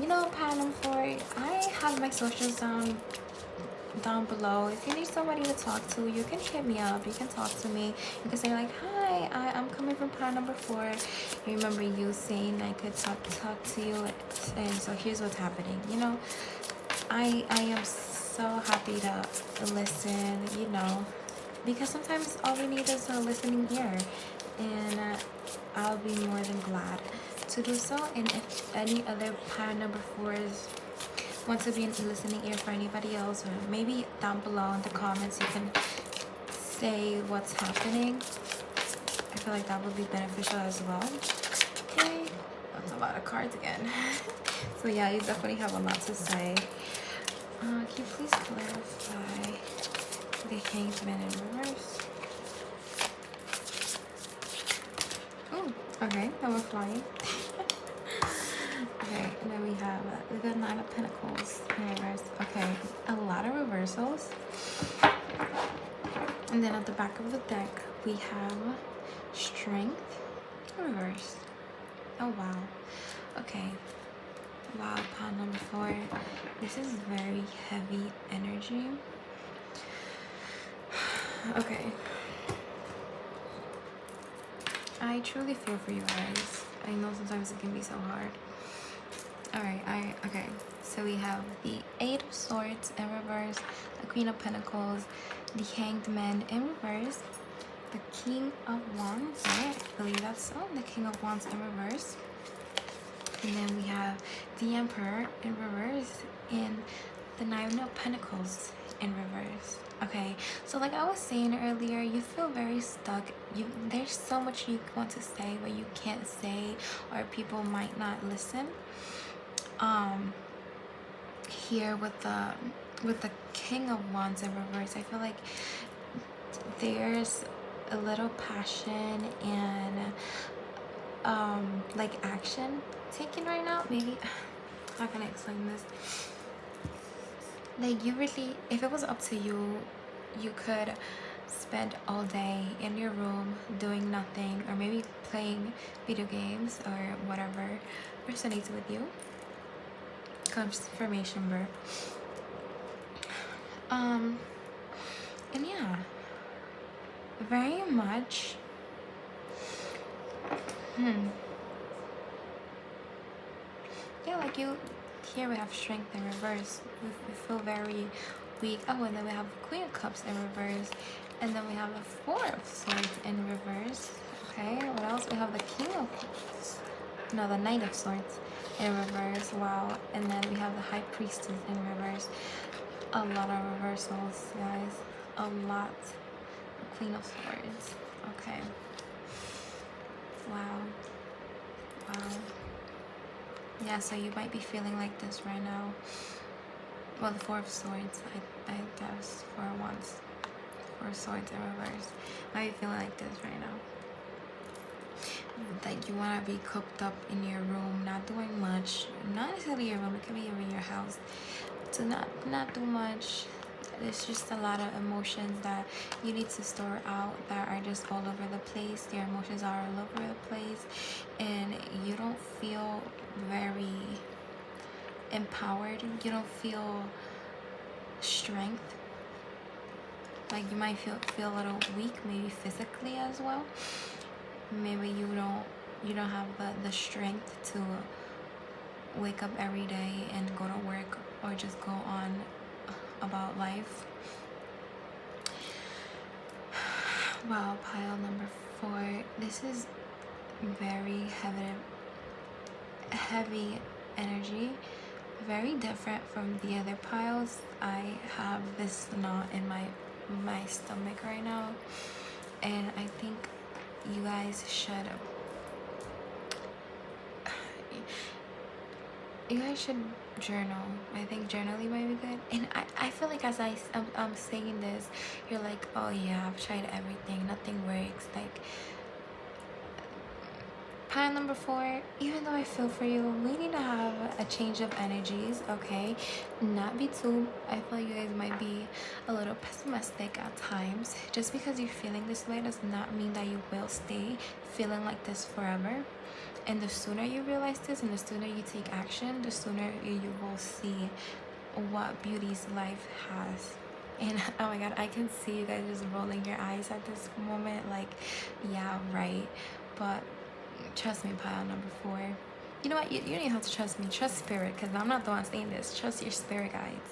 You know, pile number 4, I have my socials down below. If you need somebody to talk to, you can hit me up. You can talk to me. You can say like, hi, I'm coming from pile number 4. You remember you saying I could talk to you, and so here's what's happening. You know, I am so happy to listen, you know, because sometimes all we need is a listening ear, and I'll be more than glad to do so. And if any other pile number 4s want to be a listening ear for anybody else, or maybe down below in the comments you can say what's happening, I feel like that would be beneficial as well. Okay, that's a lot of cards again. So yeah, you definitely have a lot to say. Can you please clarify the Hanged Man in reverse? Oh, okay, now we're flying. Okay, and then we have the 9 of Pentacles in reverse. Okay, a lot of reversals. And then at the back of the deck, we have Strength in reverse. Oh, wow. Okay. Wow, pile number 4. This is very heavy energy. Okay. I truly feel for you guys. I know sometimes it can be so hard. Alright, okay. So we have the 8 of Swords in reverse, the Queen of Pentacles, the Hanged Man in reverse, the King of Wands, right? I believe that's so. The King of Wands in reverse. And then we have the Emperor in reverse and the 9 of Pentacles in reverse. Okay, so like I was saying earlier, you feel very stuck. There's so much you want to say but you can't say, or people might not listen. Here with the King of Wands in reverse, I feel like there's a little passion and like action taken right now. Maybe, how can I explain this? Like you really, if it was up to you, you could spend all day in your room doing nothing, or maybe playing video games or whatever resonates with you. Confirmation birth. And yeah, very much. Yeah, like you. Here we have Strength in reverse. We feel very weak. Oh, and then we have Queen of Cups in reverse, and then we have the 4 of Swords in reverse. Okay, what else? We have the King of Cups. No, the Knight of Swords in reverse. Wow. And then we have the High Priestess in reverse. A lot of reversals, guys. A lot. The Queen of Swords. Okay. Wow. Wow. Yeah, so you might be feeling like this right now. Well, the 4 of Swords, I guess, 4 of Wands. 4 of Swords in reverse. Might be feeling like this right now. Like you want to be cooped up in your room, not doing much. Not necessarily your room, it could be in your house. To not do much. There's just a lot of emotions that you need to store out that are just all over the place. Your emotions are all over the place, and you don't feel very empowered. You don't feel strength. Like you might feel a little weak, maybe physically as well. Maybe you don't have the strength to wake up every day and go to work or just go on about life. Wow, pile number 4. This is very heavy energy, very different from the other piles. I have this knot in my stomach right now, and I think you guys should journal. I think journaling might be good. And I feel like as I'm saying this, you're like, oh yeah, I've tried everything, nothing works. Like pile number 4, even though I feel for you, we need to have a change of energies, okay? Not be too, I feel like you guys might be a little pessimistic at times. Just because you're feeling this way does not mean that you will stay feeling like this forever. And the sooner you realize this and the sooner you take action, the sooner you will see what beauty's life has. And oh my god, I can see you guys just rolling your eyes at this moment, like, yeah, right. But trust me, pile number 4. You know what? You don't even have to trust me. Trust spirit, because I'm not the one saying this. Trust your spirit guides.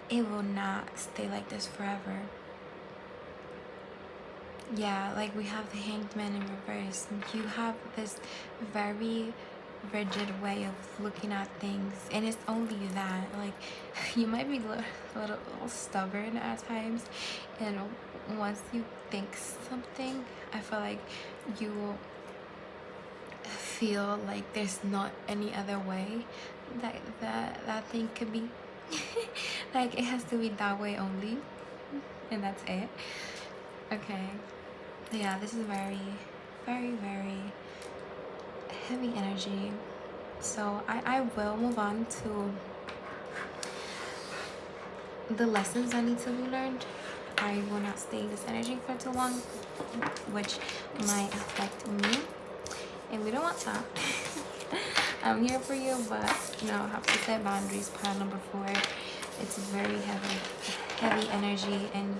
It will not stay like this forever. Yeah, like we have the Hanged Man in reverse. You have this very rigid way of looking at things, and it's only that. Like, you might be a little stubborn at times, and once you think something, I feel like you will feel like there's not any other way that thing could be. Like, it has to be that way only, and that's it. Okay, yeah, this is very heavy energy. So I will move on to the lessons that need to be learned. I will not stay in this energy for too long, which might affect me, and we don't want that. I'm here for you, but you know, have to set boundaries. Pile number 4, it's very heavy energy, and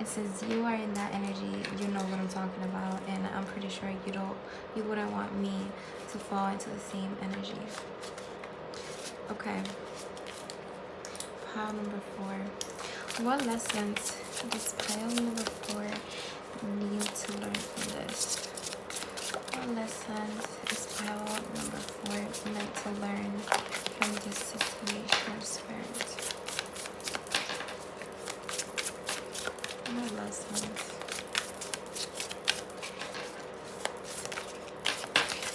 since you are in that energy, you know what I'm talking about, and I'm pretty sure you wouldn't want me to fall into the same energy. Okay, pile number 4. What lessons does pile number 4 need to learn from this? What lessons is pile number 4 meant to learn from this situation, Spirit? What lessons?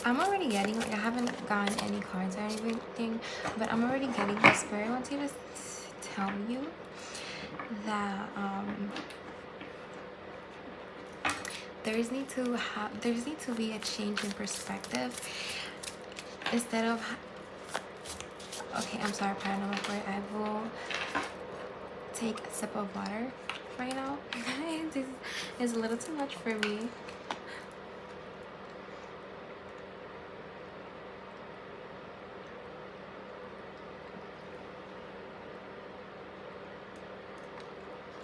I'm already getting, like, I haven't gotten any cards or anything, but I'm already getting the Spirit wants you to tell you that there's need to be a change in perspective. Instead of, okay, I'm sorry, pile number 4. I will take a sip of water right now. This is a little too much for me.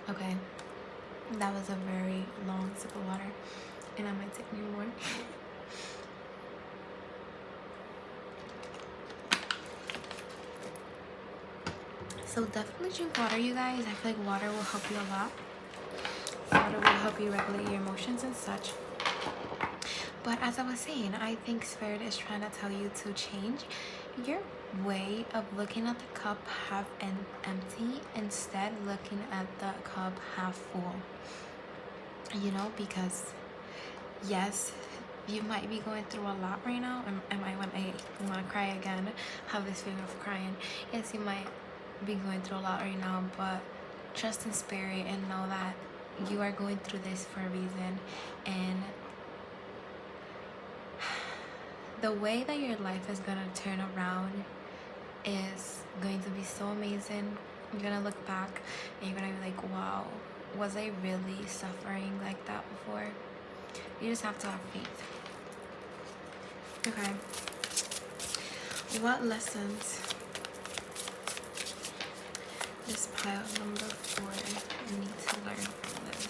Okay, that was a very long sip of water, and I might take me more. So definitely drink water, you guys. I feel like water will help you a lot. Water will help you regulate your emotions and such. But as I was saying, I think Spirit is trying to tell you to change your way of looking at the cup half empty, instead looking at the cup half full. You know, because yes, you might be going through a lot right now. And I want to cry again, have this feeling of crying. Yes, you might be going through a lot right now, but trust in Spirit and know that you are going through this for a reason. And the way that your life is gonna turn around is going to be so amazing. You're gonna look back and you're gonna be like, wow, was I really suffering like that before? You just have to have faith. Okay, what lessons This pile number 4, I need to learn from this.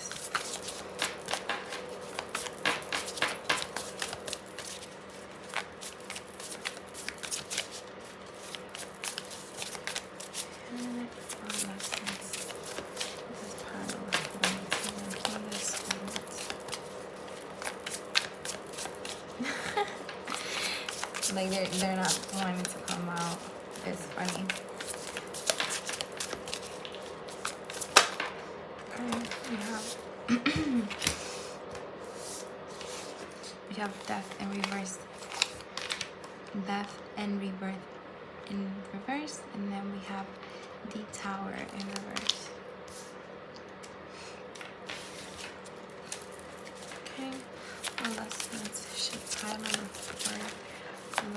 Like they're not wanting to come out. It's funny. We have death and reverse. Death and rebirth in reverse, and then we have the Tower in reverse. Okay, well, let's shift pile number 4. From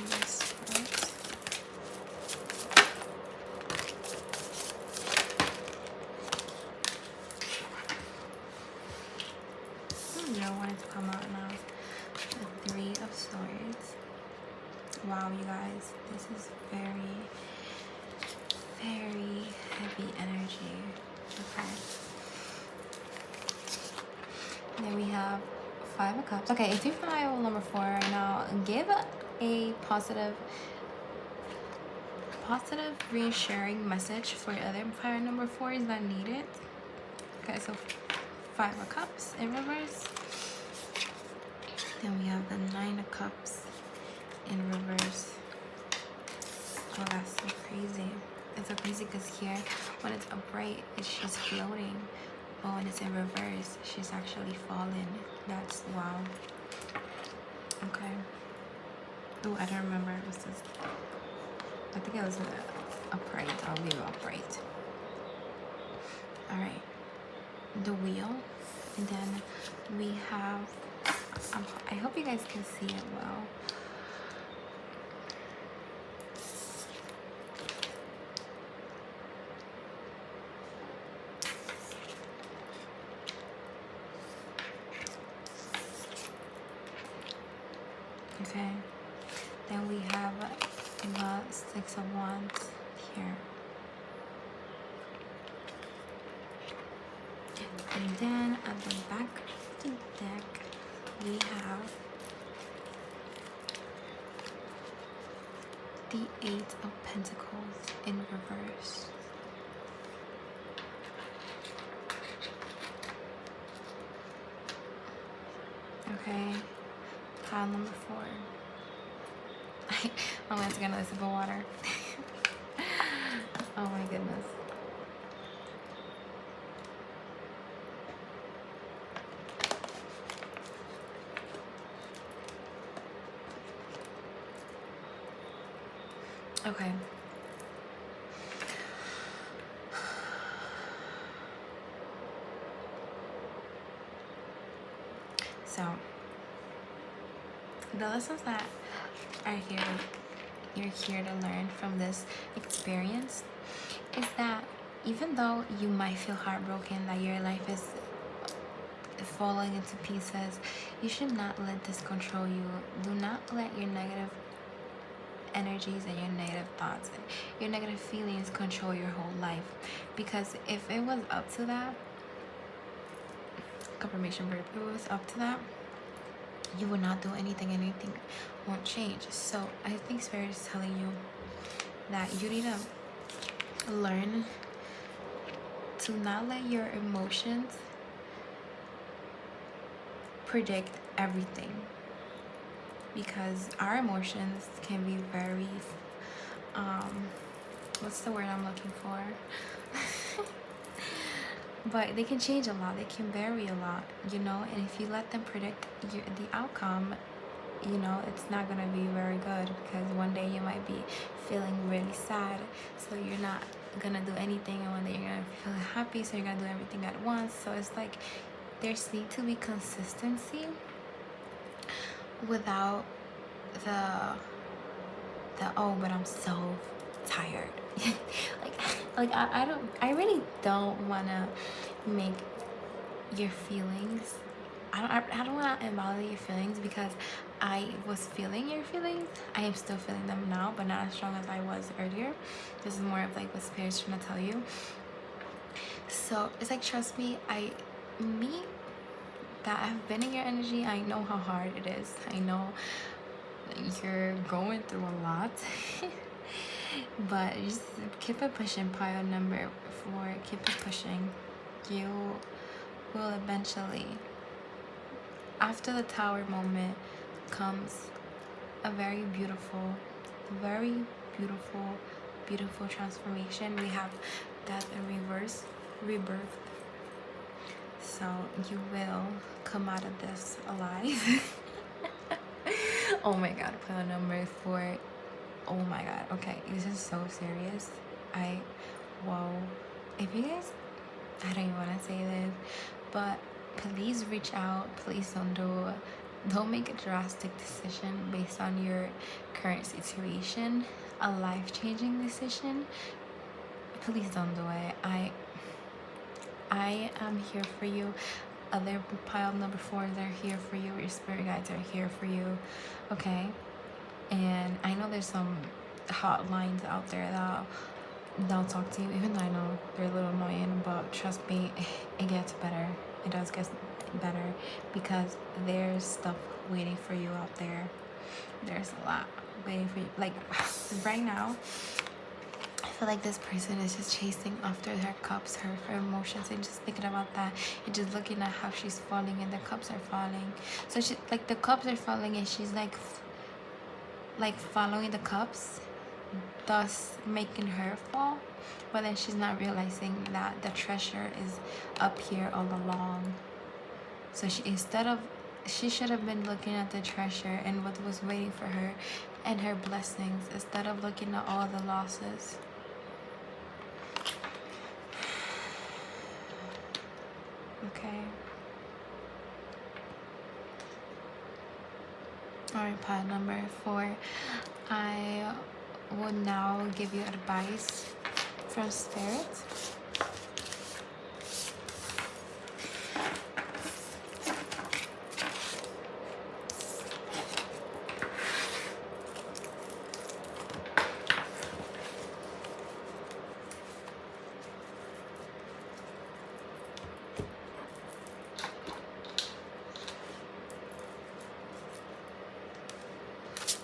this first. I wanted to come out now. The 3 of Swords. Wow, you guys, this is very, very heavy energy. Okay. And then we have 5 of Cups. Okay, if you file number 4 right now, give a positive, reassuring message for other fire number 4s that need it. Okay, so 5 of Cups in reverse. Then we have the 9 of Cups in reverse. Oh, that's so crazy. It's so crazy because here, when it's upright, she's floating. But when it's in reverse, she's actually falling. That's wow. Okay. Oh, I don't remember. It was this. I think it was upright. I'll leave it upright. All right. The Wheel, and then we have. I hope you guys can see it well. Okay, then we have the 6 of Wands here. And then at the back of the deck, we have the 8 of Pentacles in reverse. Okay. Pile number 4. I'm going to get another sip of water. Oh my goodness. Okay. So the lessons that are here, you're here to learn from this experience, is that even though you might feel heartbroken that your life is falling into pieces, you should not let this control you. Do not let your negative energies and your negative thoughts and your negative feelings control your whole life. Because if it was up to that, confirmation verb, if it was up to that, you would not do anything. Anything won't change. So I think Spirit is telling you that you need to learn to not let your emotions predict everything, because our emotions can be very what's the word I'm looking for? But they can change a lot, they can vary a lot, you know, and if you let them predict the outcome, you know, it's not going to be very good, because one day you might be feeling really sad, so you're not going to do anything, and one day you're going to feel happy, so you're going to do everything at once. So it's like there's need to be consistency without the oh, but I'm so tired. I really don't want to make your feelings, I don't want to invalidate your feelings, because I was feeling your feelings. I am still feeling them now, but not as strong as I was earlier. This is more of like what Spirit's trying to tell you. So it's like, trust me, me that have been in your energy, I know how hard it is. I know you're going through a lot. But just keep it pushing, pile number 4. Keep it pushing. You will eventually, after the Tower moment comes a very beautiful, beautiful transformation. We have death in reverse, rebirth. So you will come out of this alive. Oh my god, pile number 4. Oh my god. Okay, this is so serious. Whoa. If you guys, I don't even want to say this, but please reach out. Please don't make a drastic decision based on your current situation, a life-changing decision. Please don't do it. I am here for you. Other pile number 4s are here for you. Your spirit guides are here for you. Okay? And I know there's some hotlines out there that they'll talk to you, even though I know they're a little annoying, but trust me, it gets better. It does get better, because there's stuff waiting for you out there. There's a lot waiting for you. Like right now, I feel like this person is just chasing after her cups, her emotions, and just thinking about that, and just looking at how she's falling and the cups are falling. So she, like, the cups are falling, and she's like following the cups, thus making her fall. But then she's not realizing that the treasure is up here all along. So she should have been looking at the treasure and what was waiting for her and her blessings, instead of looking at all the losses. Okay. Alright, pile number 4. I will now give you advice from Spirit.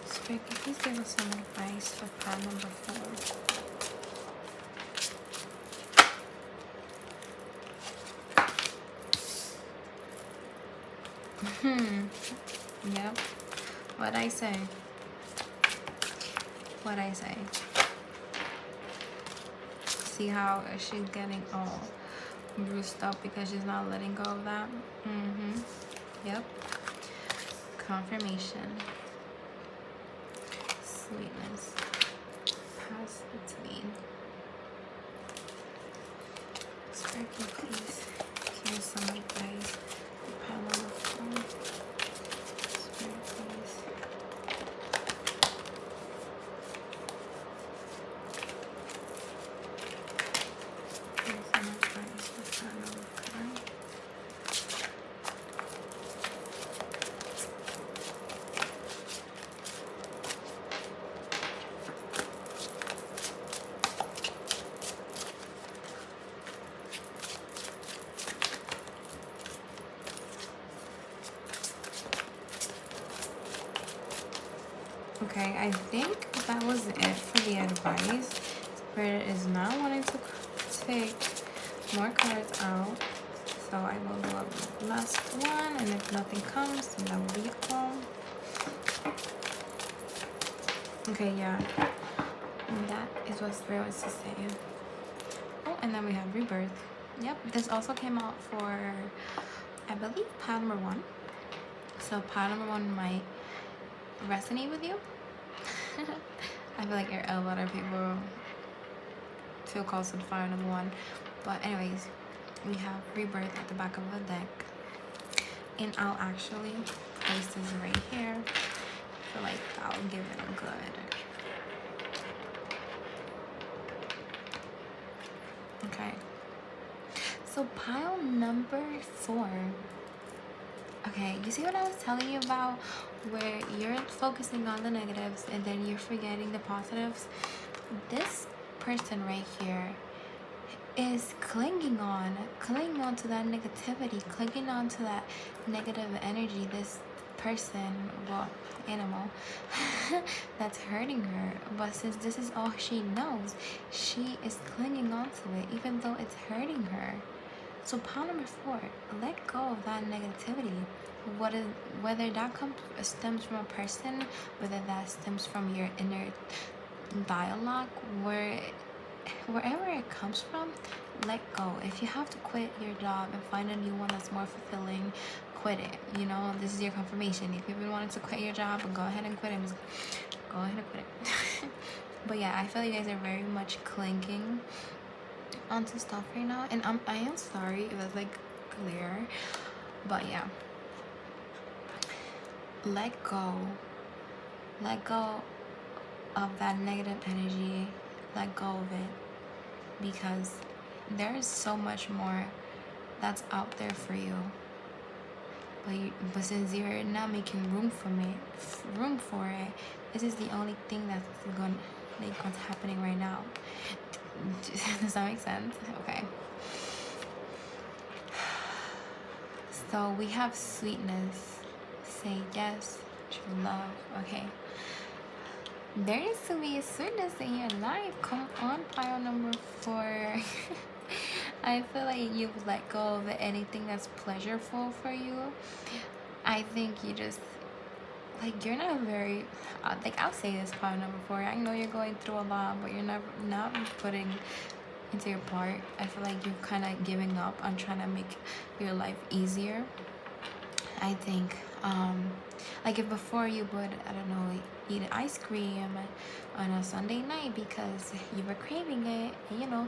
Spirit, can you please give us some advice for pile number 4? Yep. What'd I say? See how she's getting all bruised up because she's not letting go of that? Yep. Confirmation. Sweetness. Pass between. Spirit, please give us some advice. Pile number 4. Spirit, please. Give us some advice for pile number 4. Okay, I think that was it for the advice. Spirit is not wanting to take more cards out, so I will do a last one, and if nothing comes, then that will be all. Okay, yeah, and that is what Spirit wants to say. Oh, and then we have rebirth. Yep, this also came out for, I believe, pile number 1. So pile number 1 might resonate with you. I feel like a lot of people feel called to the pile number 1. But anyways, we have rebirth at the back of the deck. And I'll actually place this right here. I feel like I'll give it a good. Okay. So pile number 4. Okay, you see what I was telling you about where you're focusing on the negatives and then you're forgetting the positives. This person right here is clinging on to that negativity, clinging on to that negative energy. This person, well, animal, that's hurting her. But since this is all she knows, she is clinging on to it, even though it's hurting her. So pile number 4, let go of that negativity. Whether that stems from a person, whether that stems from your inner dialogue, wherever it comes from, let go. If you have to quit your job and find a new one that's more fulfilling, quit it. You know, this is your confirmation. If you've been wanting to quit your job, go ahead and quit it. Just go ahead and quit it. But yeah, I feel you guys are very much clinging onto stuff right now, and I am sorry if that's like clear, but yeah, let go of that negative energy, let go of it, because there is so much more that's out there for you, but since you're not making room for it, this is the only thing that's going like what's happening right now. Does that make sense? Okay. So we have sweetness. Say yes to love. Okay. There needs to be a sweetness in your life. Come on, pile number 4. I feel like you've let go of anything that's pleasurable for you. I think you just, like, you're not very, like, I'll say this, pile number 4. I know you're going through a lot, but you're not putting into your part. I feel like you're kind of giving up on trying to make your life easier. I think, like, if before you would, I don't know, eat ice cream on a Sunday night because you were craving it, and, you know,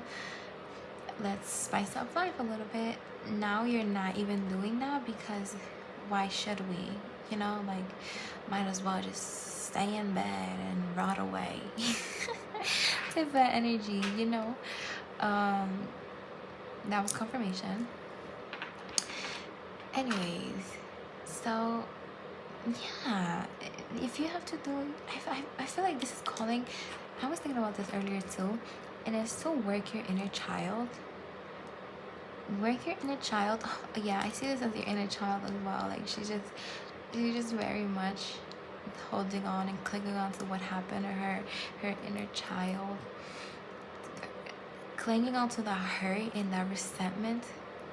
let's spice up life a little bit. Now you're not even doing that because why should we? You know, like, might as well just stay in bed and rot away. Type of energy, you know. That was confirmation. Anyways, so yeah, if you have to do, I feel like this is calling. I was thinking about this earlier too, and it's to work your inner child. Work your inner child. Yeah, I see this as your inner child as well. Like, she's just very much holding on and clinging on to what happened to her inner child, clinging on to the hurt and that resentment.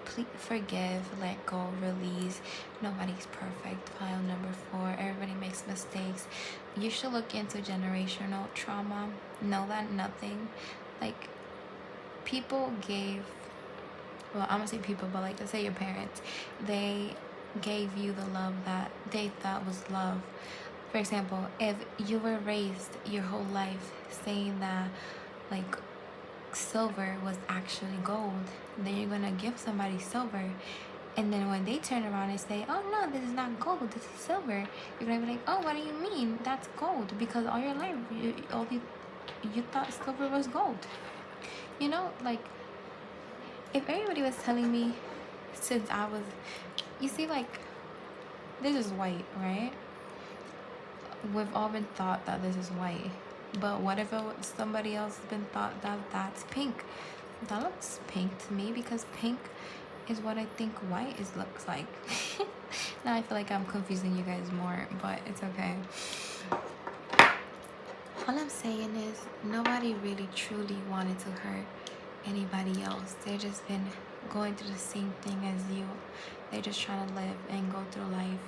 Please forgive, let go, release. Nobody's perfect. Pile number 4. Everybody makes mistakes. You should look into generational trauma. Know that nothing, like, people gave, well, I'm gonna say people, but like, let's say your parents, they gave you the love that they thought was love. For example, if you were raised your whole life saying that, like, silver was actually gold, then you're gonna give somebody silver, and then when they turn around and say, oh no, this is not gold, this is silver, you're gonna be like, oh, what do you mean that's gold? Because all your life you thought silver was gold. You know, like, if everybody was telling me since I was, you see, like, this is white, right? We've all been taught that this is white. But what if somebody else has been thought that that's pink? That looks pink to me because pink is what I think white looks like. Now I feel like I'm confusing you guys more, but it's okay. All I'm saying is nobody really truly wanted to hurt anybody else. They've just been going through the same thing as you. They're just trying to live and go through life.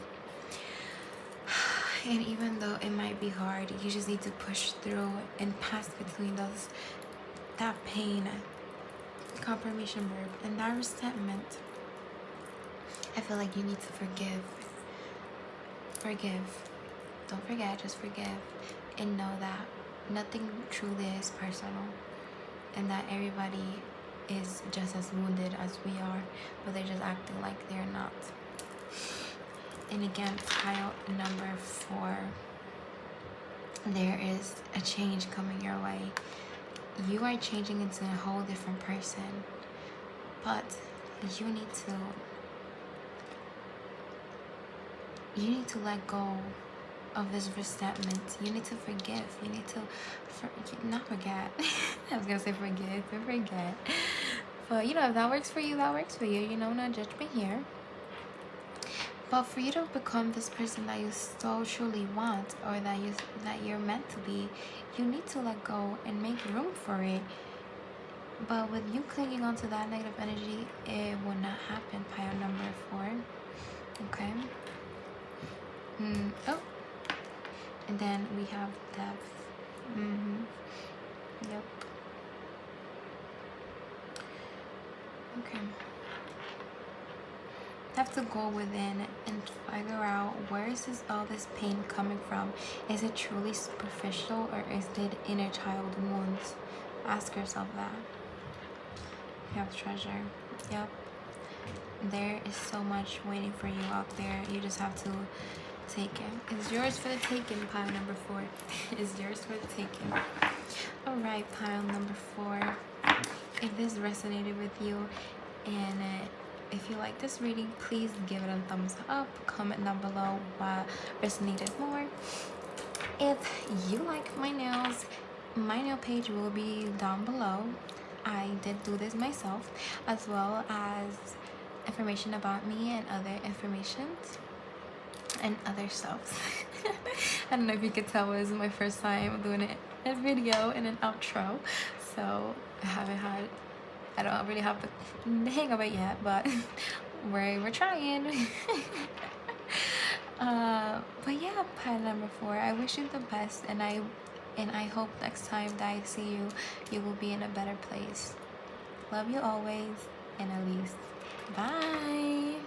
And even though it might be hard, you just need to push through and pass between that pain, confirmation verb, and that resentment. I feel like you need to forgive. Don't forget, just forgive. And know that nothing truly is personal, and that everybody is just as wounded as we are, but they're just acting like they're not. And again, pile number 4, there is a change coming your way. You are changing into a whole different person, but you need to let go of this resentment. You need to forgive. You need to not forget. I was gonna say forgive, but forget. But you know, if that works for you, that works for you. You know, no judgment here. But for you to become this person that you so truly want, or that you're meant to be, you need to let go and make room for it. But with you clinging onto that negative energy, it will not happen. Pile number 4. Okay. Oh. And then we have depth. Yep. Okay. Have to go within and figure out where is all this pain coming from. Is it truly superficial, or is it inner child wounds? Ask yourself that. You have treasure. Yep. There is so much waiting for you out there. You just have to take it. It's yours for the taking. Pile number 4 is yours for the taking. All right, pile number 4. If this resonated with you, and if you like this reading, please give it a thumbs up. Comment down below what resonated more. If you like my nails, my nail page will be down below. I did do this myself, as well as information about me and other informations and other stuff. I don't know if you could tell, this is my first time doing a video and an outro, so I don't really have the hang of it yet, but we're trying. But yeah, pile number 4, I wish you the best, and I hope next time that I see you, you will be in a better place. Love you always, Anelieze. Bye.